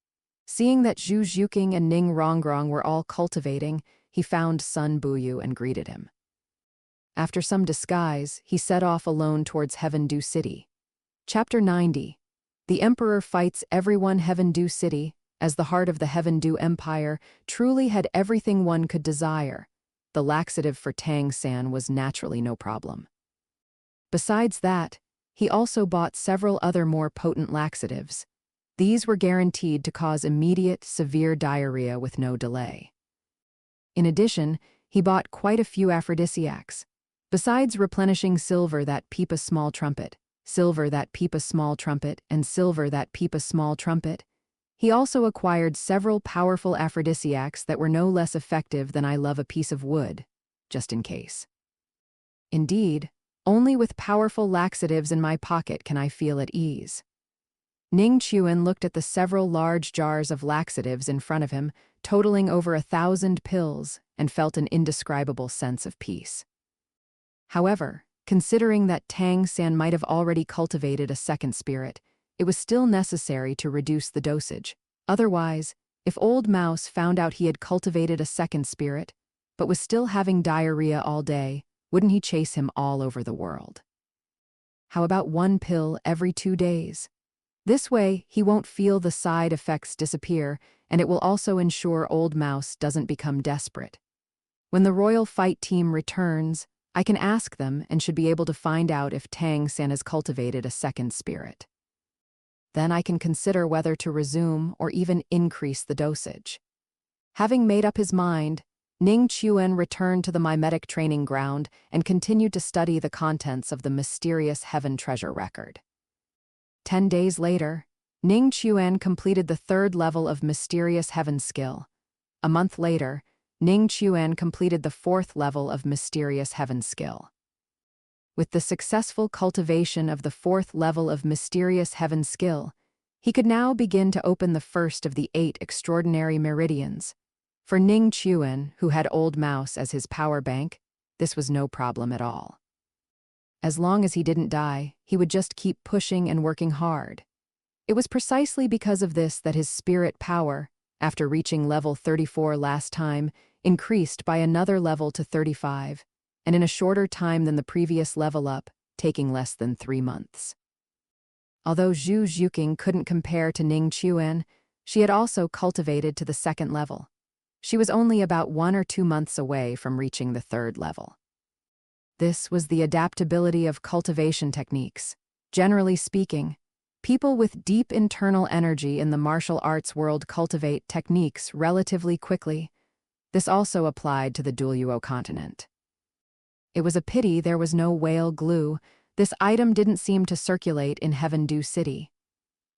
[SPEAKER 1] Seeing that Zhu Zhuking and Ning Rongrong were all cultivating, he found Sun Buyu and greeted him. After some disguise, he set off alone towards Heavendu City. Chapter 90. The Emperor fights everyone. Heavendu City, as the heart of the Heavendu Empire, truly had everything one could desire. The laxative for Tang San was naturally no problem. Besides that, he also bought several other more potent laxatives. These were guaranteed to cause immediate, severe diarrhea with no delay. In addition, he bought quite a few aphrodisiacs. Besides replenishing silver that peep a small trumpet, silver that peep a small trumpet, and silver that peep a small trumpet, he also acquired several powerful aphrodisiacs that were no less effective than I love a piece of wood, just in case. Indeed, only with powerful laxatives in my pocket can I feel at ease. Ning Chuan looked at the several large jars of laxatives in front of him, totaling over 1,000 pills, and felt an indescribable sense of peace. However, considering that Tang San might have already cultivated a second spirit, it was still necessary to reduce the dosage. Otherwise, if Old Mouse found out he had cultivated a second spirit, but was still having diarrhea all day, wouldn't he chase him all over the world? How about 1 pill every 2 days? This way, he won't feel the side effects disappear, and it will also ensure Old Mouse doesn't become desperate. When the Royal Fight Team returns, I can ask them and should be able to find out if Tang San has cultivated a second spirit. Then I can consider whether to resume or even increase the dosage. Having made up his mind, Ning Chuan returned to the mimetic training ground and continued to study the contents of the mysterious Heaven Treasure record. 10 days later, Ning Chuan completed the 3rd level of Mysterious Heaven skill. A month later, Ning Chuan completed the 4th level of Mysterious Heaven skill. With the successful cultivation of the 4th level of Mysterious Heaven skill, he could now begin to open the first of the 8 extraordinary meridians. For Ning Chuan, who had Old Mouse as his power bank, this was no problem at all. As long as he didn't die, he would just keep pushing and working hard. It was precisely because of this that his spirit power, after reaching level 34 last time, increased by another level to 35, and in a shorter time than the previous level up, taking less than 3 months. Although Zhu Zhuking couldn't compare to Ning Chuan, she had also cultivated to the 2nd level. She was only about 1 or 2 months away from reaching the 3rd level. This was the adaptability of cultivation techniques. Generally speaking, people with deep internal energy in the martial arts world cultivate techniques relatively quickly. This also applied to the Douluo continent. It was a pity there was no whale glue. This item didn't seem to circulate in Heavendu City.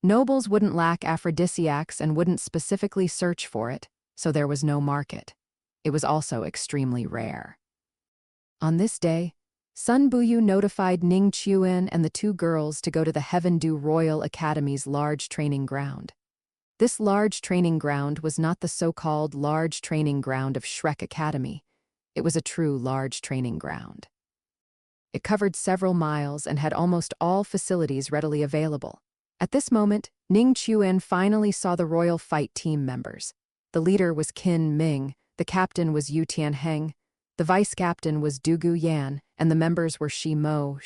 [SPEAKER 1] Nobles wouldn't lack aphrodisiacs and wouldn't specifically search for it, so there was no market. It was also extremely rare. On this day, Sun Buyu notified Ning Chuan and the 2 girls to go to the Heavendu Royal Academy's large training ground. This large training ground was not the so-called large training ground of Shrek Academy. It was a true large training ground. It covered several miles and had almost all facilities readily available. At this moment, Ning Chuan finally saw the Royal Fight Team members. The leader was Qin Ming, the captain was Yu Tianheng, the vice-captain was Dugu Yan, and the members were Shi Mo,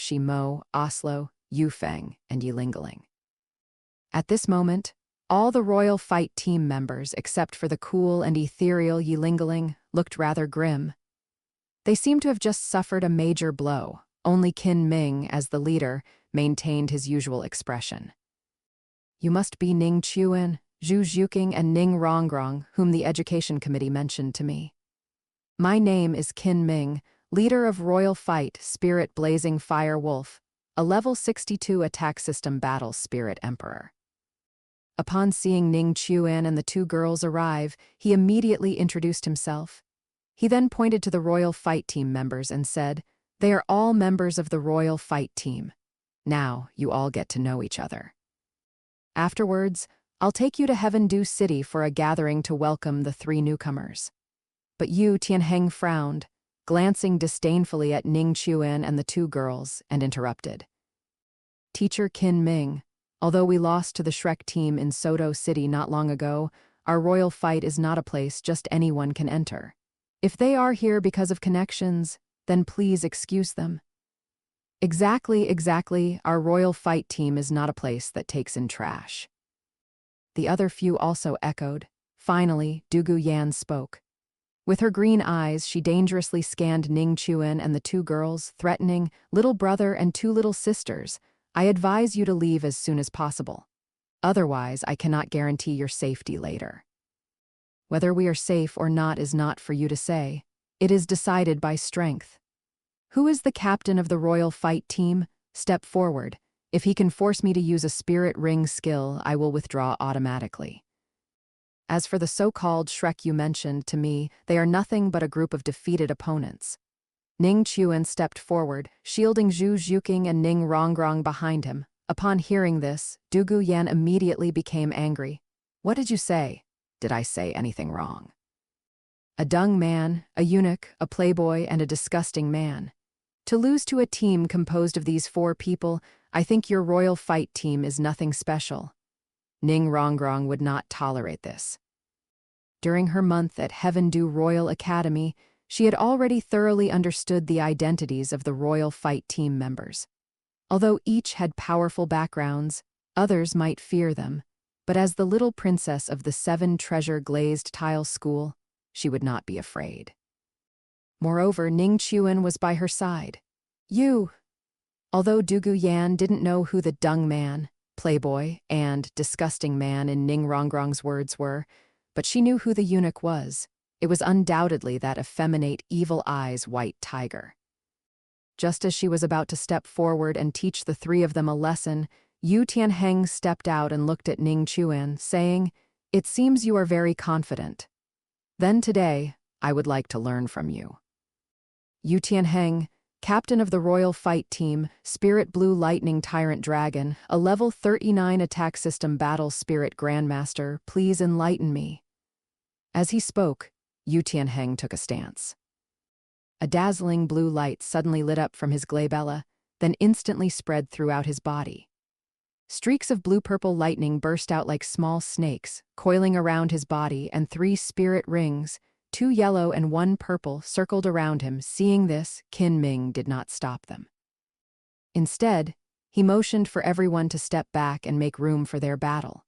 [SPEAKER 1] Oslo, Yu Feng, and Yilingaling. At this moment, all the royal fight team members, except for the cool and ethereal Yilingaling, looked rather grim. They seemed to have just suffered a major blow. Only Qin Ming, as the leader, maintained his usual expression. You must be Ning Chuan, Zhu Zhuqing, and Ning Rongrong, whom the Education Committee mentioned to me. My name is Qin Ming, leader of Royal Fight Spirit Blazing Fire Wolf, a level 62 attack system battle Spirit Emperor. Upon seeing Ning Chuan and the two girls arrive, he immediately introduced himself. He then pointed to the Royal Fight Team members and said, "They are all members of the Royal Fight Team. Now you all get to know each other. Afterwards, I'll take you to Heavendew City for a gathering to welcome the three newcomers." But Yu Tianheng frowned, glancing disdainfully at Ning Chuan and the two girls, and interrupted. "Teacher Qin Ming, although we lost to the Shrek team in Soto City not long ago, our royal fight is not a place just anyone can enter. If they are here because of connections, then please excuse them." Exactly, our royal fight team is not a place that takes in trash." The other few also echoed. Finally, Douluo Yan spoke. With her green eyes, she dangerously scanned Ning Chuan and the two girls, threatening, "Little brother and two little sisters, I advise you to leave as soon as possible. Otherwise, I cannot guarantee your safety later. Whether we are safe or not is not for you to say. It is decided by strength. Who is the captain of the Royal Fight Team? Step forward. If he can force me to use a spirit ring skill, I will withdraw automatically. As for the so-called Shrek you mentioned to me, they are nothing but a group of defeated opponents." Ning Chuan stepped forward, shielding Zhu Zhuqing and Ning Rongrong behind him. Upon hearing this, Douluo Yan immediately became angry. "What did you say? Did I say anything wrong? A dung man, a eunuch, a playboy, and a disgusting man. To lose to a team composed of these four people, I think your royal fight team is nothing special." Ning Rongrong would not tolerate this. During her month at Heavendew Royal Academy, she had already thoroughly understood the identities of the royal fight team members. Although each had powerful backgrounds, others might fear them, but as the little princess of the 7-treasure glazed tile school, she would not be afraid. Moreover, Ning Chuan was by her side. "You." Although Douluo Yan didn't know who the dung man, playboy, and disgusting man in Ning Rongrong's words were, but she knew who the eunuch was. It was undoubtedly that effeminate, evil eyes white tiger. Just as she was about to step forward and teach the three of them a lesson, Yu Tianheng stepped out and looked at Ning Chuan, saying, "It seems you are very confident. Then today, I would like to learn from you." Yu Tianheng, captain of the Royal Fight Team, Spirit Blue Lightning Tyrant Dragon, a level 39 attack system battle Spirit Grandmaster, please enlighten me. As he spoke, Yu Tianheng took a stance. A dazzling blue light suddenly lit up from his glabella, then instantly spread throughout his body. Streaks of blue-purple lightning burst out like small snakes, coiling around his body, and 3 spirit rings, 2 yellow and 1 purple, circled around him. Seeing this, Qin Ming did not stop them. Instead, he motioned for everyone to step back and make room for their battle.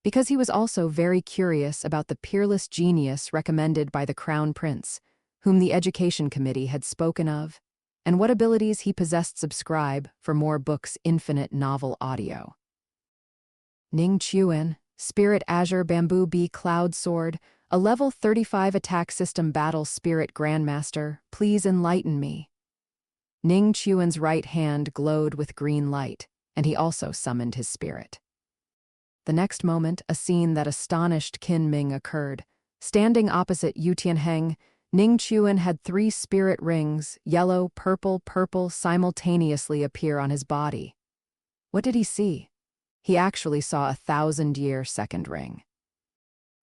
[SPEAKER 1] Because he was also very curious about the peerless genius recommended by the Crown Prince, whom the Education Committee had spoken of, and what abilities he possessed. Subscribe for more books. Infinite novel audio. Ning Chuan, Spirit Azure Bamboo Bee Cloud Sword, a level 35 attack system battle Spirit Grandmaster, please enlighten me. Ning Chuan's right hand glowed with green light, and he also summoned his spirit. The next moment, a scene that astonished Qin Ming occurred. Standing opposite Yu Tianheng, Ning Chuan had 3 spirit rings, yellow, purple, purple, simultaneously appear on his body. What did he see? He actually saw a 1,000-year second ring.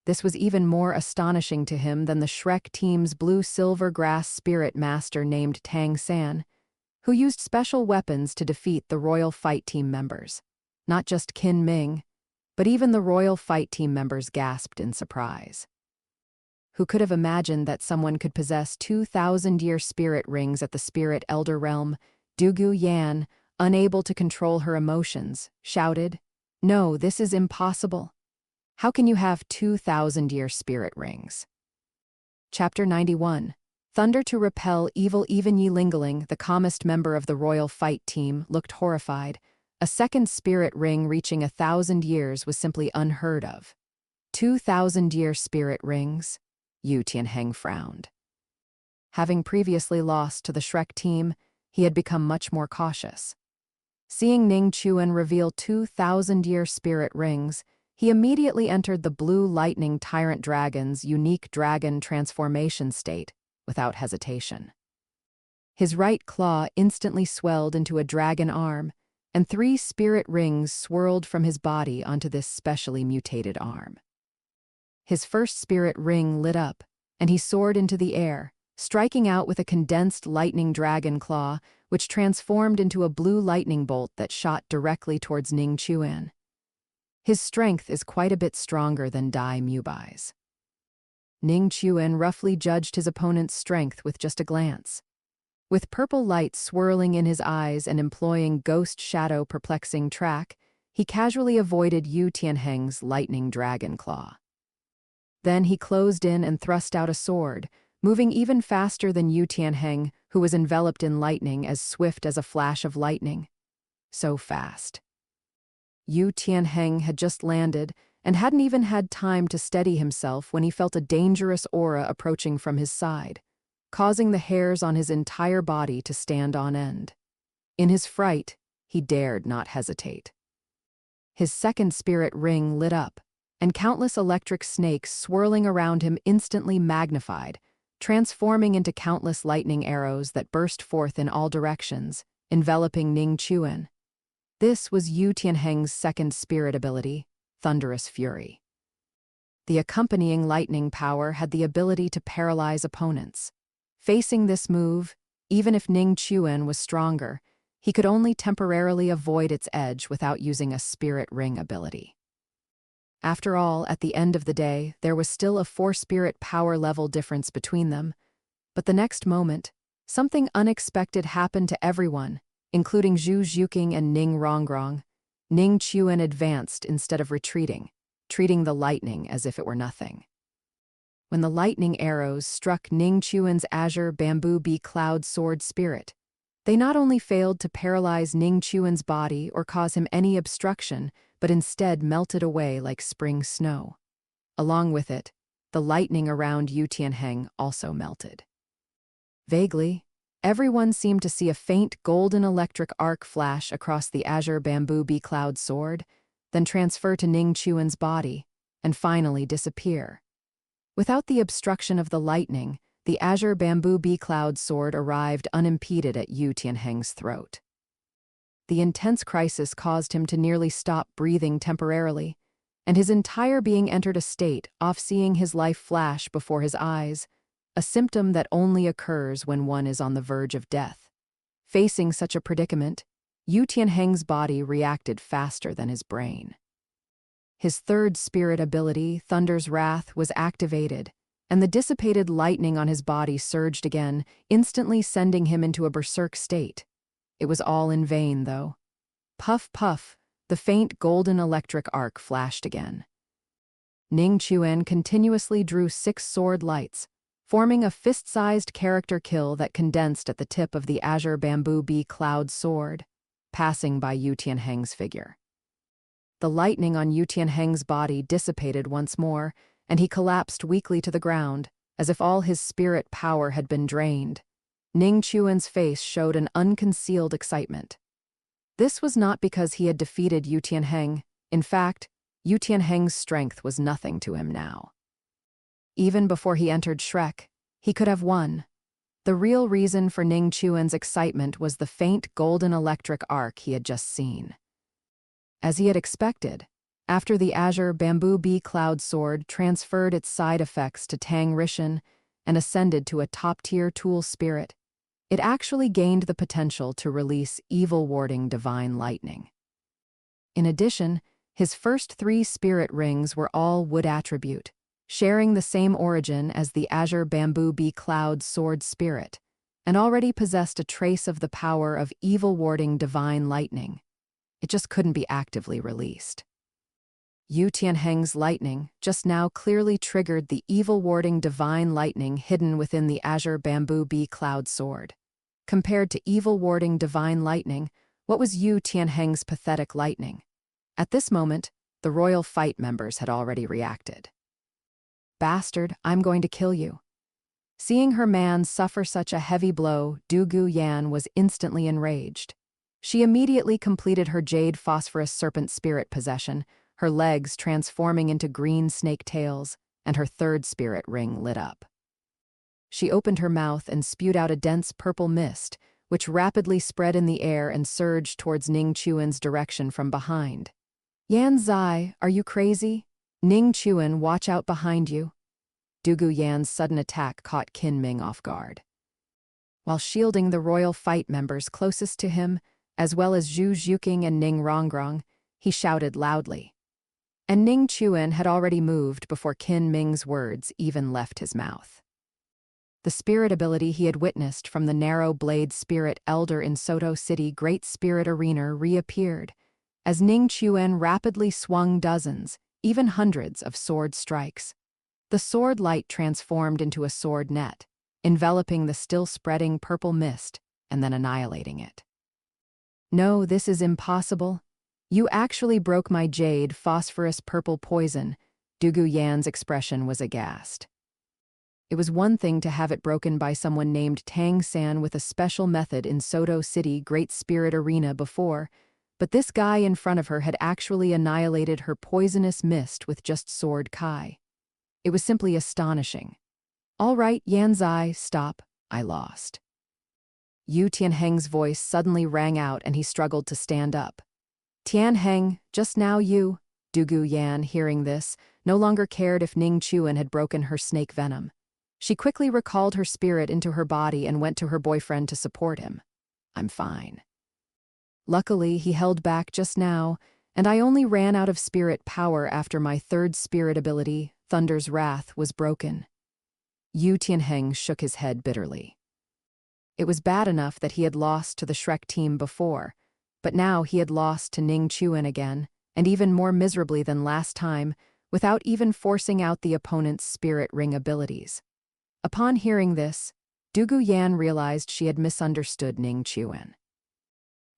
[SPEAKER 1] This was even more astonishing to him than the Shrek team's blue-silver grass spirit master named Tang San, who used special weapons to defeat the Royal Fight Team members. Not just Qin Ming, but even the Royal Fight Team members gasped in surprise. Who could have imagined that someone could possess 2,000-year spirit rings at the Spirit Elder Realm? Douluo Yan, unable to control her emotions, shouted, No, this is impossible. How can you have 2,000-year spirit rings? Chapter 91. Thunder to repel evil. Even Yi Lingling, the calmest member of the royal fight team, looked horrified. A second spirit ring reaching 1,000 years was simply unheard of. 2,000-year spirit rings? Yu Tianheng frowned. Having previously lost to the Shrek team, he had become much more cautious. Seeing Ning Chuan reveal 2,000-year spirit rings, he immediately entered the blue lightning tyrant dragon's unique dragon transformation state without hesitation. His right claw instantly swelled into a dragon arm, and 3 spirit rings swirled from his body onto this specially mutated arm. His first spirit ring lit up, and he soared into the air, striking out with a condensed lightning dragon claw, which transformed into a blue lightning bolt that shot directly towards Ning Chuan. His strength is quite a bit stronger than Dai Mubai's. Ning Chuan roughly judged his opponent's strength with just a glance. With purple light swirling in his eyes and employing ghost shadow perplexing track, he casually avoided Yu Tianheng's lightning dragon claw. Then he closed in and thrust out a sword, moving even faster than Yu Tianheng, who was enveloped in lightning as swift as a flash of lightning. So fast. Yu Tianheng had just landed and hadn't even had time to steady himself when he felt a dangerous aura approaching from his side, causing the hairs on his entire body to stand on end. In his fright, he dared not hesitate. His second spirit ring lit up, and countless electric snakes swirling around him instantly magnified, transforming into countless lightning arrows that burst forth in all directions, enveloping Ning Chuan. This was Yu Tianheng's second spirit ability, Thunderous Fury. The accompanying lightning power had the ability to paralyze opponents. Facing this move, even if Ning Chuan was stronger, he could only temporarily avoid its edge without using a spirit ring ability. After all, at the end of the day, there was still a 4-spirit power level difference between them. But the next moment, something unexpected happened to everyone, including Zhu Zhuqing and Ning Rongrong. Ning Chuan advanced instead of retreating, treating the lightning as if it were nothing. When the lightning arrows struck Ning Chuan's azure bamboo bee cloud sword spirit, they not only failed to paralyze Ning Chuan's body or cause him any obstruction, but instead melted away like spring snow. Along with it, the lightning around Yu Tianheng also melted. Vaguely, everyone seemed to see a faint golden electric arc flash across the azure bamboo bee cloud sword, then transfer to Ning Chuan's body, and finally disappear. Without the obstruction of the lightning, the azure bamboo bee cloud sword arrived unimpeded at Yu Tianheng's throat. The intense crisis caused him to nearly stop breathing temporarily, and his entire being entered a state of seeing his life flash before his eyes, a symptom that only occurs when one is on the verge of death. Facing such a predicament, Yu Tianheng's body reacted faster than his brain. His third spirit ability, Thunder's Wrath, was activated, and the dissipated lightning on his body surged again, instantly sending him into a berserk state. It was all in vain, though. Puff, puff, the faint golden electric arc flashed again. Ning Chuan continuously drew 6 sword lights, forming a fist-sized character kill that condensed at the tip of the azure bamboo bee cloud sword, passing by Yu Tianheng's figure. The lightning on Yu Tianheng's body dissipated once more, and he collapsed weakly to the ground, as if all his spirit power had been drained. Ning Chuan's face showed an unconcealed excitement. This was not because he had defeated Yu Tianheng. In fact, Yu Tianheng's strength was nothing to him now. Even before he entered Shrek, he could have won. The real reason for Ning Chuan's excitement was the faint golden electric arc he had just seen. As he had expected, after the azure bamboo bee cloud sword transferred its side effects to Tang Rishan and ascended to a top-tier tool spirit, it actually gained the potential to release evil-warding divine lightning. In addition, his first 3 spirit rings were all wood attribute, sharing the same origin as the azure bamboo bee cloud sword spirit, and already possessed a trace of the power of evil-warding divine lightning. It just couldn't be actively released. Yu Tianheng's lightning just now clearly triggered the evil-warding divine lightning hidden within the azure bamboo bee cloud sword. Compared to evil-warding divine lightning, what was Yu Tianheng's pathetic lightning? At this moment, the royal fight members had already reacted. "Bastard, I'm going to kill you." Seeing her man suffer such a heavy blow, Douluo Yan was instantly enraged. She immediately completed her jade phosphorus serpent spirit possession, her legs transforming into green snake tails, and her third spirit ring lit up. She opened her mouth and spewed out a dense purple mist, which rapidly spread in the air and surged towards Ning Chuan's direction from behind. "Yan Zai, are you crazy? Ning Chuan, watch out behind you." Douluo Yan's sudden attack caught Qin Ming off guard. While shielding the royal fight members closest to him, as well as Zhu Zhuqing and Ning Rongrong, he shouted loudly. And Ning Chuan had already moved before Qin Ming's words even left his mouth. The spirit ability he had witnessed from the narrow blade spirit elder in Soto City Great Spirit Arena reappeared, as Ning Chuan rapidly swung dozens, even hundreds of sword strikes. The sword light transformed into a sword net, enveloping the still-spreading purple mist and then annihilating it. "No, this is impossible. You actually broke my jade phosphorus purple poison." Douluo Yan's expression was aghast. It was one thing to have it broken by someone named Tang San with a special method in Soto City Great Spirit Arena before, but this guy in front of her had actually annihilated her poisonous mist with just sword kai. It was simply astonishing. "All right, Yan Zai, stop. I lost." Yu Tianheng's voice suddenly rang out and he struggled to stand up. "Tianheng, just now you." Douluo Yan, hearing this, no longer cared if Ning Chuan had broken her snake venom. She quickly recalled her spirit into her body and went to her boyfriend to support him. "I'm fine. Luckily, he held back just now, and I only ran out of spirit power after my third spirit ability, Thunder's Wrath, was broken." Yu Tianheng shook his head bitterly. It was bad enough that he had lost to the Shrek team before, but now he had lost to Ning Chuan again, and even more miserably than last time, without even forcing out the opponent's spirit ring abilities. Upon hearing this, Douluo Yan realized she had misunderstood Ning Chuan.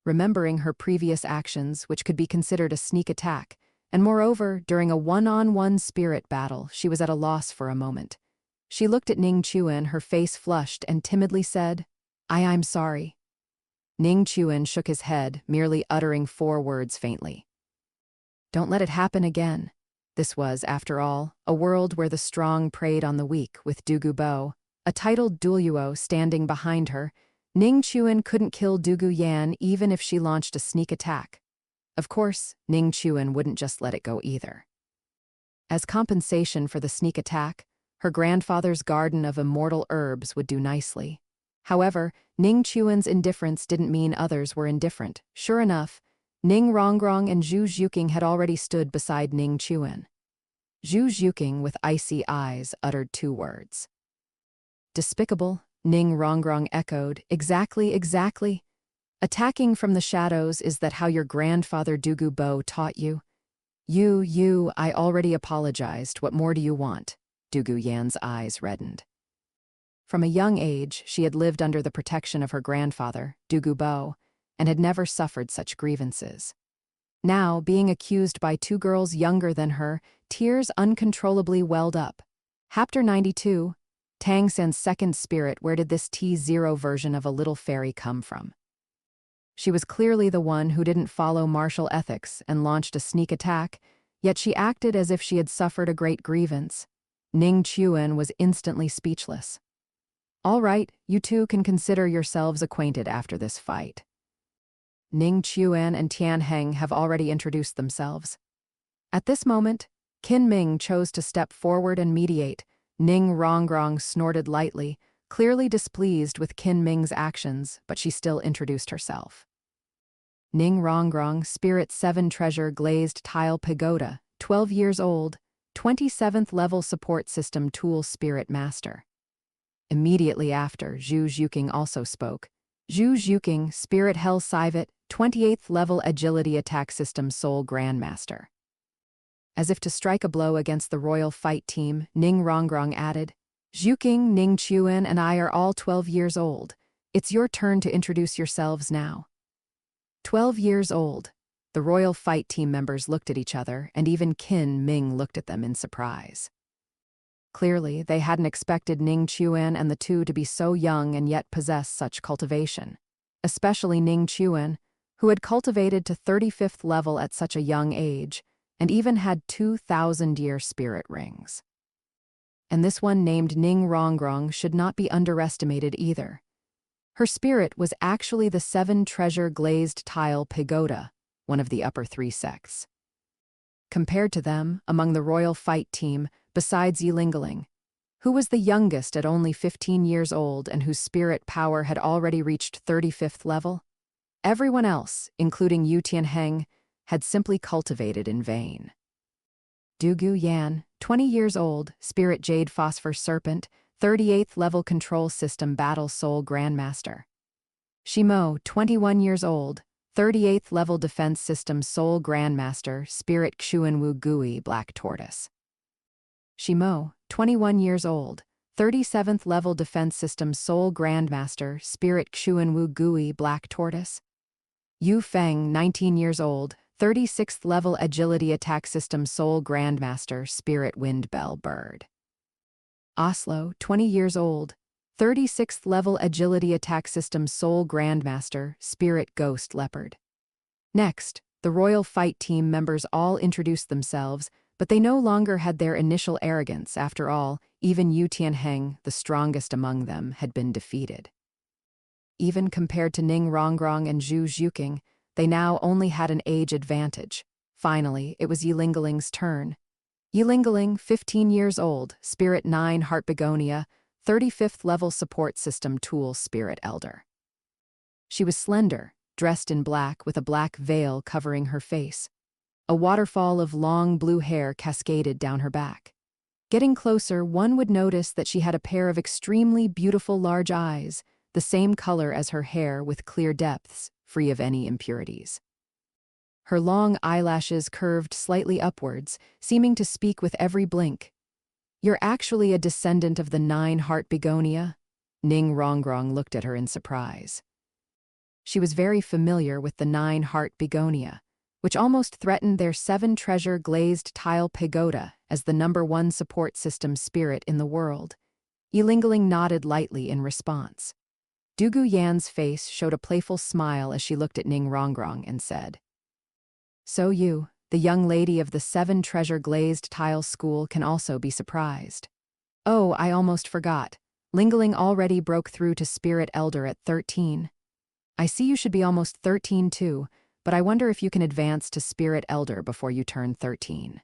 [SPEAKER 1] Remembering her previous actions, which could be considered a sneak attack, and moreover, during a one-on-one spirit battle, she was at a loss for a moment. She looked at Ning Chuan, her face flushed, and timidly said, I'm sorry." Ning Chuan shook his head, merely uttering 4 words faintly. "Don't let it happen again." This was, after all, a world where the strong preyed on the weak, with Douluo Bo, a titled Douluo, standing behind her. Ning Chuan couldn't kill Douluo Yan even if she launched a sneak attack. Of course, Ning Chuan wouldn't just let it go either. As compensation for the sneak attack, her grandfather's garden of immortal herbs would do nicely. However, Ning Chuan's indifference didn't mean others were indifferent. Sure enough, Ning Rongrong and Zhu Zhuqing had already stood beside Ning Chuan. Zhu Zhuqing, with icy eyes, uttered 2 words. "Despicable," Ning Rongrong echoed. Exactly. Attacking from the shadows, is that how your grandfather Douluo Bo taught you?" I already apologized. What more do you want?" Douluo Yan's eyes reddened. From a young age, she had lived under the protection of her grandfather, Douluo Bo, and had never suffered such grievances. Now, being accused by 2 girls younger than her, tears uncontrollably welled up. Chapter 92, Tang San's second spirit. Where did this T0 version of a little fairy come from? She was clearly the one who didn't follow martial ethics and launched a sneak attack, yet she acted as if she had suffered a great grievance. Ning Chuan was instantly speechless. "All right, you two can consider yourselves acquainted after this fight." Ning Chuan and Tianheng have already introduced themselves. At this moment, Qin Ming chose to step forward and mediate. Ning Rongrong snorted lightly, clearly displeased with Qin Ming's actions, but she still introduced herself. Ning Rongrong, Spirit 7 Treasure Glazed Tile Pagoda, 12 years old, 27th level support system tool Spirit Master. Immediately after, Zhu Zhuqing also spoke. Zhu Zhuqing, Spirit Hell Sivet, 28th level agility attack system Soul Grandmaster. As if to strike a blow against the royal fight team, Ning Rongrong added, Zhuking, Ning Chuan, and I are all 12 years old. It's your turn to introduce yourselves now. 12 years old. The royal fight team members looked at each other, and even Qin Ming looked at them in surprise. Clearly, they hadn't expected Ning Chuan and the two to be so young and yet possess such cultivation. Especially Ning Chuan, who had cultivated to 35th level at such a young age, and even had 2,000-year spirit rings. And this one named Ning Rongrong should not be underestimated either. Her spirit was actually the 7-treasure glazed tile pagoda, one of the upper 3 sects. Compared to them, among the royal fight team, besides Yilingaling, who was the youngest at only 15 years old and whose spirit power had already reached 35th level, everyone else, including Yu Tianheng, had simply cultivated in vain. Dugu Yan, 20 years old, Spirit Jade Phosphor Serpent, 38th level control system Battle Soul Grandmaster. Shimo, 21 years old, 38th level defense system Soul Grandmaster, Spirit Xuanwu Gui Black Tortoise. Shimo, 21 years old, 37th level defense system Soul Grandmaster, Spirit Xuanwu Gui Black Tortoise. Yu Feng, 19 years old, 36th level agility attack system Soul Grandmaster, Spirit Wind Bell Bird. Oslo, 20 years old, 36th level agility attack system Soul Grandmaster, Spirit Ghost Leopard. Next, the royal fight team members all introduced themselves, but they no longer had their initial arrogance. After all, even Yu Tianheng, the strongest among them, had been defeated. Even compared to Ning Rongrong and Zhu Zhuking, they now only had an age advantage. Finally, it was Yilingaling's turn. Yilingaling, 15 years old, Spirit 9 Heart Begonia, 35th level support system tool Spirit Elder. She was slender, dressed in black with a black veil covering her face. A waterfall of long blue hair cascaded down her back. Getting closer, one would notice that she had a pair of extremely beautiful large eyes, the same color as her hair with clear depths, free of any impurities. Her long eyelashes curved slightly upwards, seeming to speak with every blink. You're actually a descendant of the 9-heart begonia? Ning Rongrong looked at her in surprise. She was very familiar with the 9-heart begonia, which almost threatened their 7-treasure glazed tile pagoda as the #1 support system spirit in the world. Yilingaling nodded lightly in response. Dugu Yan's face showed a playful smile as she looked at Ning Rongrong and said, So you, the young lady of the 7-treasure glazed tile school, can also be surprised. Oh, I almost forgot. Lingaling already broke through to Spirit Elder at 13. I see you should be almost 13 too, but I wonder if you can advance to Spirit Elder before you turn 13.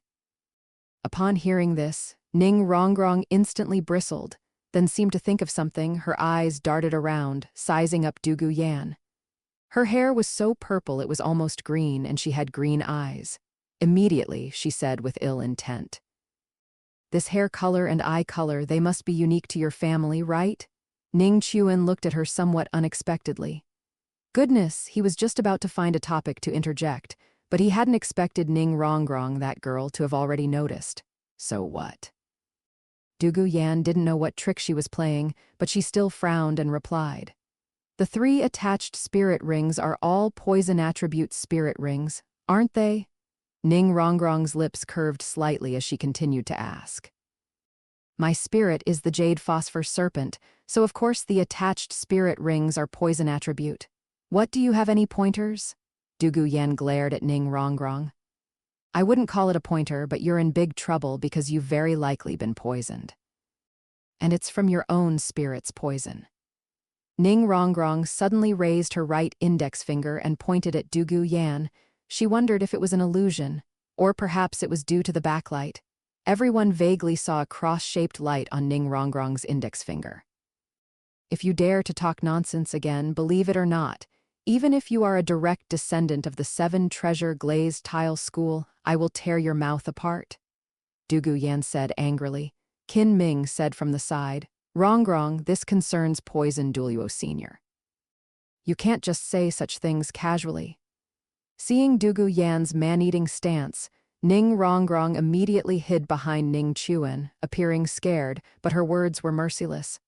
[SPEAKER 1] Upon hearing this, Ning Rongrong instantly bristled, then seemed to think of something. Her eyes darted around, sizing up Dugu Yan. Her hair was so purple it was almost green, and she had green eyes. Immediately, she said with ill intent, This hair color and eye color, they must be unique to your family, right? Ning Chuan looked at her somewhat unexpectedly. Goodness, he was just about to find a topic to interject, but he hadn't expected Ning Rongrong, that girl, to have already noticed. So what? Dugu Yan didn't know what trick she was playing, but she still frowned and replied, The 3 attached spirit rings are all poison attribute spirit rings, aren't they? Ning Rongrong's lips curved slightly as she continued to ask. My spirit is the Jade Phosphor Serpent, so of course the attached spirit rings are poison attribute. What, do you have any pointers? Dugu Yan glared at Ning Rongrong. I wouldn't call it a pointer, but you're in big trouble because you've very likely been poisoned. And it's from your own spirit's poison. Ning Rongrong suddenly raised her right index finger and pointed at Dugu Yan. She wondered if it was an illusion, or perhaps it was due to the backlight. Everyone vaguely saw a cross-shaped light on Ning Rongrong's index finger. If you dare to talk nonsense again, believe it or not, even if you are a direct descendant of the 7-treasure glazed tile school, I will tear your mouth apart. Dugu Yan said angrily. Qin Ming said from the side, Rongrong, this concerns Poison Douluo Sr. You can't just say such things casually. Seeing Dugu Yan's man-eating stance, Ning Rongrong immediately hid behind Ning Chuan, appearing scared, but her words were merciless.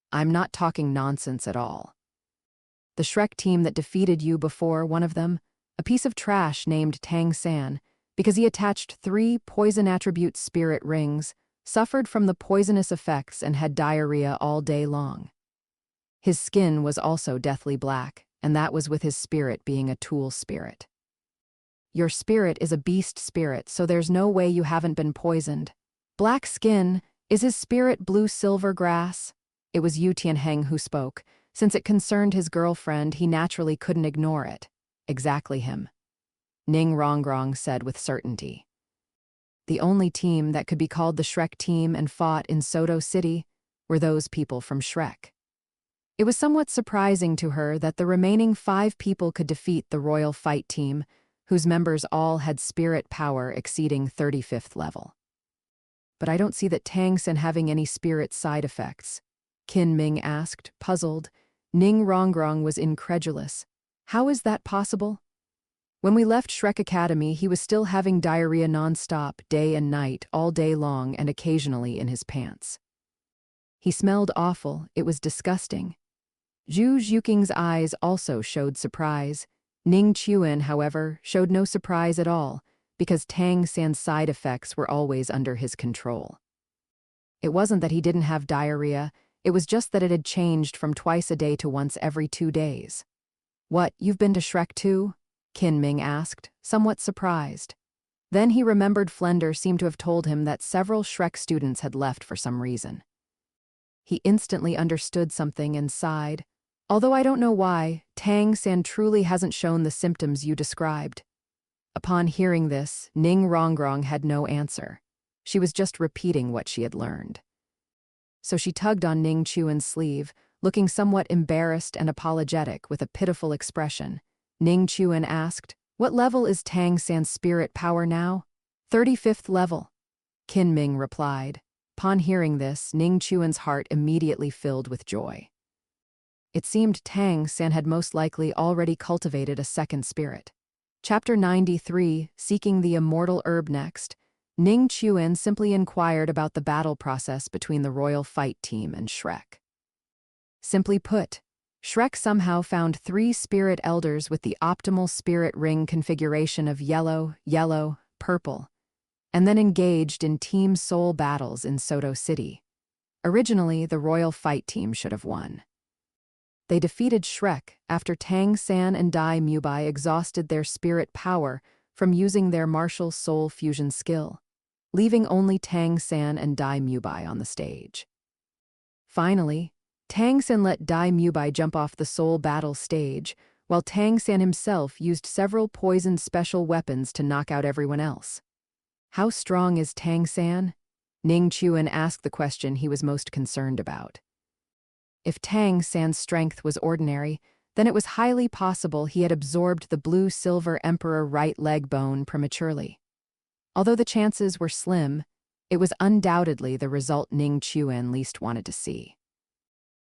[SPEAKER 1] I'm not talking nonsense at all. The Shrek team that defeated you before, one of them, a piece of trash named Tang San, because he attached 3 poison attribute spirit rings, suffered from the poisonous effects and had diarrhea all day long. His skin was also deathly black, and that was with his spirit being a tool spirit. Your spirit is a beast spirit, so there's no way you haven't been poisoned. Black skin, is his spirit blue silver grass? It was Yu Tianheng who spoke. Since it concerned his girlfriend, he naturally couldn't ignore it. Exactly him. Ning Rongrong said with certainty. The only team that could be called the Shrek team and fought in Soto City were those people from Shrek. It was somewhat surprising to her that the remaining 5 people could defeat the Royal Fight team, whose members all had spirit power exceeding 35th level. But I don't see that Tang San having any spirit side effects. Qin Ming asked, puzzled. Ning Rongrong was incredulous. How is that possible? When we left Shrek Academy, he was still having diarrhea non-stop, day and night, all day long, and occasionally in his pants. He smelled awful, it was disgusting. Zhu Zhuqing's eyes also showed surprise. Ning Chuan, however, showed no surprise at all, because Tang San's side effects were always under his control. It wasn't that he didn't have diarrhea, it was just that it had changed from twice a day to once every 2 days. What, you've been to Shrek too? Qin Ming asked, somewhat surprised. Then he remembered Flender seemed to have told him that several Shrek students had left for some reason. He instantly understood something and sighed. Although I don't know why, Tang San truly hasn't shown the symptoms you described. Upon hearing this, Ning Rongrong had no answer. She was just repeating what she had learned. So she tugged on Ning Chuan's sleeve, looking somewhat embarrassed and apologetic with a pitiful expression. Ning Chuan asked, what level is Tang San's spirit power now? 35th level. Qin Ming replied. Upon hearing this, Ning Chuan's heart immediately filled with joy. It seemed Tang San had most likely already cultivated a second spirit. Chapter 93, Seeking the Immortal Herb. Next, Ning Chuan simply inquired about the battle process between the Royal Fight team and Shrek. Simply put, Shrek somehow found 3 spirit elders with the optimal spirit ring configuration of yellow, yellow, purple, and then engaged in team soul battles in Soto City. Originally, the Royal Fight team should have won. They defeated Shrek after Tang San and Dai Mubai exhausted their spirit power from using their martial soul fusion skill, leaving only Tang San and Dai Mubai on the stage. Finally, Tang San let Dai Mubai jump off the soul battle stage, while Tang San himself used several poisoned special weapons to knock out everyone else. How strong is Tang San? Ning Chuan asked the question he was most concerned about. If Tang San's strength was ordinary, then it was highly possible he had absorbed the blue-silver emperor right leg bone prematurely. Although the chances were slim, it was undoubtedly the result Ning Chuan least wanted to see.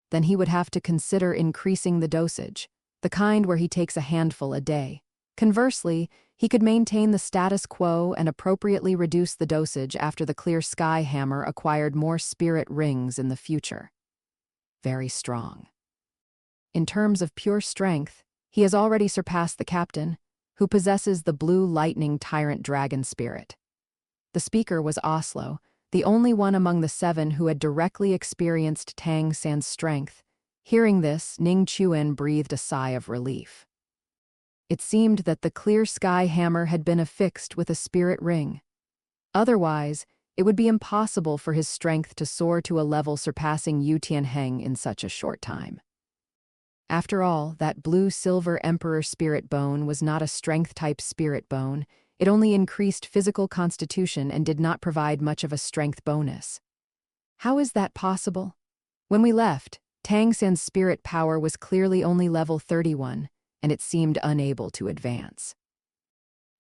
[SPEAKER 1] Then he would have to consider increasing the dosage, the kind where he takes a handful a day. Conversely, he could maintain the status quo and appropriately reduce the dosage after the Clear Sky Hammer acquired more spirit rings in the future. Very strong. In terms of pure strength, he has already surpassed the captain, who possesses the blue lightning tyrant dragon spirit. The speaker was Oslo, the only one among the 7 who had directly experienced Tang San's strength. Hearing this, Ning Chuan breathed a sigh of relief. It seemed that the Clear Sky Hammer had been affixed with a spirit ring. Otherwise, it would be impossible for his strength to soar to a level surpassing Yu Tianheng in such a short time. After all, that blue-silver Emperor spirit bone was not a strength-type spirit bone. It only increased physical constitution and did not provide much of a strength bonus. How is that possible? When we left, Tang San's spirit power was clearly only level 31, and it seemed unable to advance.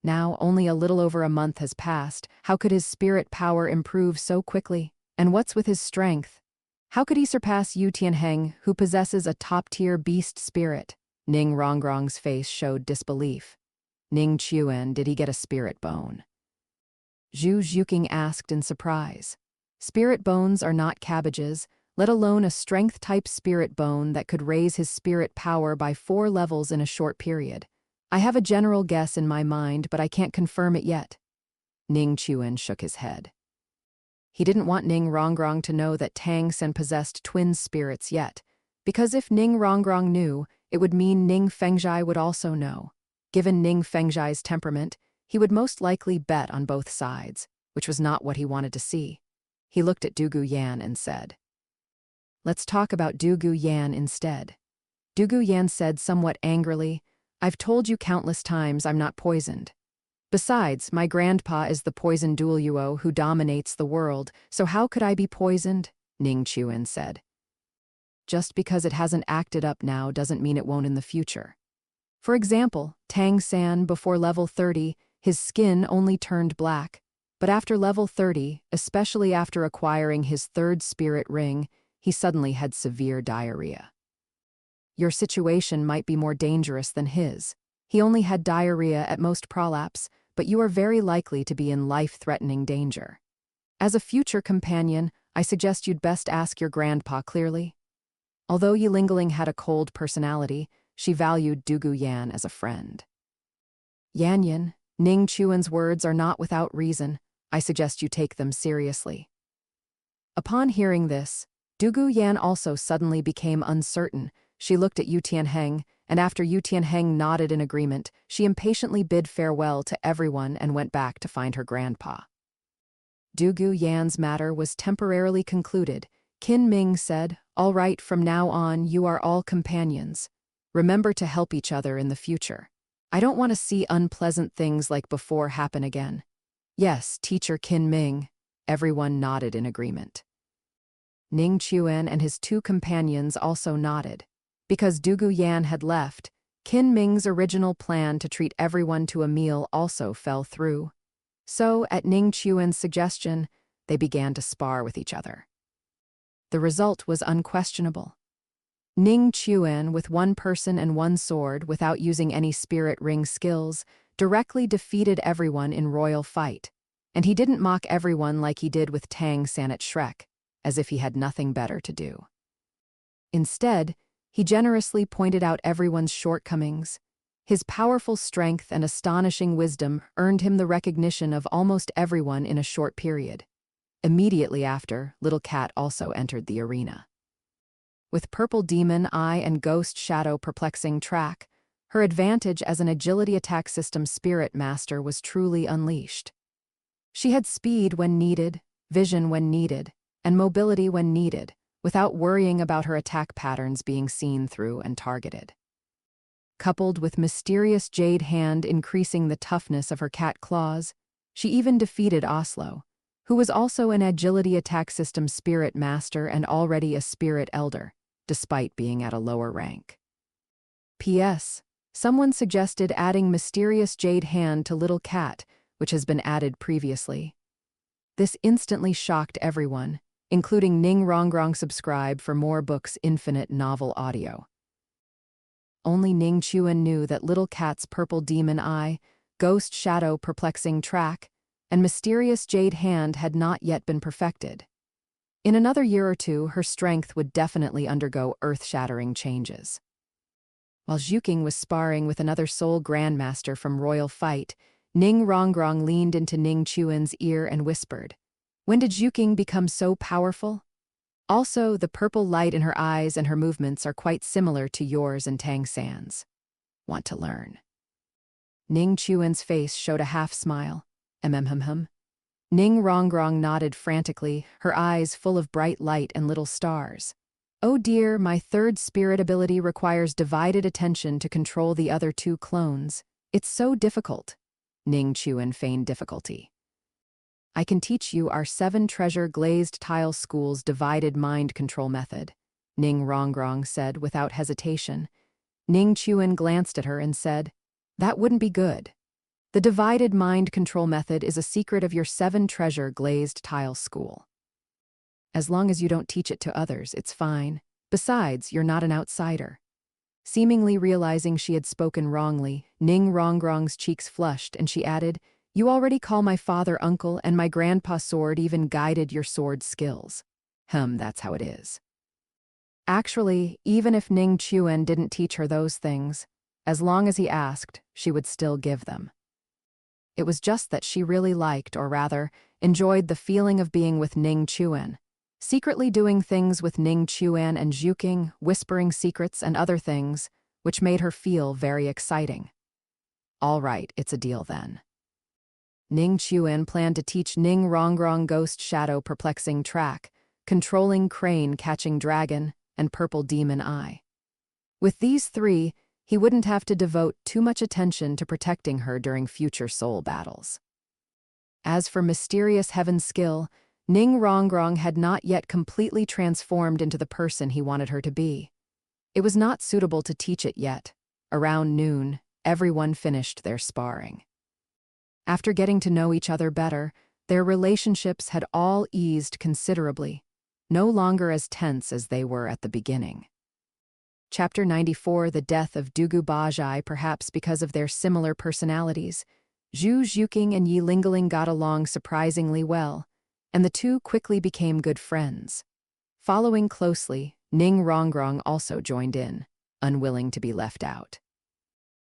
[SPEAKER 1] Now, only a little over a month has passed. How could his spirit power improve so quickly? And what's with his strength? How could he surpass Yu Tianheng, who possesses a top-tier beast spirit? Ning Rongrong's face showed disbelief. Ning Chuan, did he get a spirit bone? Zhu Zhuking asked in surprise. Spirit bones are not cabbages, let alone a strength-type spirit bone that could raise his spirit power by 4 levels in a short period. I have a general guess in my mind, but I can't confirm it yet. Ning Chuan shook his head. He didn't want Ning Rongrong to know that Tang Sen possessed twin spirits yet, because if Ning Rongrong knew, it would mean Ning Fengzhai would also know. Given Ning Fengzhai's temperament, he would most likely bet on both sides, which was not what he wanted to see. He looked at Du Gu Yan and said, "Let's talk about Du Gu Yan instead." Du Gu Yan said somewhat angrily, "I've told you countless times I'm not poisoned. Besides, my grandpa is the poisoned Douluo who dominates the world, so how could I be poisoned?" Ning Chuan said. "Just because it hasn't acted up now doesn't mean it won't in the future. For example, Tang San before level 30, his skin only turned black, but after level 30, especially after acquiring his 3rd spirit ring, he suddenly had severe diarrhea. Your situation might be more dangerous than his. He only had diarrhea at most prolapse, but you are very likely to be in life-threatening danger. As a future companion, I suggest you'd best ask your grandpa clearly." Although Yilingling had a cold personality, she valued Du Gu Yan as a friend. "Yan, Ning Chuan's words are not without reason. I suggest you take them seriously." Upon hearing this, Du Gu Yan also suddenly became uncertain. She looked at Yu Tianheng, and after Yu Tianheng nodded in agreement, she impatiently bid farewell to everyone and went back to find her grandpa. Du Gu Yan's matter was temporarily concluded. Qin Ming said, "All right, from now on you are all companions. Remember to help each other in the future. I don't want to see unpleasant things like before happen again." "Yes, teacher Qin Ming." Everyone nodded in agreement. Ning Chuan and his 2 companions also nodded. Because Du Gu Yan had left, Qin Ming's original plan to treat everyone to a meal also fell through. So, at Ning Chuan's suggestion, they began to spar with each other. The result was unquestionable. Ning Chuan, with 1 person and 1 sword without using any spirit ring skills, directly defeated everyone in royal fight. And he didn't mock everyone like he did with Tang San at Shrek, as if he had nothing better to do. Instead, he generously pointed out everyone's shortcomings. His powerful strength and astonishing wisdom earned him the recognition of almost everyone in a short period. Immediately after, Little Cat also entered the arena. With Purple Demon Eye and Ghost Shadow Perplexing Track, her advantage as an agility attack system spirit master was truly unleashed. She had speed when needed, vision when needed, and mobility when needed, without worrying about her attack patterns being seen through and targeted. Coupled with Mysterious Jade Hand increasing the toughness of her cat claws, she even defeated Oslo, who was also an agility attack system spirit master and already a spirit elder, despite being at a lower rank. P.S. Someone suggested adding Mysterious Jade Hand to Little Cat, which has been added previously. This instantly shocked everyone, including Ning Rongrong. Subscribe for more books Infinite Novel Audio. Only Ning Chuan knew that Little Cat's Purple Demon Eye, Ghost Shadow Perplexing Track, and Mysterious Jade Hand had not yet been perfected. In another year or 2, her strength would definitely undergo earth-shattering changes. While Zhuking was sparring with another Soul Grandmaster from Royal Fight, Ning Rongrong leaned into Ning Chuan's ear and whispered, "When did Zhuking become so powerful? Also, the purple light in her eyes and her movements are quite similar to yours and Tang San's. Want to learn?" Ning Chuan's face showed a half-smile. Ning Rongrong nodded frantically, her eyes full of bright light and little stars. "Oh dear, my 3rd spirit ability requires divided attention to control the other 2 clones. It's so difficult." Ning Chuan feigned difficulty. "I can teach you our 7 treasure glazed tile school's divided mind control method," Ning Rongrong said without hesitation. Ning Chuan glanced at her and said, "That wouldn't be good. The divided mind control method is a secret of your 7 treasure glazed tile school. As long as you don't teach it to others, it's fine. Besides, you're not an outsider." Seemingly realizing she had spoken wrongly, Ning Rongrong's cheeks flushed and she added, You already call my father uncle, and my grandpa sword even guided your sword skills. That's how it is. Actually, even if Ning Chuan didn't teach her those things, as long as he asked, she would still give them. It was just that she really liked, or rather, enjoyed the feeling of being with Ning Chuan, secretly doing things with Ning Chuan and Zhuking, whispering secrets and other things, which made her feel very exciting. All right, it's a deal then. Ning Chuan planned to teach Ning Rongrong Ghost Shadow Perplexing Track, Controlling Crane Catching Dragon, and Purple Demon Eye. With these three, he wouldn't have to devote too much attention to protecting her during future soul battles. As for Mysterious Heaven Skill, Ning Rongrong had not yet completely transformed into the person he wanted her to be. It was not suitable to teach it yet. Around noon, everyone finished their sparring. After getting to know each other better, their relationships had all eased considerably, no longer as tense as they were at the beginning. Chapter 94, The Death of Dugu Bajai. Perhaps because of their similar personalities, Zhu Zhuking and Yi Lingling got along surprisingly well, and the two quickly became good friends. Following closely, Ning Rongrong also joined in, unwilling to be left out.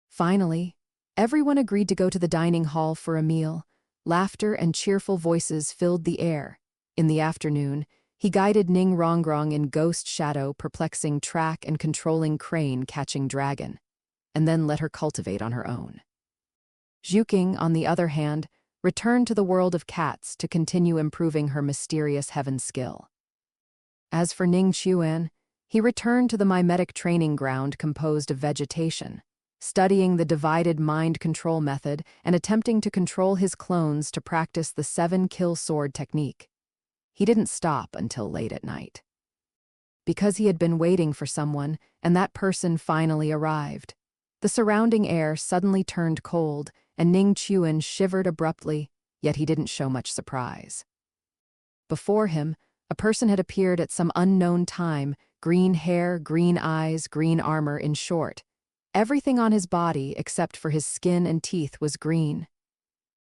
[SPEAKER 1] Finally, everyone agreed to go to the dining hall for a meal. Laughter and cheerful voices filled the air. In the afternoon, he guided Ning Rongrong in Ghost Shadow Perplexing Track and Controlling Crane Catching Dragon, and then let her cultivate on her own. Zhuking, on the other hand, returned to the world of cats to continue improving her Mysterious Heaven skill. As for Ning Chuan, he returned to the mimetic training ground composed of vegetation, studying the divided mind control method and attempting to control his clones to practice the 7-kill sword technique. He didn't stop until late at night. Because he had been waiting for someone, and that person finally arrived. The surrounding air suddenly turned cold, and Ning Chuan shivered abruptly, yet he didn't show much surprise. Before him, a person had appeared at some unknown time, green hair, green eyes, green armor, in short. Everything on his body, except for his skin and teeth, was green.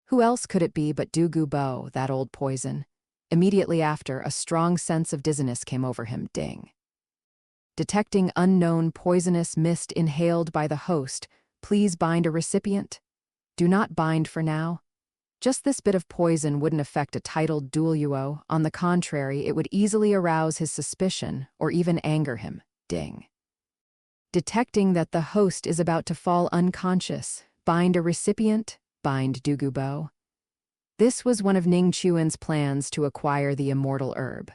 [SPEAKER 1] Who else could it be but Douluo Bo, that old poison? Immediately after, a strong sense of dizziness came over him. Ding. Detecting unknown poisonous mist inhaled by the host. Please bind a recipient. Do not bind for now. Just this bit of poison wouldn't affect a titled Douluo. On the contrary, it would easily arouse his suspicion or even anger him. Ding. Detecting that the host is about to fall unconscious. Bind a recipient. Bind Douluo Bo. This was one of Ning Chuan's plans to acquire the immortal herb.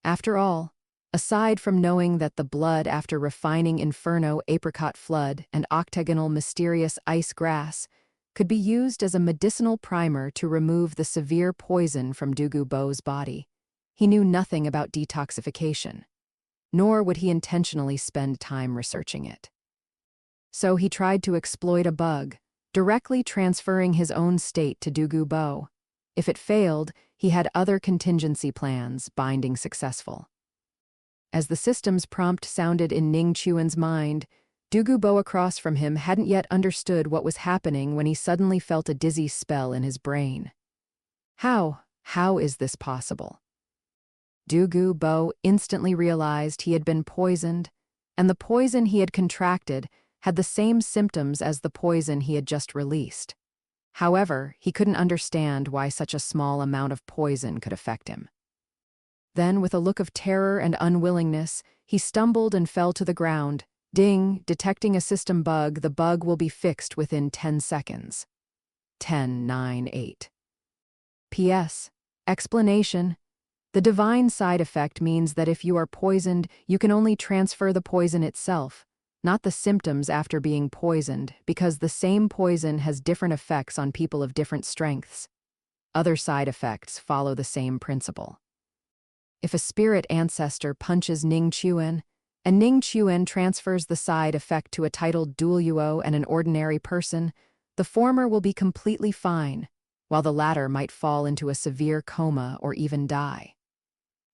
[SPEAKER 1] After all, aside from knowing that the blood after refining Inferno Apricot Flood and Octagonal Mysterious Ice Grass could be used as a medicinal primer to remove the severe poison from Douluo Bo's body, he knew nothing about detoxification, nor would he intentionally spend time researching it. So he tried to exploit a bug, directly transferring his own state to Douluo Bo. If it failed, he had other contingency plans, binding successful. As the system's prompt sounded in Ning Chuan's mind, Douluo Bo across from him hadn't yet understood what was happening when he suddenly felt a dizzy spell in his brain. How is this possible? Douluo Bo instantly realized he had been poisoned, and the poison he had contracted had the same symptoms as the poison he had just released. However, he couldn't understand why such a small amount of poison could affect him. Then, with a look of terror and unwillingness, he stumbled and fell to the ground. Ding, detecting a system bug. The bug will be fixed within 10 seconds. 10, 9, 8. P.S. Explanation. The divine side effect means that if you are poisoned, you can only transfer the poison itself, not the symptoms after being poisoned, because the same poison has different effects on people of different strengths. Other side effects follow the same principle. If a spirit ancestor punches Ning Chuan, and Ning Chuan transfers the side effect to a titled Douluo and an ordinary person, the former will be completely fine, while the latter might fall into a severe coma or even die.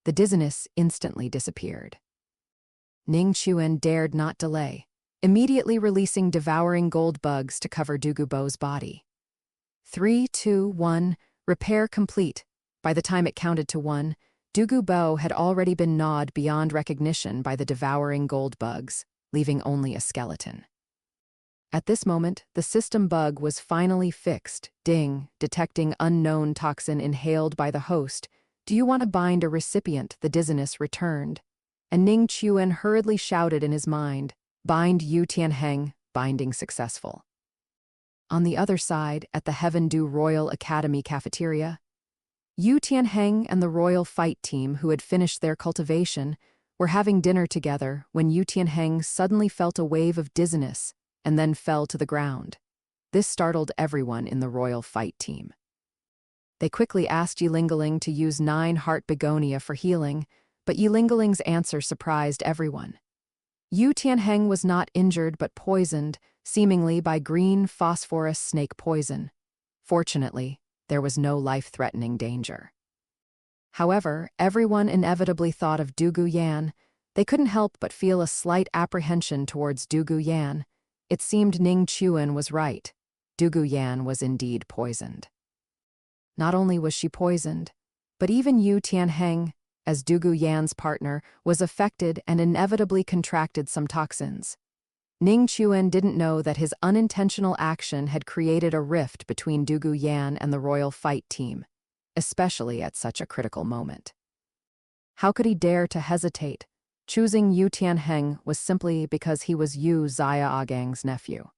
[SPEAKER 1] The dizziness instantly disappeared. Ning Chuan dared not delay, immediately releasing devouring gold bugs to cover Douluo Bo's body. 3, 2, 1, repair complete. By the time it counted to 1, Douluo Dalu had already been gnawed beyond recognition by the devouring gold bugs, leaving only a skeleton. At this moment, the system bug was finally fixed. Ding, detecting unknown toxin inhaled by the host. Do you want to bind a recipient? The dizziness returned. And Ning Chuan hurriedly shouted in his mind, bind Yu Tianheng, binding successful. On the other side, at the Heaven Du Royal Academy cafeteria, Yu Tianheng and the royal fight team who had finished their cultivation were having dinner together when Yu Tianheng suddenly felt a wave of dizziness and then fell to the ground. This startled everyone in the royal fight team. They quickly asked Yilingaling to use 9 heart begonia for healing, but Yilingaling's answer surprised everyone. Yu Tianheng was not injured but poisoned, seemingly by green phosphorus snake poison. Fortunately, there was no life-threatening danger. However, everyone inevitably thought of Douluo Yan. They couldn't help but feel a slight apprehension towards Douluo Yan. It seemed Ning Chuan was right. Douluo Yan was indeed poisoned. Not only was she poisoned, but even Yu Tianheng, as Douluo Yan's partner, was affected and inevitably contracted some toxins. Ning Chuan didn't know that his unintentional action had created a rift between Douluo Yan and the royal fight team, especially at such a critical moment. How could he dare to hesitate? Choosing Yu Tianheng was simply because he was Yu Xiaogang's nephew.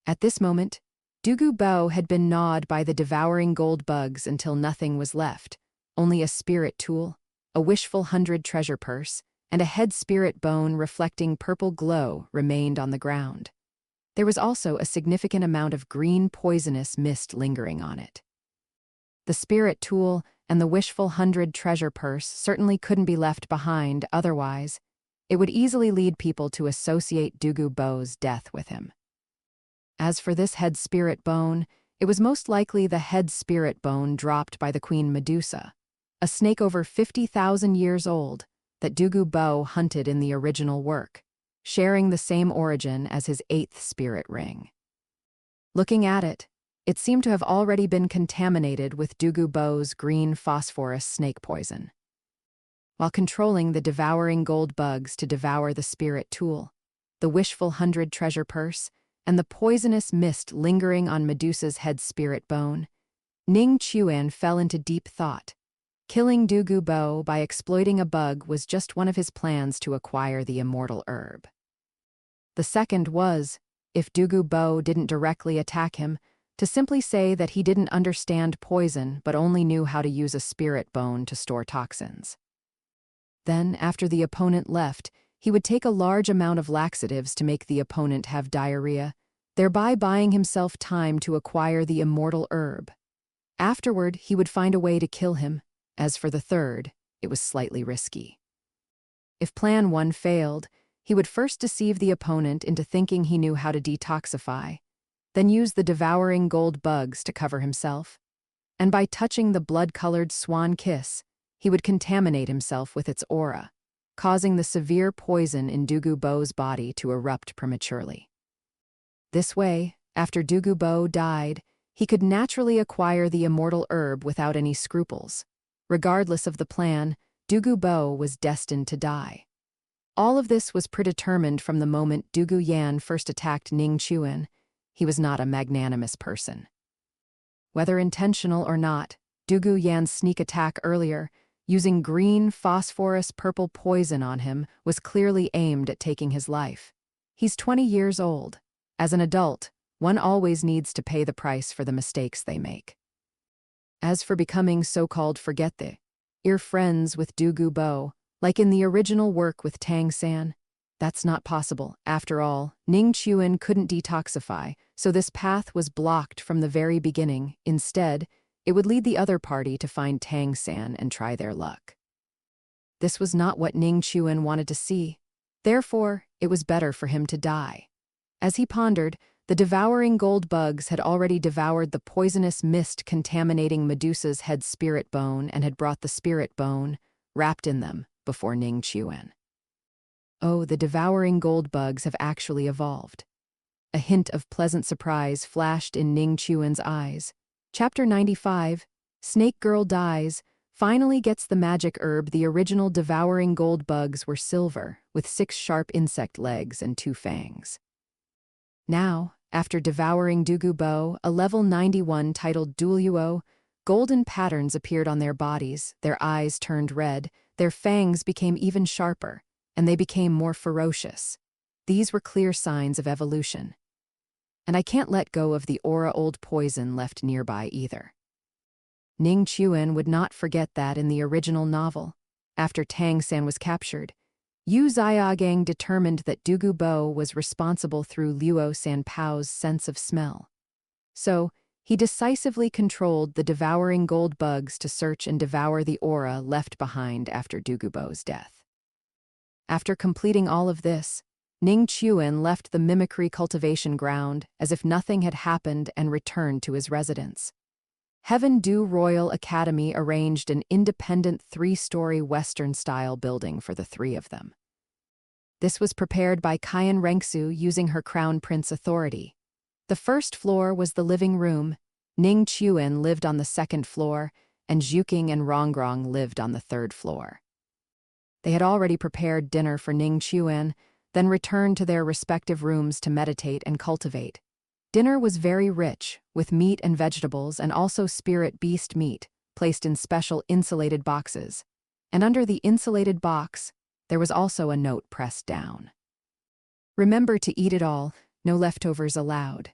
[SPEAKER 1] At this moment, Douluo Dalu had been gnawed by the devouring gold bugs until nothing was left, only a spirit tool, a wishful 100 treasure purse, and a head spirit bone reflecting purple glow remained on the ground. There was also a significant amount of green poisonous mist lingering on it. The spirit tool and the wishful 100 treasure purse certainly couldn't be left behind, otherwise, it would easily lead people to associate Douluo Dalu's death with him. As for this head spirit bone, it was most likely the head spirit bone dropped by the Queen Medusa, a snake over 50,000 years old, that Douluo Dalu hunted in the original work, sharing the same origin as his 8th spirit ring. Looking at it, it seemed to have already been contaminated with Douluo Dalu's green phosphorus snake poison. While controlling the devouring gold bugs to devour the spirit tool, the wishful 100 treasure purse, and the poisonous mist lingering on Medusa's head spirit bone, Ning Chuan fell into deep thought. Killing Douluo Dalu by exploiting a bug was just one of his plans to acquire the immortal herb. The second was, if Douluo Dalu didn't directly attack him, to simply say that he didn't understand poison but only knew how to use a spirit bone to store toxins. Then, after the opponent left, he would take a large amount of laxatives to make the opponent have diarrhea, thereby buying himself time to acquire the immortal herb. Afterward, he would find a way to kill him. As for the third, it was slightly risky. If Plan 1 failed, he would first deceive the opponent into thinking he knew how to detoxify, then use the devouring gold bugs to cover himself, and by touching the blood-colored swan kiss, he would contaminate himself with its aura, causing the severe poison in Douluo Dalu's body to erupt prematurely. This way, after Douluo Dalu died, he could naturally acquire the immortal herb without any scruples. Regardless of the plan, Douluo Dalu was destined to die. All of this was predetermined from the moment Douluo Yan first attacked Ning Chuan. He was not a magnanimous person. Whether intentional or not, Douluo Yan's sneak attack earlier, using green phosphorus purple poison on him, was clearly aimed at taking his life. He's 20 years old. As an adult, one always needs to pay the price for the mistakes they make. As for becoming so-called forget-the-ear friends with Douluo Dalu, like in the original work with Tang San, that's not possible. After all, Ning Chuan couldn't detoxify, so this path was blocked from the very beginning. Instead, it would lead the other party to find Tang San and try their luck. This was not what Ning Chuan wanted to see. Therefore, it was better for him to die. As he pondered, the devouring gold bugs had already devoured the poisonous mist contaminating Medusa's head spirit bone and had brought the spirit bone, wrapped in them, before Ning Chuan. Oh, the devouring gold bugs have actually evolved. A hint of pleasant surprise flashed in Ning Chuan's eyes. Chapter 95, Snake Girl Dies, finally gets the magic herb. The original devouring gold bugs were silver, with 6 sharp insect legs and 2 fangs. Now, after devouring Douluo, a level 91 titled Douluo, golden patterns appeared on their bodies, their eyes turned red, their fangs became even sharper, and they became more ferocious. These were clear signs of evolution. And I can't let go of the aura old poison left nearby either. Ning Chuan would not forget that in the original novel, after Tang San was captured, Yu Xiaogang determined that Douluo was responsible through Luo Sanpao's sense of smell. So, he decisively controlled the devouring gold bugs to search and devour the aura left behind after Douluo's death. After completing all of this, Ning Chuan left the mimicry cultivation ground as if nothing had happened and returned to his residence. Heaven Du Royal Academy arranged an independent 3-story Western-style building for the 3 of them. This was prepared by Qian Rengsu using her crown prince authority. The first floor was the living room, Ning Chuan lived on the 2nd floor, and Zhuqing and Rongrong lived on the 3rd floor. They had already prepared dinner for Ning Chuan, then returned to their respective rooms to meditate and cultivate. Dinner was very rich, with meat and vegetables and also spirit beast meat, placed in special insulated boxes. And under the insulated box, there was also a note pressed down. Remember to eat it all, no leftovers allowed.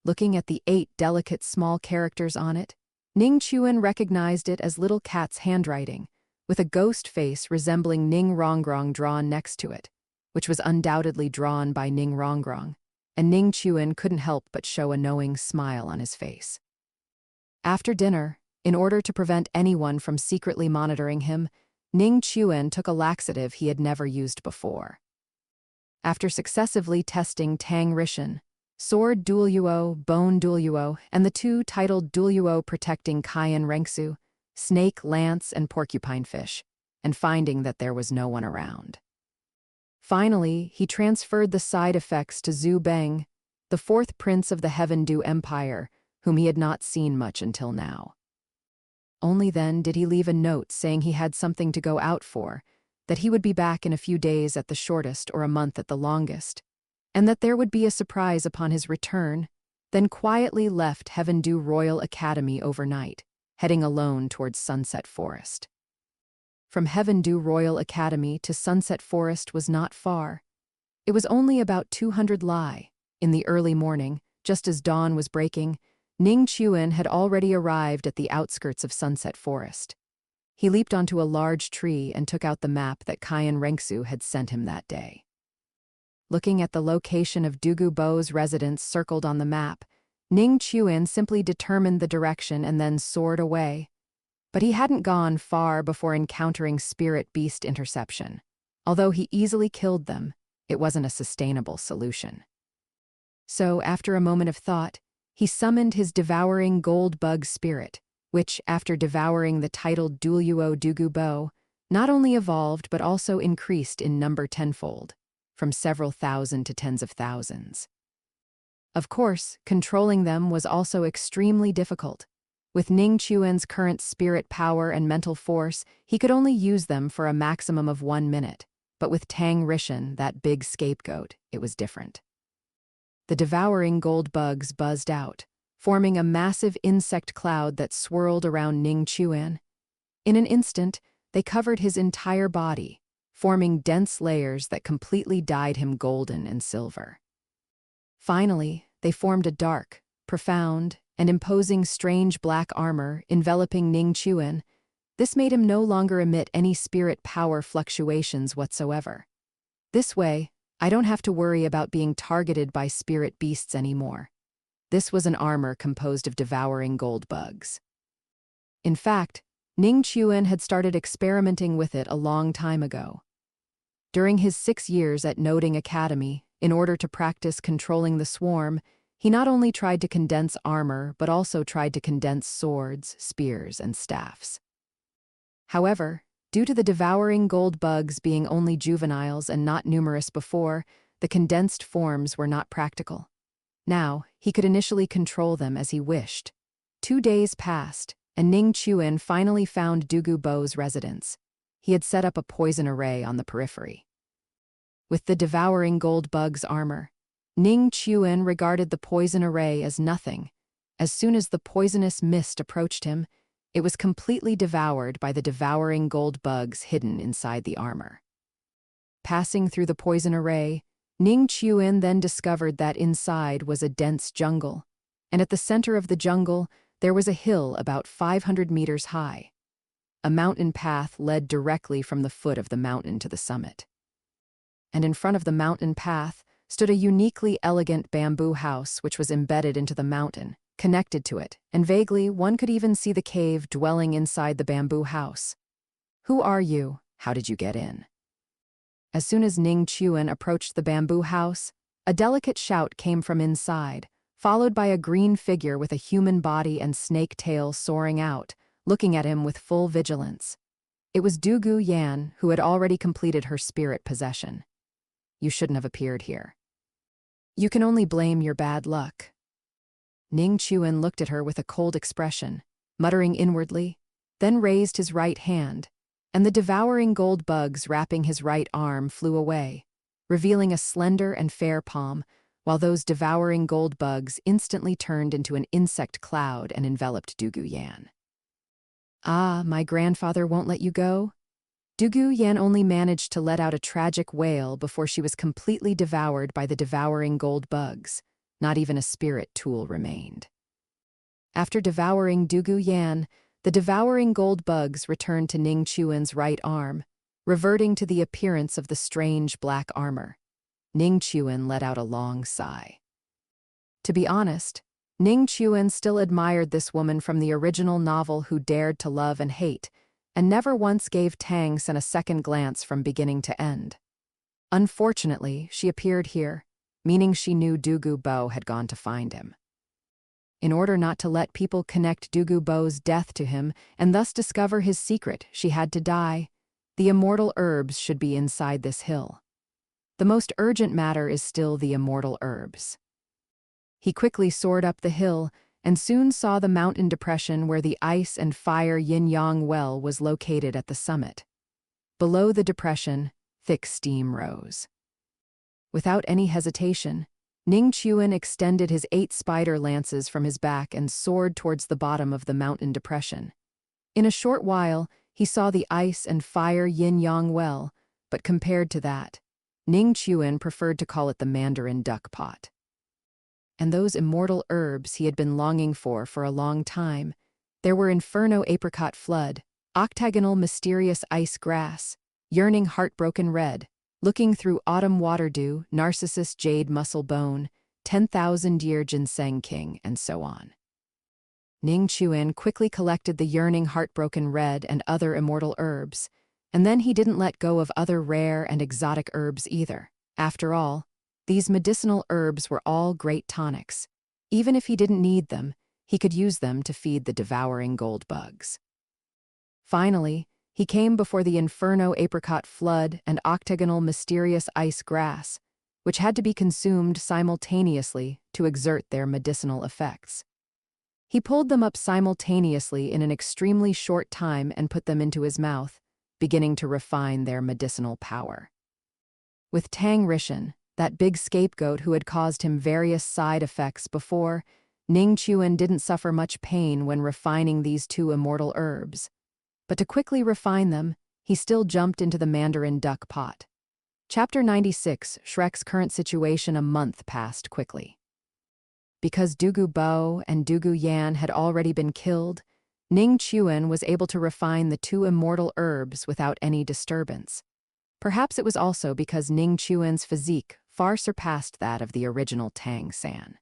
[SPEAKER 1] Looking at the 8 delicate small characters on it, Ning Chuan recognized it as little cat's handwriting, with a ghost face resembling Ning Rongrong drawn next to it, which was undoubtedly drawn by Ning Rongrong, and Ning Chuan couldn't help but show a knowing smile on his face. After dinner, in order to prevent anyone from secretly monitoring him, Ning Chuan took a laxative he had never used before. After successively testing Tang Rishan, Sword Douluo, Bone Douluo, and the 2 titled Douluo protecting Qian Rengsu, Snake, Lance, and Porcupine Fish, and finding that there was no one around. Finally, he transferred the side effects to Zhu Beng, the 4th prince of the Heaven Du Empire, whom he had not seen much until now. Only then did he leave a note saying he had something to go out for, that he would be back in a few days at the shortest or a month at the longest, and that there would be a surprise upon his return, then quietly left Heaven Du Royal Academy overnight, heading alone towards Sunset Forest. From Heaven Du Royal Academy to Sunset Forest was not far. It was only about 200 li. In the early morning, just as dawn was breaking, Ning Chuan had already arrived at the outskirts of Sunset Forest. He leaped onto a large tree and took out the map that Qian Rengsu had sent him that day. Looking at the location of Douluo's residence circled on the map, Ning Chuan simply determined the direction and then soared away. But he hadn't gone far before encountering spirit beast interception. Although he easily killed them, it wasn't a sustainable solution. So, after a moment of thought, he summoned his devouring gold bug spirit, which, after devouring the titled Douluo Douluo, not only evolved but also increased in number tenfold, from several thousand to tens of thousands. Of course, controlling them was also extremely difficult. With Ning Chuan's current spirit power and mental force, he could only use them for a maximum of 1 minute, but with Tang Rishan, that big scapegoat, it was different. The devouring gold bugs buzzed out, forming a massive insect cloud that swirled around Ning Chuan. In an instant, they covered his entire body, forming dense layers that completely dyed him golden and silver. Finally, they formed a dark, profound, and imposing strange black armor enveloping Ning Chuan. This made him no longer emit any spirit power fluctuations whatsoever. This way, I don't have to worry about being targeted by spirit beasts anymore. This was an armor composed of devouring gold bugs. In fact, Ning Chuan had started experimenting with it a long time ago. During his 6 years at Noding Academy, in order to practice controlling the swarm, he not only tried to condense armor but also tried to condense swords, spears, and staffs. However, due to the devouring gold bugs being only juveniles and not numerous before, the condensed forms were not practical. Now, he could initially control them as he wished. 2 days passed, and Ning Chuan finally found Douluo Bo's residence. He had set up a poison array on the periphery. With the devouring gold bug's armor, Ning Chuan regarded the poison array as nothing. As soon as the poisonous mist approached him, it was completely devoured by the devouring gold bugs hidden inside the armor. Passing through the poison array, Ning Chuan then discovered that inside was a dense jungle, and at the center of the jungle there was a hill about 500 meters high. A mountain path led directly from the foot of the mountain to the summit. And in front of the mountain path stood a uniquely elegant bamboo house which was embedded into the mountain, connected to it, and vaguely one could even see the cave dwelling inside the bamboo house. "Who are you? How did you get in?" As soon as Ning Chuan approached the bamboo house, a delicate shout came from inside, followed by a green figure with a human body and snake tail soaring out, looking at him with full vigilance. It was Douluo Yan, who had already completed her spirit possession. "You shouldn't have appeared here. You can only blame your bad luck." Ning Chuan looked at her with a cold expression, muttering inwardly, then raised his right hand, and the devouring gold bugs wrapping his right arm flew away, revealing a slender and fair palm, while those devouring gold bugs instantly turned into an insect cloud and enveloped Douluo Yan. "Ah, my grandfather won't let you go?" Douluo Yan only managed to let out a tragic wail before she was completely devoured by the devouring gold bugs. Not even a spirit tool remained. After devouring Douluo Yan, the devouring gold bugs returned to Ning Chuan's right arm, reverting to the appearance of the strange black armor. Ning Chuan let out a long sigh. To be honest, Ning Chuan still admired this woman from the original novel who dared to love and hate, and never once gave Tang Sen a second glance from beginning to end. Unfortunately, she appeared here, meaning she knew Douluo Bo had gone to find him. In order not to let people connect Douluo Bo's death to him and thus discover his secret, she had to die. The immortal herbs should be inside this hill. The most urgent matter is still the immortal herbs. He quickly soared up the hill and soon saw the mountain depression where the ice and fire yin-yang well was located at the summit. Below the depression, thick steam rose. Without any hesitation, Ning Chuan extended his 8 spider lances from his back and soared towards the bottom of the mountain depression. In a short while, he saw the ice and fire yin-yang well, but compared to that, Ning Chuan preferred to call it the Mandarin duck pot. And those immortal herbs he had been longing for a long time. There were Inferno apricot flood, octagonal mysterious ice grass, yearning heartbroken red, looking through autumn water dew, narcissus jade muscle bone, 10,000-year ginseng king, and so on. Ning Chuan quickly collected the yearning heartbroken red and other immortal herbs, and then he didn't let go of other rare and exotic herbs either. After all, these medicinal herbs were all great tonics. Even if he didn't need them, he could use them to feed the devouring gold bugs. Finally, he came before the Inferno apricot flood and octagonal mysterious ice grass, which had to be consumed simultaneously to exert their medicinal effects. He pulled them up simultaneously in an extremely short time and put them into his mouth, beginning to refine their medicinal power. With Tang Rishan, that big scapegoat who had caused him various side effects before, Ning Chuan didn't suffer much pain when refining these 2 immortal herbs. But to quickly refine them, he still jumped into the Mandarin duck pot. Chapter 96, Shrek's current situation. A month passed quickly. Because Douluo Bo and Douluo Yan had already been killed, Ning Chuan was able to refine the 2 immortal herbs without any disturbance. Perhaps it was also because Ning Chuan's physique far surpassed that of the original Tang San.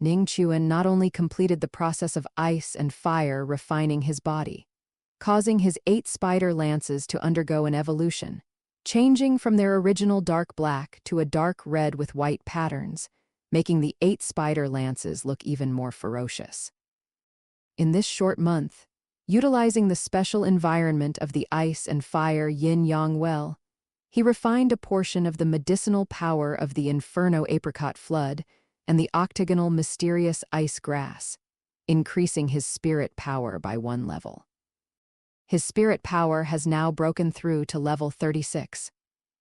[SPEAKER 1] Ning Chuan not only completed the process of ice and fire refining his body, causing his 8 spider lances to undergo an evolution, changing from their original dark black to a dark red with white patterns, making the 8 spider lances look even more ferocious. In this short month, utilizing the special environment of the ice and fire yin-yang well, He refined a portion of the medicinal power of the Inferno apricot flood and the octagonal mysterious ice grass, increasing his spirit power by 1 level. His spirit power has now broken through to level 36.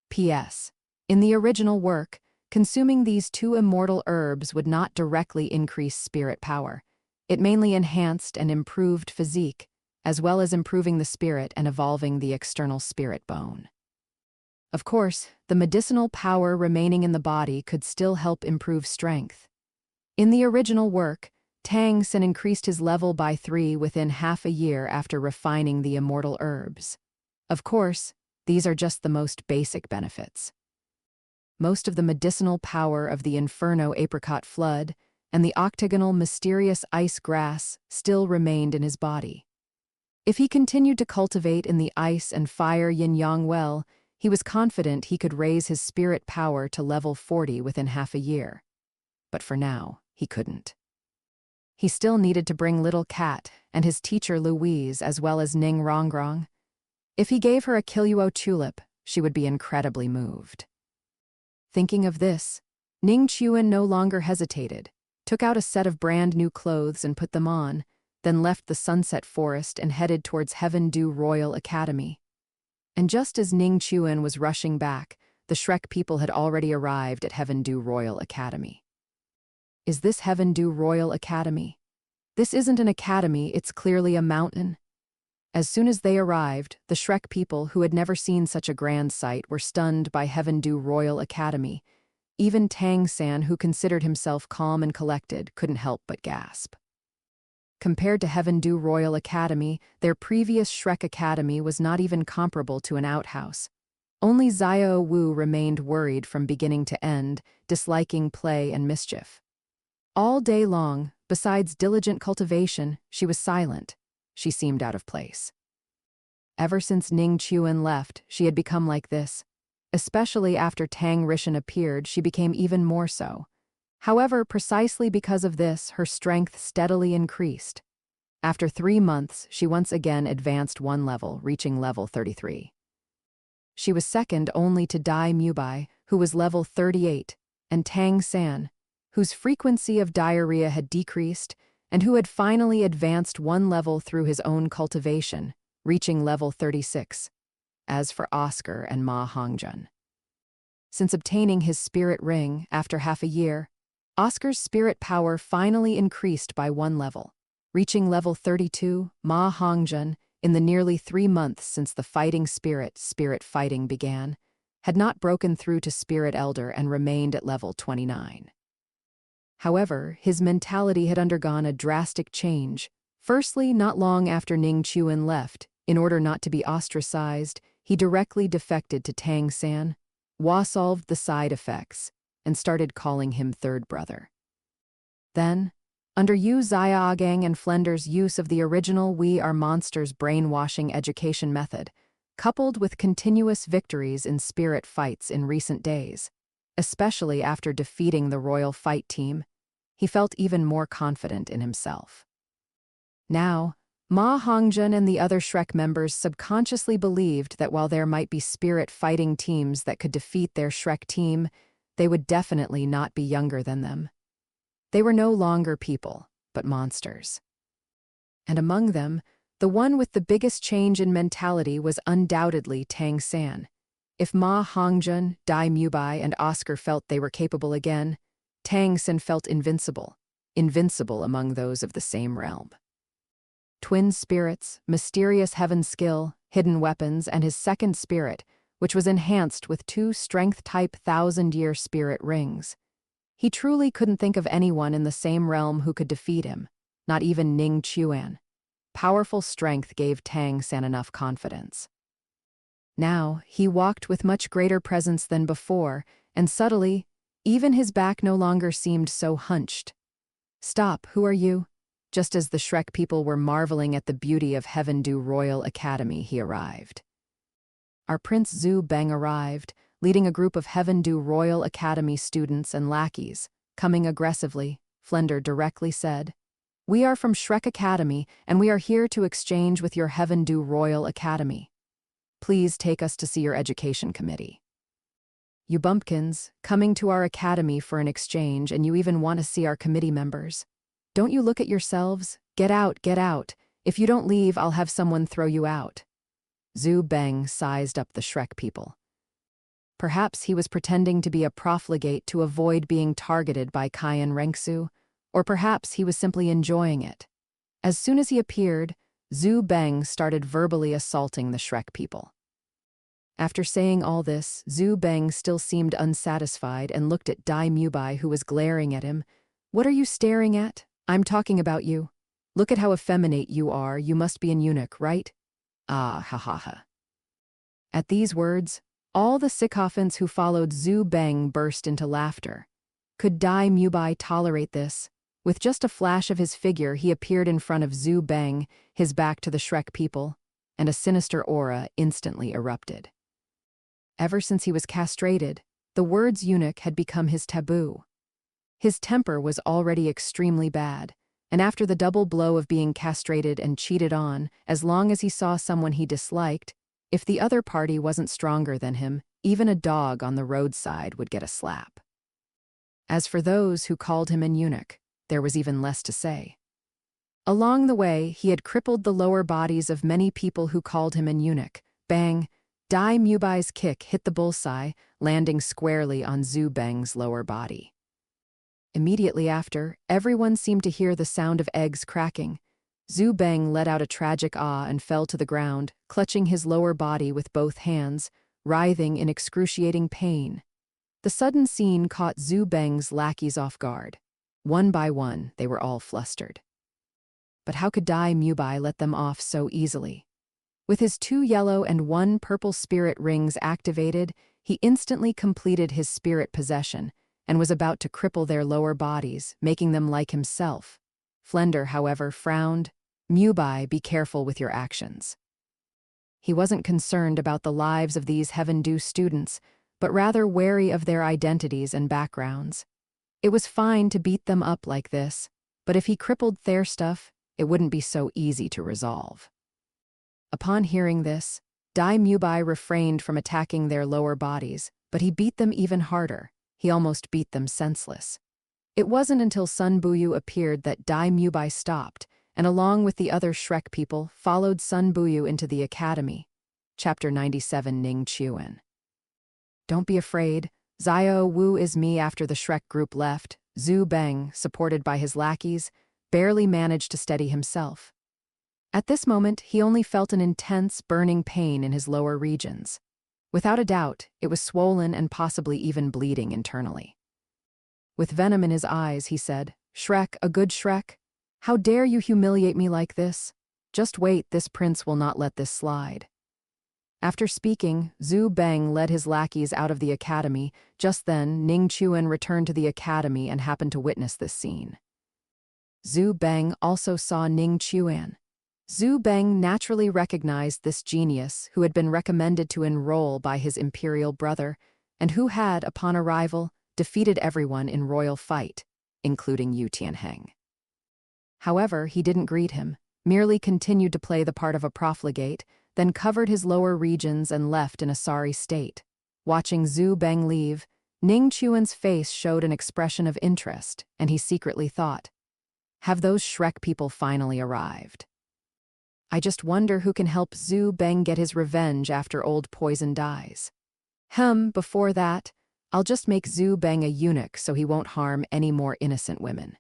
[SPEAKER 1] P.S. In the original work, consuming these 2 immortal herbs would not directly increase spirit power. It mainly enhanced and improved physique, as well as improving the spirit and evolving the external spirit bone. Of course, the medicinal power remaining in the body could still help improve strength. In the original work, Tang Sen increased his level by 3 within half a year after refining the immortal herbs. Of course, these are just the most basic benefits. Most of the medicinal power of the Inferno apricot flood and the octagonal mysterious ice grass still remained in his body. If he continued to cultivate in the ice and fire yin-yang well, he was confident he could raise his spirit power to level 40 within half a year. But for now, he couldn't. He still needed to bring Little Cat and his teacher Louise as well as Ning Rongrong. If he gave her a Killuo tulip, she would be incredibly moved. Thinking of this, Ning Chuan no longer hesitated, took out a set of brand new clothes and put them on, then left the Sunset Forest and headed towards Heaven Dew Royal Academy. And just as Ning Chuan was rushing back, the Shrek people had already arrived at Heaven Dew Royal Academy. Is this Heaven Dew Royal Academy? This isn't an academy, it's clearly a mountain. As soon as they arrived, the Shrek people, who had never seen such a grand sight, were stunned by Heaven Dew Royal Academy. Even Tang San, who considered himself calm and collected, couldn't help but gasp. Compared to Heaven Dew Royal Academy, their previous Shrek Academy was not even comparable to an outhouse. Only Xiao Wu remained worried from beginning to end, disliking play and mischief. All day long, besides diligent cultivation, she was silent. She seemed out of place. Ever since Ning Chuan left, she had become like this. Especially after Tang Rishan appeared, she became even more so. However, precisely because of this, her strength steadily increased. After 3 months, she once again advanced 1 level, reaching level 33. She was second only to Dai Mubai, who was level 38, and Tang San, whose frequency of diarrhea had decreased, and who had finally advanced 1 level through his own cultivation, reaching level 36. As for Oscar and Ma Hongjun. Since obtaining his spirit ring after half a year, Oscar's spirit power finally increased by 1 level, reaching level 32. Ma Hongjun, in the nearly 3 months since the fighting spirit fighting began, had not broken through to spirit elder and remained at level 29. However, his mentality had undergone a drastic change. Firstly, not long after Ning Chuan left, in order not to be ostracized, he directly defected to Tang San, solved the side effects, and started calling him third brother. Then, under Yu Xiaogang and Flender's use of the original We Are Monsters brainwashing education method, coupled with continuous victories in spirit fights in recent days, especially after defeating the Royal Fight Team, he felt even more confident in himself. Now, Ma Hongjun and the other Shrek members subconsciously believed that while there might be spirit fighting teams that could defeat their Shrek team, they would definitely not be younger than them. They were no longer people, but monsters. And among them, the one with the biggest change in mentality was undoubtedly Tang San. If Ma Hongjun, Dai Mubai, and Oscar felt they were capable again, Tang San felt invincible among those of the same realm. Twin spirits, mysterious heaven skill, hidden weapons, and his second spirit, which was enhanced with 2 strength-type 1,000-year spirit rings. He truly couldn't think of anyone in the same realm who could defeat him, not even Ning Chuan. Powerful strength gave Tang San enough confidence. Now, he walked with much greater presence than before, and subtly, even his back no longer seemed so hunched. "Stop, who are you?" Just as the Shrek people were marveling at the beauty of Heaven Dew Royal Academy, he arrived. Our Prince Zhu Beng arrived, leading a group of Heaven Dew Royal Academy students and lackeys. Coming aggressively, Flender directly said, "We are from Shrek Academy, and we are here to exchange with your Heaven Dew Royal Academy. Please take us to see your education committee." You bumpkins, coming to our academy for an exchange, and you even want to see our committee members. Don't you look at yourselves? Get out, get out. If you don't leave, I'll have someone throw you out. Zhu Beng sized up the Shrek people. Perhaps he was pretending to be a profligate to avoid being targeted by Cayenne Rengsu, or perhaps he was simply enjoying it. As soon as he appeared, Zhu Beng started verbally assaulting the Shrek people. After saying all this, Zhu Beng still seemed unsatisfied and looked at Dai Mubai, who was glaring at him. What are you staring at? I'm talking about you. Look at how effeminate you are. You must be an eunuch, right? Ah, ha ha ha. At these words, all the sycophants who followed Zhu Beng burst into laughter. Could Dai Mubai tolerate this? With just a flash of his figure, he appeared in front of Zhu Beng, his back to the Shrek people, and a sinister aura instantly erupted. Ever since he was castrated, the words eunuch had become his taboo. His temper was already extremely bad, and after the double blow of being castrated and cheated on, as long as he saw someone he disliked, if the other party wasn't stronger than him, even a dog on the roadside would get a slap. As for those who called him an eunuch, there was even less to say. Along the way, he had crippled the lower bodies of many people who called him an eunuch. Bang! Dai Mubai's kick hit the bullseye, landing squarely on Zhu Beng's lower body. Immediately after, everyone seemed to hear the sound of eggs cracking. Zhu Beng let out a tragic ah and fell to the ground, clutching his lower body with both hands, writhing in excruciating pain. The sudden scene caught Zhu Beng's lackeys off guard. One by one, they were all flustered. But how could Dai Mubai let them off so easily? With his 2 yellow and 1 purple spirit rings activated, he instantly completed his spirit possession and was about to cripple their lower bodies, making them like himself. Flender, however, frowned. Mubai, be careful with your actions. He wasn't concerned about the lives of these Heaven-Do students, but rather wary of their identities and backgrounds. It was fine to beat them up like this, but if he crippled their stuff, it wouldn't be so easy to resolve. Upon hearing this, Dai Mubai refrained from attacking their lower bodies, but he beat them even harder. He almost beat them senseless. It wasn't until Sun Buyu appeared that Dai Mubai stopped, and along with the other Shrek people, followed Sun Buyu into the academy. Chapter 97 Ning Chuan. Don't be afraid. Xiao Wu is me. After the Shrek group left, Zhu Beng, supported by his lackeys, barely managed to steady himself. At this moment, he only felt an intense, burning pain in his lower regions. Without a doubt, it was swollen and possibly even bleeding internally. With venom in his eyes, he said, "Shrek, a good Shrek? How dare you humiliate me like this? Just wait, this prince will not let this slide." After speaking, Zhu Beng led his lackeys out of the academy. Just then, Ning Chuan returned to the academy and happened to witness this scene. Zhu Beng also saw Ning Chuan. Zhu Beng naturally recognized this genius who had been recommended to enroll by his imperial brother, and who had, upon arrival, defeated everyone in royal fight, including Yu Tianheng. However, he didn't greet him, merely continued to play the part of a profligate, then covered his lower regions and left in a sorry state. Watching Zhu Beng leave, Ning Chuan's face showed an expression of interest, and he secretly thought, "Have those Shrek people finally arrived? I just wonder who can help Zhu Beng get his revenge after old Poison dies. Before that, I'll just make Zhu Beng a eunuch so he won't harm any more innocent women."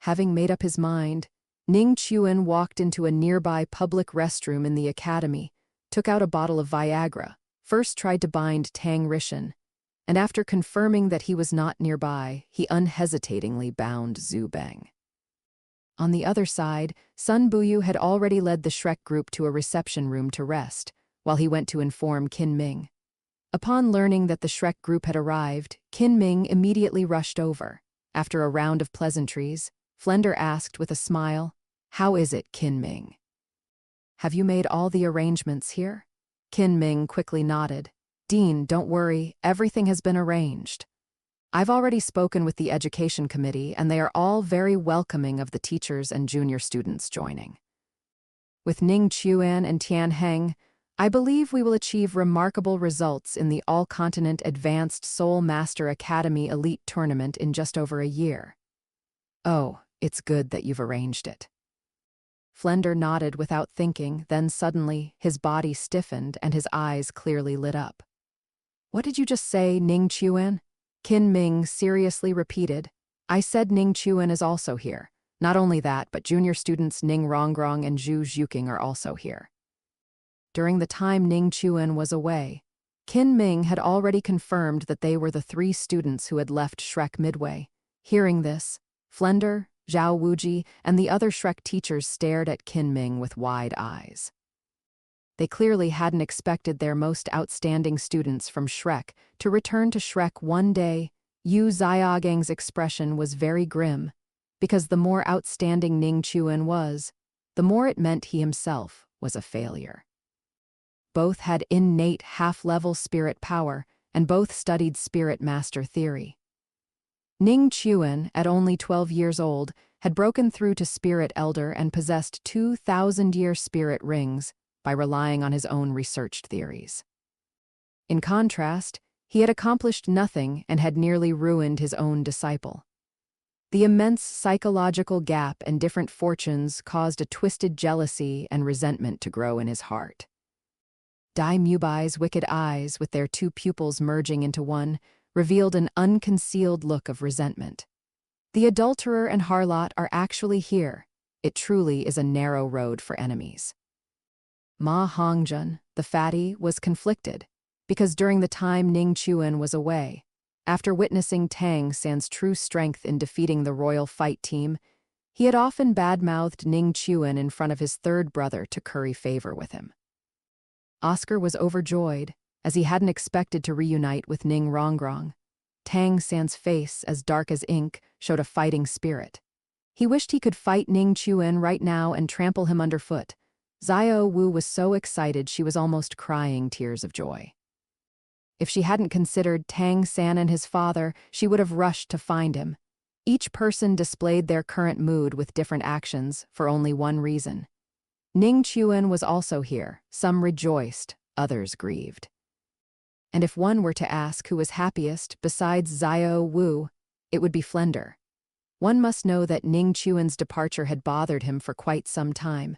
[SPEAKER 1] Having made up his mind, Ning Chuan walked into a nearby public restroom in the academy, took out a bottle of Viagra, first tried to bind Tang Rishan, and after confirming that he was not nearby, he unhesitatingly bound Zhu Beng. On the other side, Sun Buyu had already led the Shrek group to a reception room to rest, while he went to inform Qin Ming. Upon learning that the Shrek group had arrived, Qin Ming immediately rushed over. After a round of pleasantries, Flender asked with a smile, "How is it, Qin Ming? Have you made all the arrangements here?" Qin Ming quickly nodded. "Dean, don't worry, everything has been arranged. I've already spoken with the education committee, and they are all very welcoming of the teachers and junior students joining. With Ning Chuan and Tianheng, I believe we will achieve remarkable results in the All-Continent Advanced Soul Master Academy Elite Tournament in just over a year. Oh, it's good that you've arranged it. Flender nodded without thinking, then suddenly, his body stiffened and his eyes clearly lit up. What did you just say, Ning Chuan? Qin Ming seriously repeated. I said Ning Chuan is also here. Not only that, but junior students Ning Rongrong and Zhu Zhuqing are also here. During the time Ning Chuan was away, Qin Ming had already confirmed that they were the 3 students who had left Shrek midway. Hearing this, Flender, Zhao Wuji, and the other Shrek teachers stared at Qin Ming with wide eyes. They clearly hadn't expected their most outstanding students from Shrek to return to Shrek one day. Yu Xiaogang's expression was very grim, because the more outstanding Ning Chuan was, the more it meant he himself was a failure. Both had innate half-level spirit power, and both studied spirit master theory. Ning Chuan, at only 12 years old, had broken through to Spirit Elder and possessed 2,000-year spirit rings by relying on his own researched theories. In contrast, he had accomplished nothing and had nearly ruined his own disciple. The immense psychological gap and different fortunes caused a twisted jealousy and resentment to grow in his heart. Dai Mubai's wicked eyes, with their 2 pupils merging into one, revealed an unconcealed look of resentment. The adulterer and harlot are actually here. It truly is a narrow road for enemies. Ma Hongjun, the fatty, was conflicted, because during the time Ning Chuan was away, after witnessing Tang San's true strength in defeating the royal fight team, he had often bad-mouthed Ning Chuan in front of his 3rd brother to curry favor with him. Oscar was overjoyed, as he hadn't expected to reunite with Ning Rongrong. Tang San's face, as dark as ink, showed a fighting spirit. He wished he could fight Ning Chuan right now and trample him underfoot. Xiao Wu was so excited she was almost crying tears of joy. If she hadn't considered Tang San and his father, she would have rushed to find him. Each person displayed their current mood with different actions for only one reason. Ning Chuan was also here. Some rejoiced, others grieved. And if one were to ask who was happiest besides Xiao Wu, it would be Flender. One must know that Ning Chuan's departure had bothered him for quite some time.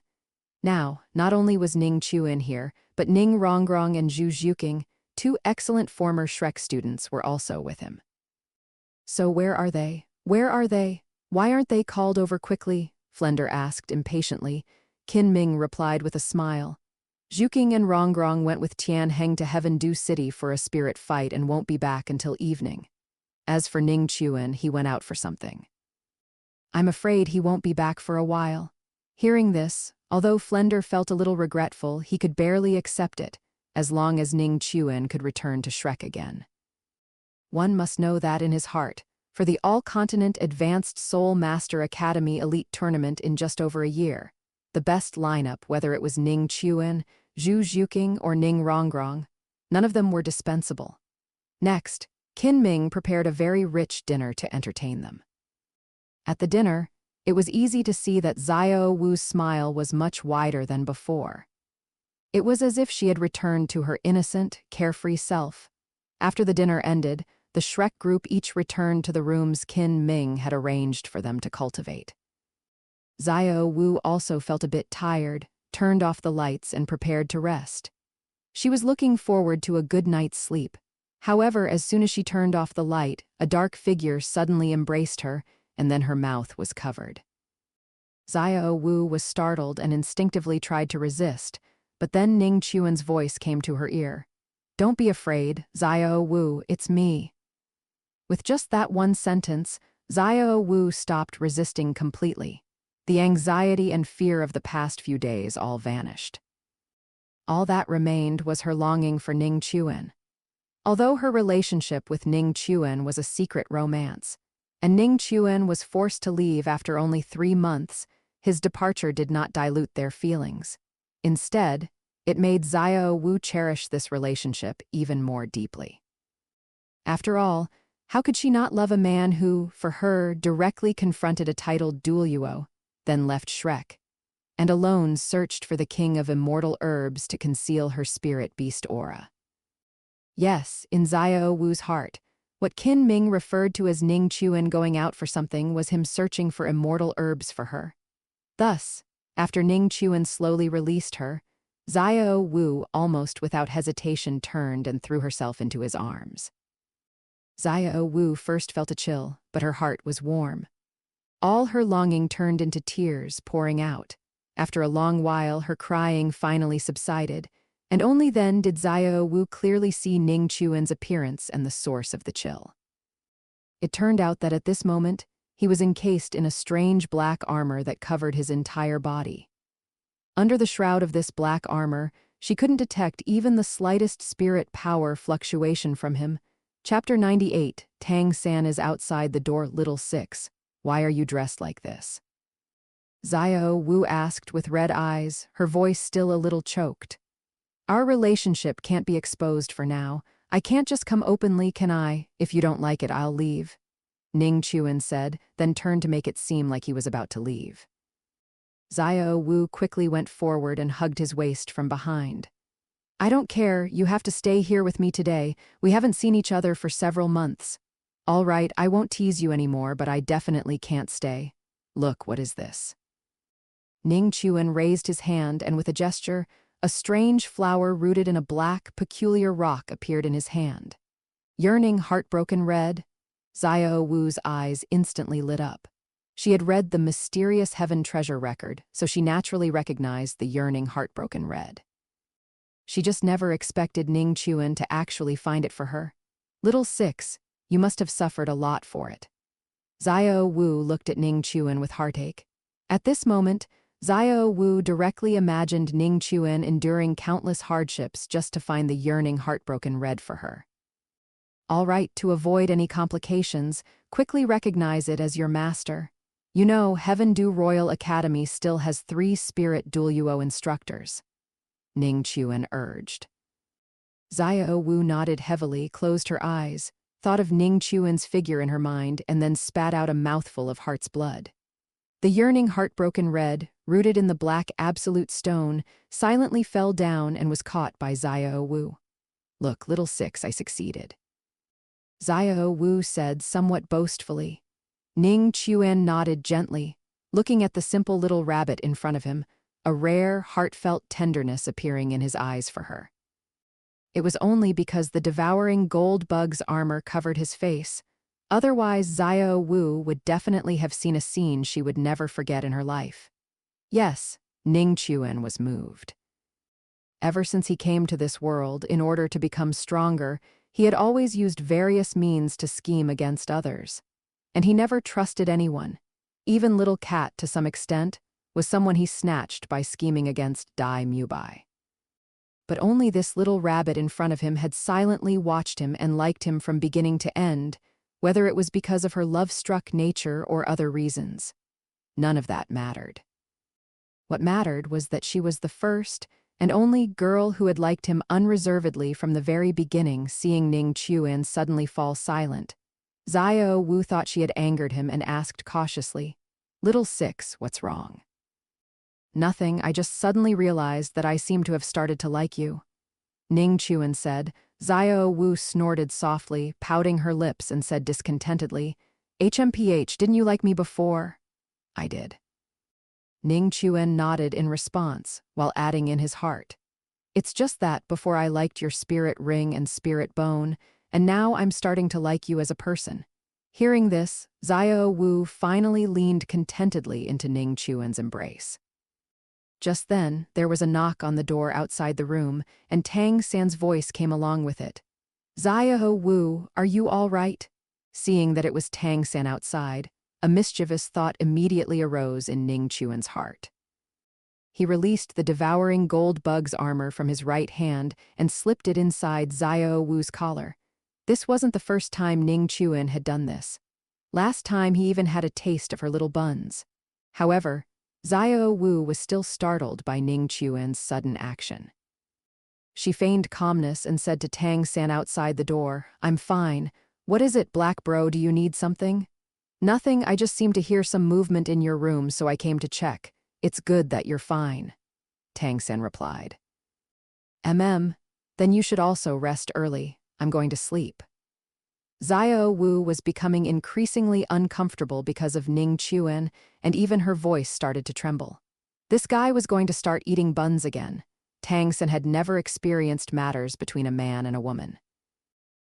[SPEAKER 1] Now, not only was Ning Chuan here, but Ning Rongrong and Zhu Zhuqing, 2 excellent former Shrek students, were also with him. So where are they? Where are they? Why aren't they called over quickly? Flender asked impatiently. Qin Ming replied with a smile. Zhuqing and Rongrong went with Tian Heng to Heaven Dew City for a spirit fight and won't be back until evening. As for Ning Chuan, he went out for something. I'm afraid he won't be back for a while. Hearing this, although Flender felt a little regretful, he could barely accept it, as long as Ning Chuan could return to Shrek again. One must know that in his heart, for the All-Continent Advanced Soul Master Academy Elite Tournament in just over a year, the best lineup, whether it was Ning Chuan, Zhu Zhuqing, or Ning Rongrong, none of them were dispensable. Next, Qin Ming prepared a very rich dinner to entertain them. At the dinner, it was easy to see that Xiao Wu's smile was much wider than before. It was as if she had returned to her innocent, carefree self. After the dinner ended, the Shrek group each returned to the rooms Qin Ming had arranged for them to cultivate. Xiao Wu also felt a bit tired, turned off the lights and prepared to rest. She was looking forward to a good night's sleep. However, as soon as she turned off the light, a dark figure suddenly embraced her, and then her mouth was covered. Xiao Wu was startled and instinctively tried to resist, but then Ning Chuan's voice came to her ear. Don't be afraid, Xiao Wu, it's me. With just that one sentence, Xiao Wu stopped resisting completely. The anxiety and fear of the past few days all vanished. All that remained was her longing for Ning Chuan. Although her relationship with Ning Chuan was a secret romance, and Ning Chuan was forced to leave after only 3 months, his departure did not dilute their feelings. Instead, it made Xiao Wu cherish this relationship even more deeply. After all, how could she not love a man who, for her, directly confronted a titled Douluo, then left Shrek? and alone searched for the king of immortal herbs to conceal her spirit beast aura. Yes, in Xiao Wu's heart, what Qin Ming referred to as Ning Chuan going out for something was him searching for immortal herbs for her. Thus, after Ning Chuan slowly released her, Xiao Wu almost without hesitation turned and threw herself into his arms. Xiao Wu first felt a chill, but her heart was warm. All her longing turned into tears pouring out. After a long while, her crying finally subsided, and only then did Xiao Wu clearly see Ning Chuan's appearance and the source of the chill. It turned out that at this moment, he was encased in a strange black armor that covered his entire body. Under the shroud of this black armor, she couldn't detect even the slightest spirit power fluctuation from him. Chapter 98, Tang San is outside the door. Little 6, why are you dressed like this? Xiao Wu asked with red eyes, her voice still a little choked. Our relationship can't be exposed for now. I can't just come openly, can I? If you don't like it, I'll leave. Ning Chuan said, then turned to make it seem like he was about to leave. Xiao Wu quickly went forward and hugged his waist from behind. I don't care, you have to stay here with me today. We haven't seen each other for several months. All right, I won't tease you anymore, but I definitely can't stay. Look, what is this? Ning Chuan raised his hand and with a gesture, a strange flower rooted in a black, peculiar rock appeared in his hand. Yearning, heartbroken red, Xiao Wu's eyes instantly lit up. She had read the mysterious heaven treasure record, so she naturally recognized the yearning, heartbroken red. She just never expected Ning Chuan to actually find it for her. Little 6, you must have suffered a lot for it. Xiao Wu looked at Ning Chuan with heartache. At this moment, Xiao Wu directly imagined Ning Chuan enduring countless hardships just to find the yearning, heartbroken red for her. All right, to avoid any complications, quickly recognize it as your master. You know, Heaven Du Royal Academy still has 3 spirit Douluo instructors. Ning Chuan urged. Xiao Wu nodded heavily, closed her eyes, thought of Ning Chuan's figure in her mind, and then spat out a mouthful of heart's blood. The yearning, heartbroken red, rooted in the black absolute stone, silently fell down and was caught by Xiao Wu. Look, little 6, I succeeded. Xiao Wu said somewhat boastfully. Ning Chuan nodded gently, looking at the simple little rabbit in front of him, a rare, heartfelt tenderness appearing in his eyes for her. It was only because the devouring gold bug's armor covered his face. Otherwise, Xiao Wu would definitely have seen a scene she would never forget in her life. Yes, Ning Chuan was moved. Ever since he came to this world, in order to become stronger, he had always used various means to scheme against others. And he never trusted anyone. Even little Cat, to some extent, was someone he snatched by scheming against Dai Mubai. But only this little rabbit in front of him had silently watched him and liked him from beginning to end, whether it was because of her love-struck nature or other reasons. None of that mattered. What mattered was that she was the first and only girl who had liked him unreservedly from the very beginning. Seeing Ning Chuan suddenly fall silent, Xiao Wu thought she had angered him and asked cautiously, Little 6, what's wrong? Nothing, I just suddenly realized that I seem to have started to like you. Ning Chuan said. Xiao Wu snorted softly, pouting her lips, and said discontentedly, HMPH, didn't you like me before? I did. Ning Chuan nodded in response, while adding in his heart, it's just that before I liked your spirit ring and spirit bone, and now I'm starting to like you as a person. Hearing this, Xiao Wu finally leaned contentedly into Ning Chuan's embrace. Just then, there was a knock on the door outside the room, and Tang San's voice came along with it. Xiao Wu, are you all right? Seeing that it was Tang San outside, a mischievous thought immediately arose in Ning Chuan's heart. He released the devouring gold bug's armor from his right hand and slipped it inside Xiao Wu's collar. This wasn't the first time Ning Chuan had done this. Last time he even had a taste of her little buns. However, Xiao Wu was still startled by Ning Chuan's sudden action. She feigned calmness and said to Tang San outside the door, I'm fine. What is it, black bro, do you need something? Nothing, I just seemed to hear some movement in your room, so I came to check. It's good that you're fine, Tang San replied. Then you should also rest early. I'm going to sleep. Xiao Wu was becoming increasingly uncomfortable because of Ning Chuan, and even her voice started to tremble. This guy was going to start eating buns again. Tang San had never experienced matters between a man and a woman.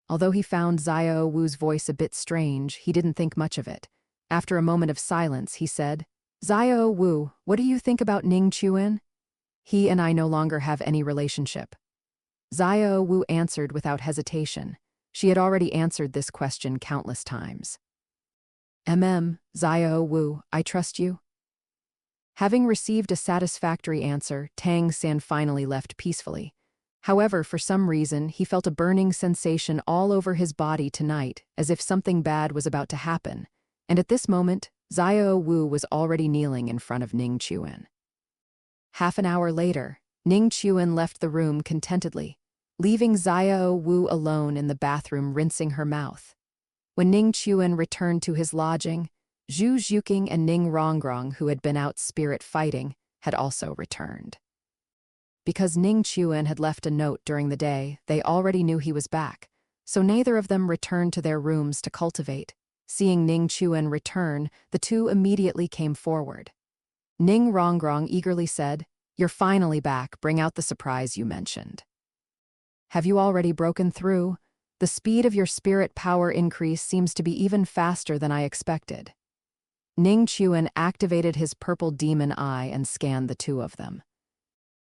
[SPEAKER 1] Although he found Xiao Wu's voice a bit strange, he didn't think much of it. After a moment of silence, he said, Xiao Wu, what do you think about Ning Chuan? He and I no longer have any relationship. Xiao Wu answered without hesitation. She had already answered this question countless times. Xiao Wu, I trust you? Having received a satisfactory answer, Tang San finally left peacefully. However, for some reason, he felt a burning sensation all over his body tonight, as if something bad was about to happen. And at this moment, Xiao Wu was already kneeling in front of Ning Chuan. Half an hour later, Ning Chuan left the room contentedly, leaving Xiao Wu alone in the bathroom rinsing her mouth. When Ning Chuan returned to his lodging, Zhu Zhuqing and Ning Rongrong, who had been out spirit fighting, had also returned. Because Ning Chuan had left a note during the day, they already knew he was back, so neither of them returned to their rooms to cultivate. Seeing Ning Chuan return, the two immediately came forward. Ning Rongrong eagerly said, You're finally back, bring out the surprise you mentioned. Have you already broken through? The speed of your spirit power increase seems to be even faster than I expected. Ning Chuan activated his purple demon eye and scanned the two of them.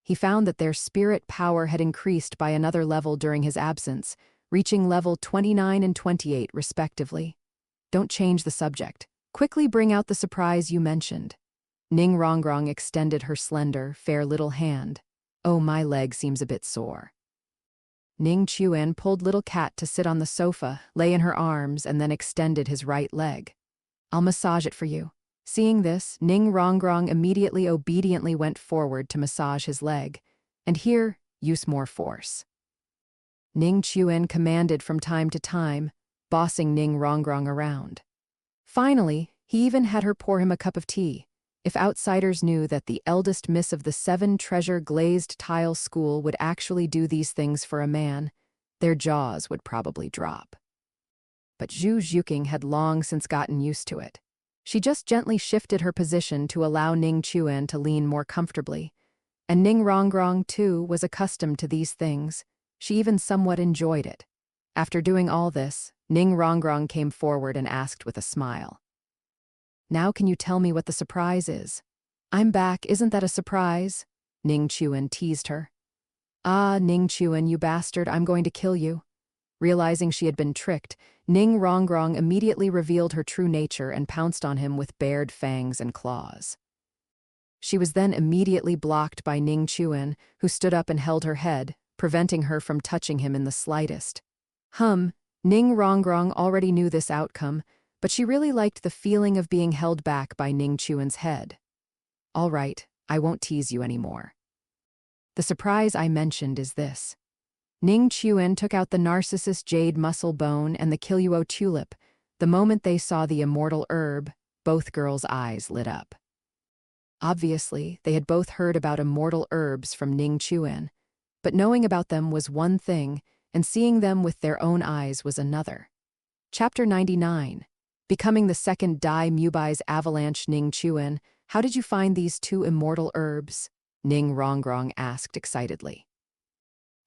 [SPEAKER 1] He found that their spirit power had increased by another level during his absence, reaching level 29 and 28 respectively. Don't change the subject. Quickly bring out the surprise you mentioned. Ning Rongrong extended her slender, fair little hand. Oh, my leg seems a bit sore. Ning Chuan pulled little cat to sit on the sofa, lay in her arms, and then extended his right leg. I'll massage it for you. Seeing this, Ning Rongrong immediately obediently went forward to massage his leg, and here, use more force. Ning Chuan commanded from time to time, bossing Ning Rongrong around. Finally, he even had her pour him a cup of tea. If outsiders knew that the eldest miss of the 7-treasure glazed tile school would actually do these things for a man, their jaws would probably drop. But Zhu Zhuqing had long since gotten used to it. She just gently shifted her position to allow Ning Chuan to lean more comfortably. And Ning Rongrong, too, was accustomed to these things. She even somewhat enjoyed it. After doing all this, Ning Rongrong came forward and asked with a smile. Now can you tell me what the surprise is? I'm back, isn't that a surprise? Ning Chuan teased her. Ah, Ning Chuan, you bastard, I'm going to kill you. Realizing she had been tricked, Ning Rongrong immediately revealed her true nature and pounced on him with bared fangs and claws. She was then immediately blocked by Ning Chuan, who stood up and held her head, preventing her from touching him in the slightest. Ning Rongrong already knew this outcome, but she really liked the feeling of being held back by Ning Chuan's head. All right, I won't tease you anymore. The surprise I mentioned is this. Ning Chuan took out the Narcissus Jade Muscle Bone and the Killuo Tulip. The moment they saw the immortal herb, both girls' eyes lit up. Obviously, they had both heard about immortal herbs from Ning Chuan, but knowing about them was one thing, and seeing them with their own eyes was another. Chapter 99. Becoming the second Dai Mubai's avalanche. Ning Chuan, how did you find these two immortal herbs? Ning Rongrong asked excitedly.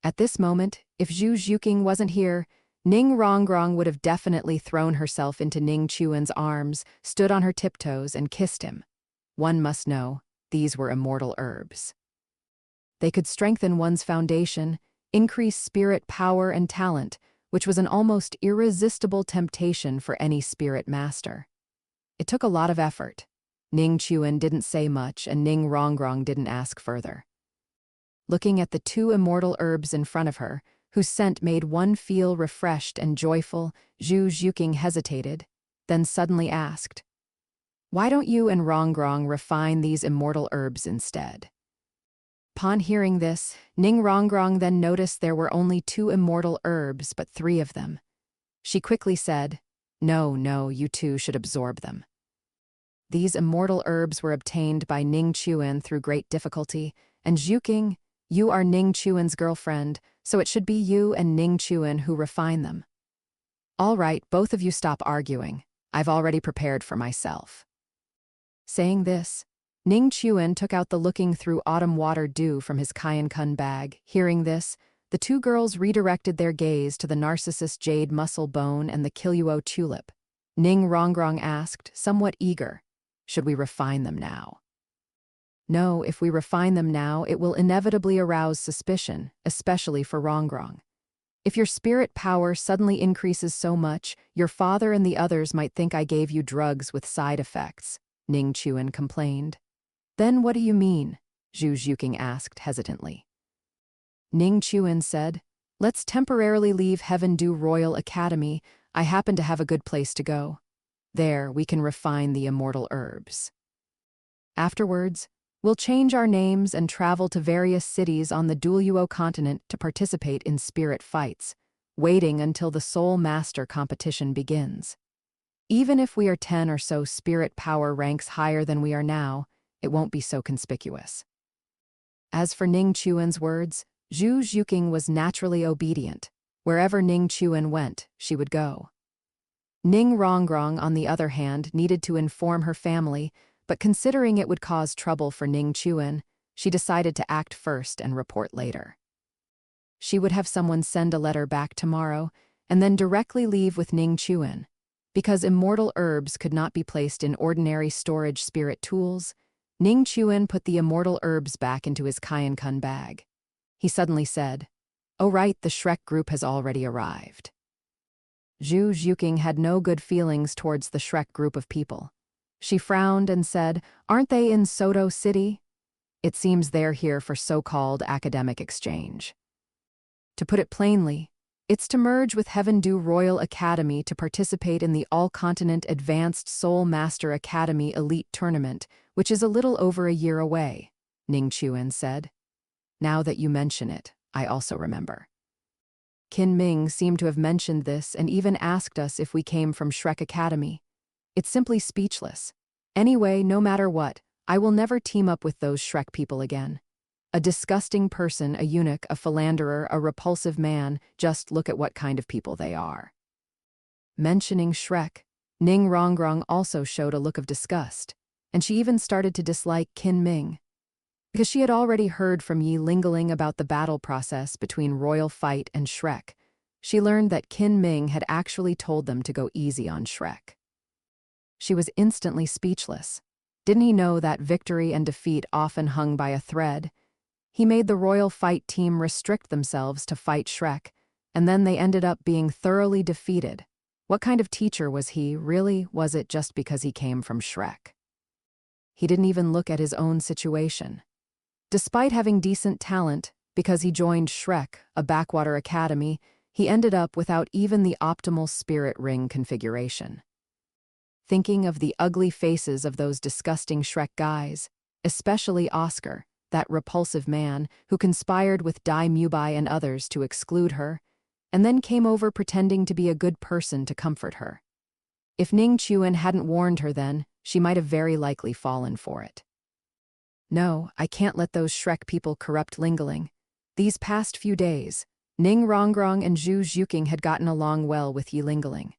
[SPEAKER 1] At this moment, if Zhu Zhuqing wasn't here, Ning Rongrong would have definitely thrown herself into Ning Chuan's arms, stood on her tiptoes, and kissed him. One must know, these were immortal herbs. They could strengthen one's foundation, increase spirit power and talent, which was an almost irresistible temptation for any spirit master. It took a lot of effort. Ning Chuan didn't say much, and Ning Rongrong didn't ask further. Looking at the two immortal herbs in front of her, whose scent made one feel refreshed and joyful, Zhu Zhuqing hesitated, then suddenly asked, Why don't you and Rongrong refine these immortal herbs instead? Upon hearing this, Ning Rongrong then noticed there were only 2 immortal herbs, but 3 of them. She quickly said, No, you two should absorb them. These immortal herbs were obtained by Ning Chuan through great difficulty, and Zhuking, you are Ning Chuan's girlfriend, so it should be you and Ning Chuan who refine them. All right, both of you stop arguing. I've already prepared for myself. Saying this, Ning Chuan took out the looking through autumn water dew from his Kun bag. Hearing this, the two girls redirected their gaze to the Narcissus jade muscle bone and the Killuo tulip. Ning Rongrong asked, somewhat eager, should we refine them now? No, if we refine them now, it will inevitably arouse suspicion, especially for Rongrong. If your spirit power suddenly increases so much, your father and the others might think I gave you drugs with side effects, Ning Chuan complained. Then what do you mean? Zhu Zhuking asked hesitantly. Ning Chuan said, let's temporarily leave Heaven Dew Royal Academy. I happen to have a good place to go. There, we can refine the immortal herbs. Afterwards, we'll change our names and travel to various cities on the Douluo continent to participate in spirit fights, waiting until the Soul Master competition begins. Even if we are 10 or so spirit power ranks higher than we are now, it won't be so conspicuous. As for Ning Chuan's words, Zhu Zhuking was naturally obedient. Wherever Ning Chuan went, she would go. Ning Rongrong, on the other hand, needed to inform her family, but considering it would cause trouble for Ning Chuan, she decided to act first and report later. She would have someone send a letter back tomorrow, and then directly leave with Ning Chuan. Because immortal herbs could not be placed in ordinary storage spirit tools, Ning Chuan put the immortal herbs back into his Kun bag. He suddenly said, oh right, the Shrek group has already arrived. Zhu Zhuking had no good feelings towards the Shrek group of people. She frowned and said, aren't they in Soto City? It seems they're here for so-called academic exchange. To put it plainly, it's to merge with Heaven Dew Royal Academy to participate in the All-Continent Advanced Soul Master Academy Elite Tournament, which is a little over a year away, Ning Chuan said. Now that you mention it, I also remember. Qin Ming seemed to have mentioned this and even asked us if we came from Shrek Academy. It's simply speechless. Anyway, no matter what, I will never team up with those Shrek people again. A disgusting person, a eunuch, a philanderer, a repulsive man, just look at what kind of people they are. Mentioning Shrek, Ning Rongrong also showed a look of disgust, and she even started to dislike Qin Ming. Because she had already heard from Yi Lingling about the battle process between Royal Fight and Shrek, she learned that Qin Ming had actually told them to go easy on Shrek. She was instantly speechless. Didn't he know that victory and defeat often hung by a thread? He made the Royal Fight team restrict themselves to fight Shrek, and then they ended up being thoroughly defeated. What kind of teacher was he, really? Was it just because he came from Shrek? He didn't even look at his own situation. Despite having decent talent, because he joined Shrek, a backwater academy, he ended up without even the optimal spirit ring configuration. Thinking of the ugly faces of those disgusting Shrek guys, especially Oscar, that repulsive man who conspired with Dai Mubai and others to exclude her, and then came over pretending to be a good person to comfort her. If Ning Chuan hadn't warned her then, she might have very likely fallen for it. No, I can't let those Shrek people corrupt Lingling. These past few days, Ning Rongrong and Zhu Zhuking had gotten along well with Yi Lingling.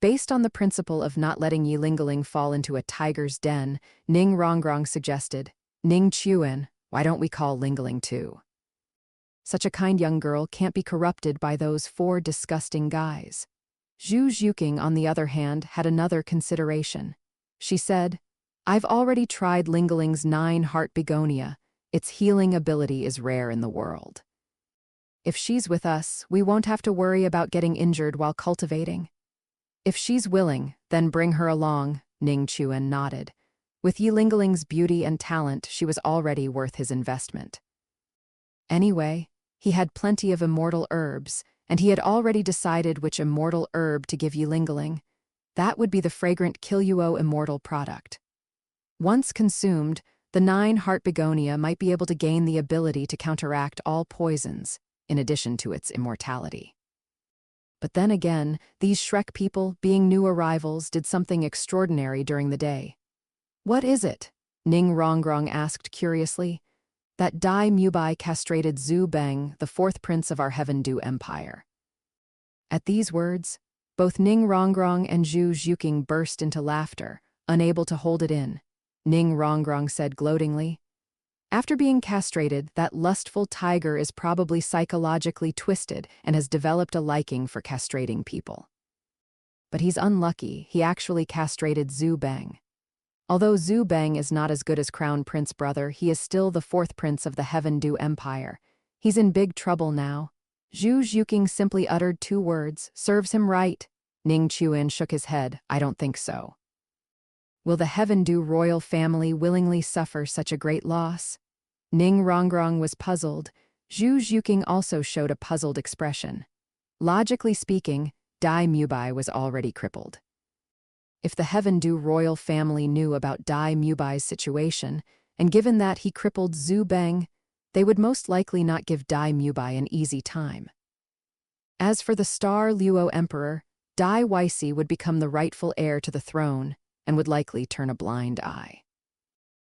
[SPEAKER 1] Based on the principle of not letting Yi Lingling fall into a tiger's den, Ning Rongrong suggested, Ning Chuan, why don't we call Lingling too? Such a kind young girl can't be corrupted by those 4 disgusting guys. Zhu Zhuking, on the other hand, had another consideration. She said, I've already tried Lingling's 9-heart begonia. Its healing ability is rare in the world. If she's with us, we won't have to worry about getting injured while cultivating. If she's willing, then bring her along, Ning Chuan nodded. With Yi Lingling's beauty and talent, she was already worth his investment. Anyway, he had plenty of immortal herbs, and he had already decided which immortal herb to give Yi Lingling. That would be the fragrant Killuo immortal product. Once consumed, the 9-heart begonia might be able to gain the ability to counteract all poisons, in addition to its immortality. But then again, these Shrek people, being new arrivals, did something extraordinary during the day. What is it? Ning Rongrong asked curiously. That Dai Mubai castrated Zhu Beng, the fourth prince of our Heaven-Du Empire. At these words, both Ning Rongrong and Zhu Zhuking burst into laughter, unable to hold it in. Ning Rongrong said gloatingly, "After being castrated, that lustful tiger is probably psychologically twisted and has developed a liking for castrating people. But he's unlucky, he actually castrated Zhu Beng. Although Zhu Beng is not as good as Crown Prince brother, he is still the fourth prince of the Heaven-Du Empire. He's in big trouble now." Zhu Zhuking simply uttered 2 words, "Serves him right." Ning Chuan shook his head, "I don't think so." Will the Heaven-Du royal family willingly suffer such a great loss? Ning Rongrong was puzzled. Zhu Zhuking also showed a puzzled expression. Logically speaking, Dai Mubai was already crippled. If the Heaven-Du royal family knew about Dai Mubai's situation, and given that he crippled Zhu Beng, they would most likely not give Dai Mubai an easy time. As for the Star Luo Emperor, Dai Weisi would become the rightful heir to the throne and would likely turn a blind eye.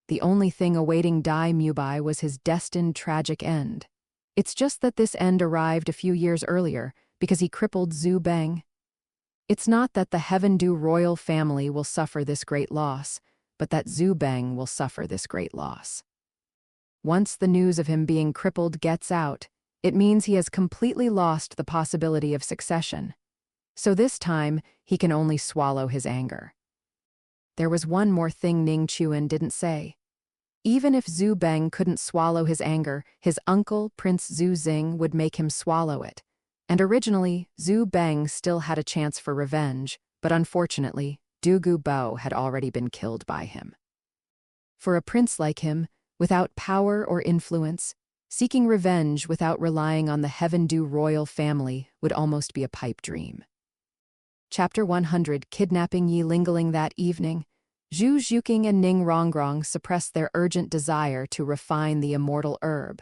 [SPEAKER 1] The only thing awaiting Dai Mubai was his destined tragic end. It's just that this end arrived a few years earlier because he crippled Zhu Beng. It's not that the Heaven-Du royal family will suffer this great loss, but that Zhu Beng will suffer this great loss. Once the news of him being crippled gets out, it means he has completely lost the possibility of succession. So this time, he can only swallow his anger. There was one more thing Ning Chuan didn't say. Even if Zhu Beng couldn't swallow his anger, his uncle, Prince Zhu Xing, would make him swallow it. And originally, Zhu Beng still had a chance for revenge, but unfortunately, Dugu Bao had already been killed by him. For a prince like him, without power or influence, seeking revenge without relying on the Heaven-Du royal family would almost be a pipe dream. Chapter 100, Kidnapping Yi Lingling. That evening, Zhu Zhuking and Ning Rongrong suppressed their urgent desire to refine the immortal herb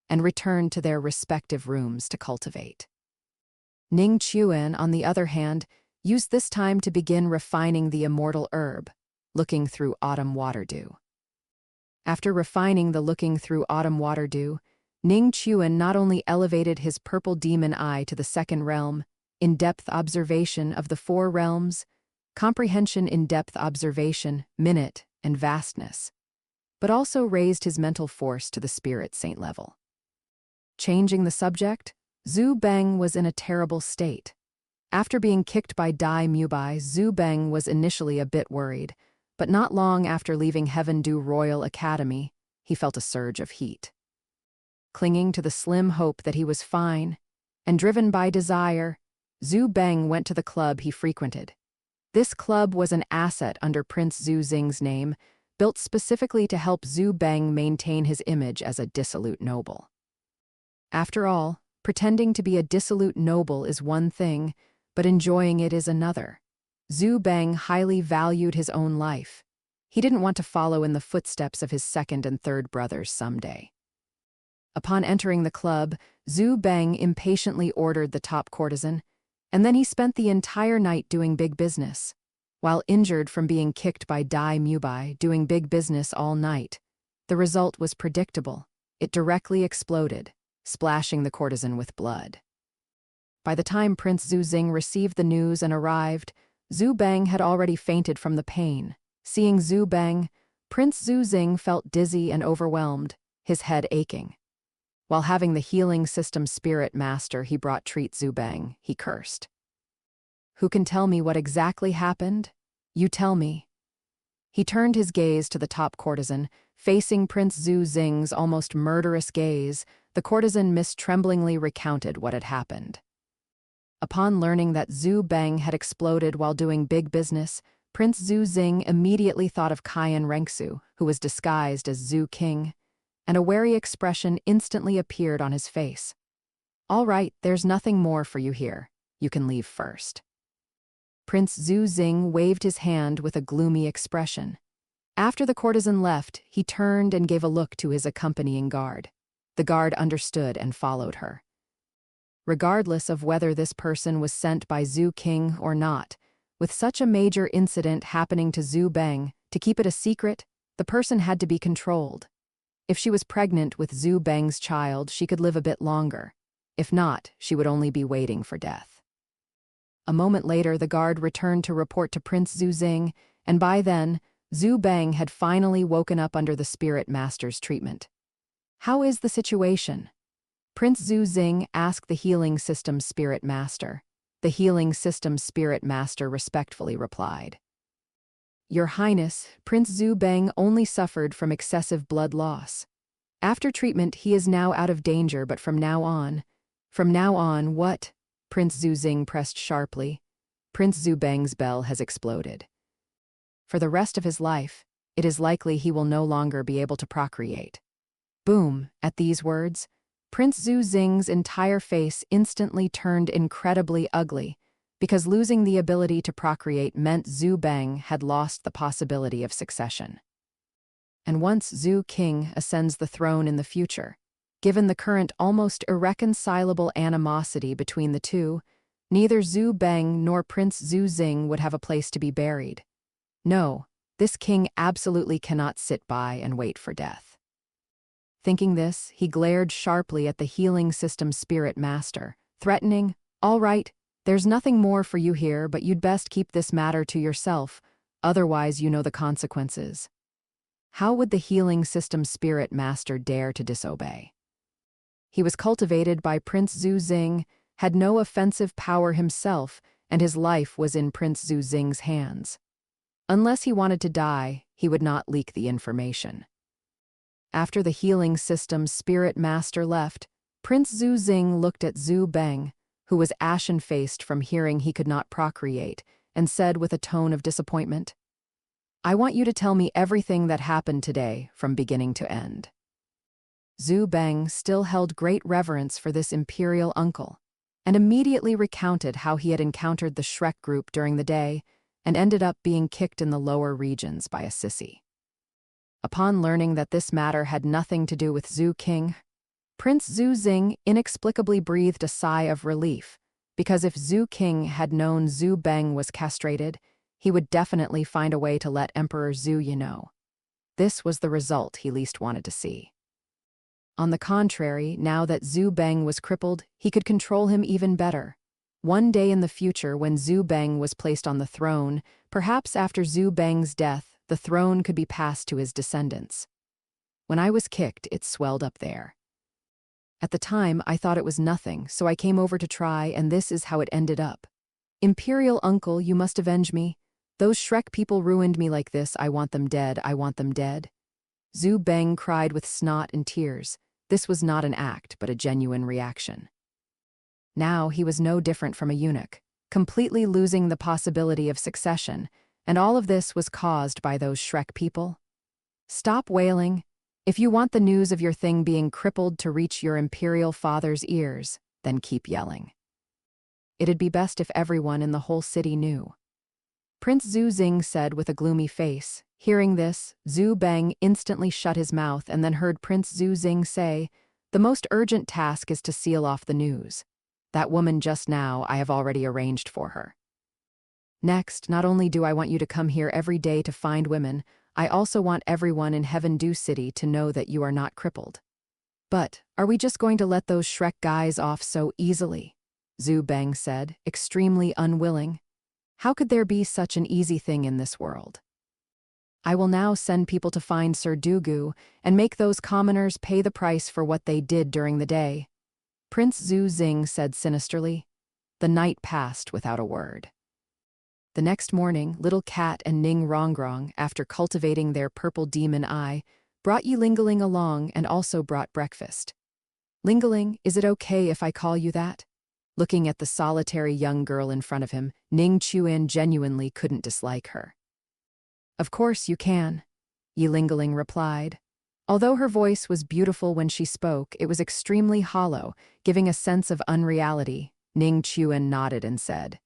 [SPEAKER 1] and returned to their respective rooms to cultivate. Ning Chuan, on the other hand, used this time to begin refining the immortal herb, looking through autumn water dew. After refining the looking through autumn water dew, Ning Chuan not only elevated his purple demon eye to the second realm, in-depth observation of the 4 realms, comprehension, in-depth observation, minute, and vastness, but also raised his mental force to the spirit saint level. Changing the subject, Zhu Beng was in a terrible state. After being kicked by Dai Mubai, Zhu Beng was initially a bit worried, but not long after leaving Heaven-Du Royal Academy, he felt a surge of heat. Clinging to the slim hope that he was fine, and driven by desire, Zhu Beng went to the club he frequented. This club was an asset under Prince Zhu Xing's name, built specifically to help Zhu Beng maintain his image as a dissolute noble. After all, pretending to be a dissolute noble is one thing, but enjoying it is another. Zhu Beng highly valued his own life. He didn't want to follow in the footsteps of his second and third brothers someday. Upon entering the club, Zhu Beng impatiently ordered the top courtesan, and then he spent the entire night doing big business. While injured from being kicked by Dai Mubai, doing big business all night, the result was predictable. It directly exploded, splashing the courtesan with blood. By the time Prince Zhu Xing received the news and arrived, Zhu Beng had already fainted from the pain. Seeing Zhu Beng, Prince Zhu Xing felt dizzy and overwhelmed, his head aching. While having the healing system spirit master he brought treat Zhu Beng, he cursed. "Who can tell me what exactly happened? You tell me." He turned his gaze to the top courtesan, facing Prince Zhu Xing's almost murderous gaze. The courtesan mistremblingly recounted what had happened. Upon learning that Zhu Beng had exploded while doing big business, Prince Zhu Xing immediately thought of Kaiyan Rengsu, who was disguised as Zhu King, and a wary expression instantly appeared on his face. "All right, there's nothing more for you here. You can leave first." Prince Zhu Xing waved his hand with a gloomy expression. After the courtesan left, he turned and gave a look to his accompanying guard. The guard understood and followed her. Regardless of whether this person was sent by Zhu King or not, with such a major incident happening to Zhu Beng, To keep it a secret, the person had to be controlled. If she was pregnant with Zhu Beng's child, she could live a bit longer. If not, she would only be waiting for death. A moment later, the guard returned to report to Prince Zhu Xing, and by then, Zhu Beng had finally woken up under the spirit master's treatment. "How is the situation?" Prince Zhu Xing asked the healing system's spirit master. The healing system's spirit master respectfully replied, "Your Highness, Prince Zhu Beng only suffered from excessive blood loss. After treatment, he is now out of danger, but from now on..." "From now on, what?" Prince Zhu Xing pressed sharply. "Prince Zhu Beng's bell has exploded. For the rest of his life, it is likely he will no longer be able to procreate." Boom! At these words, Prince Zhu Xing's entire face instantly turned incredibly ugly, because losing the ability to procreate meant Zhu Beng had lost the possibility of succession. And once Zhu King ascends the throne in the future, given the current almost irreconcilable animosity between the two, neither Zhu Beng nor Prince Zhu Xing would have a place to be buried. No, this king absolutely cannot sit by and wait for death. Thinking this, he glared sharply at the healing system spirit master, threatening, "All right, there's nothing more for you here, but you'd best keep this matter to yourself, otherwise you know the consequences." How would the healing system spirit master dare to disobey? He was cultivated by Prince Zhu Xing, had no offensive power himself, and his life was in Prince Zhu Xing's hands. Unless he wanted to die, he would not leak the information. After the healing system's spirit master left, Prince Zhu Xing looked at Zhu Beng, who was ashen-faced from hearing he could not procreate, and said with a tone of disappointment, "I want you to tell me everything that happened today, from beginning to end." Zhu Beng still held great reverence for this imperial uncle, and immediately recounted how he had encountered the Shrek group during the day and ended up being kicked in the lower regions by a sissy. Upon learning that this matter had nothing to do with Zhu King, Prince Zhu Xing inexplicably breathed a sigh of relief, because if Zhu King had known Zhu Beng was castrated, he would definitely find a way to let Emperor Zhu Yi know. This was the result he least wanted to see. On the contrary, now that Zhu Beng was crippled, he could control him even better. One day in the future, when Zhu Beng was placed on the throne, perhaps after Zhu Beng's death, the throne could be passed to his descendants. "When I was kicked, it swelled up there. At the time, I thought it was nothing, so I came over to try, and this is how it ended up. Imperial uncle, you must avenge me. Those Shrek people ruined me like this. I want them dead, I want them dead." Zhu Beng cried with snot and tears. This was not an act, but a genuine reaction. Now he was no different from a eunuch, completely losing the possibility of succession, and all of this was caused by those Shrek people. "Stop wailing. If you want the news of your thing being crippled to reach your imperial father's ears, then keep yelling. It'd be best if everyone in the whole city knew." Prince Zhu Xing said with a gloomy face. Hearing this, Zhu Beng instantly shut his mouth and then heard Prince Zhu Xing say, "The most urgent task is to seal off the news. That woman just now, I have already arranged for her. Next, not only do I want you to come here every day to find women, I also want everyone in Heaven Dew City to know that you are not crippled." "But, are we just going to let those Shrek guys off so easily?" Zhu Beng said, extremely unwilling. "How could there be such an easy thing in this world? I will now send people to find Sir Dugu and make those commoners pay the price for what they did during the day." Prince Zhu Xing said sinisterly. The night passed without a word. The next morning, Little Cat and Ning Rongrong, after cultivating their purple demon eye, brought Yi Lingaling along and also brought breakfast. "Lingaling, is it okay if I call you that?" Looking at the solitary young girl in front of him, Ning Chuan genuinely couldn't dislike her. "Of course you can," Yi Lingaling replied. Although her voice was beautiful when she spoke, it was extremely hollow, giving a sense of unreality. Ning Chuan nodded and said,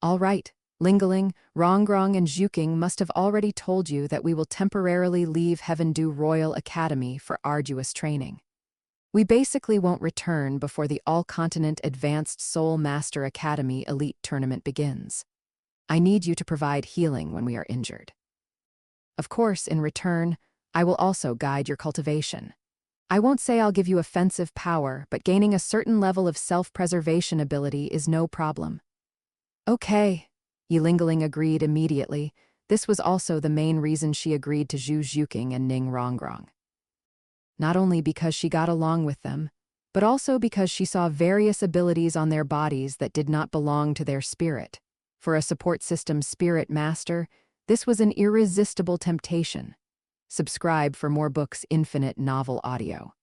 [SPEAKER 1] "All right, Lingaling, Rongrong and Zhuking must have already told you that we will temporarily leave Heaven Dew Royal Academy for arduous training. We basically won't return before the All-Continent Advanced Soul Master Academy Elite Tournament begins. I need you to provide healing when we are injured." Of course, in return, I will also guide your cultivation. I won't say I'll give you offensive power, but gaining a certain level of self-preservation ability is no problem. Okay, Yilingaling agreed immediately. This was also the main reason she agreed to Zhu Zhuking and Ning Rongrong. Not only because she got along with them, but also because she saw various abilities on their bodies that did not belong to their spirit. For a support system spirit master, this was an irresistible temptation. Subscribe for more books, Infinite Novel Audio.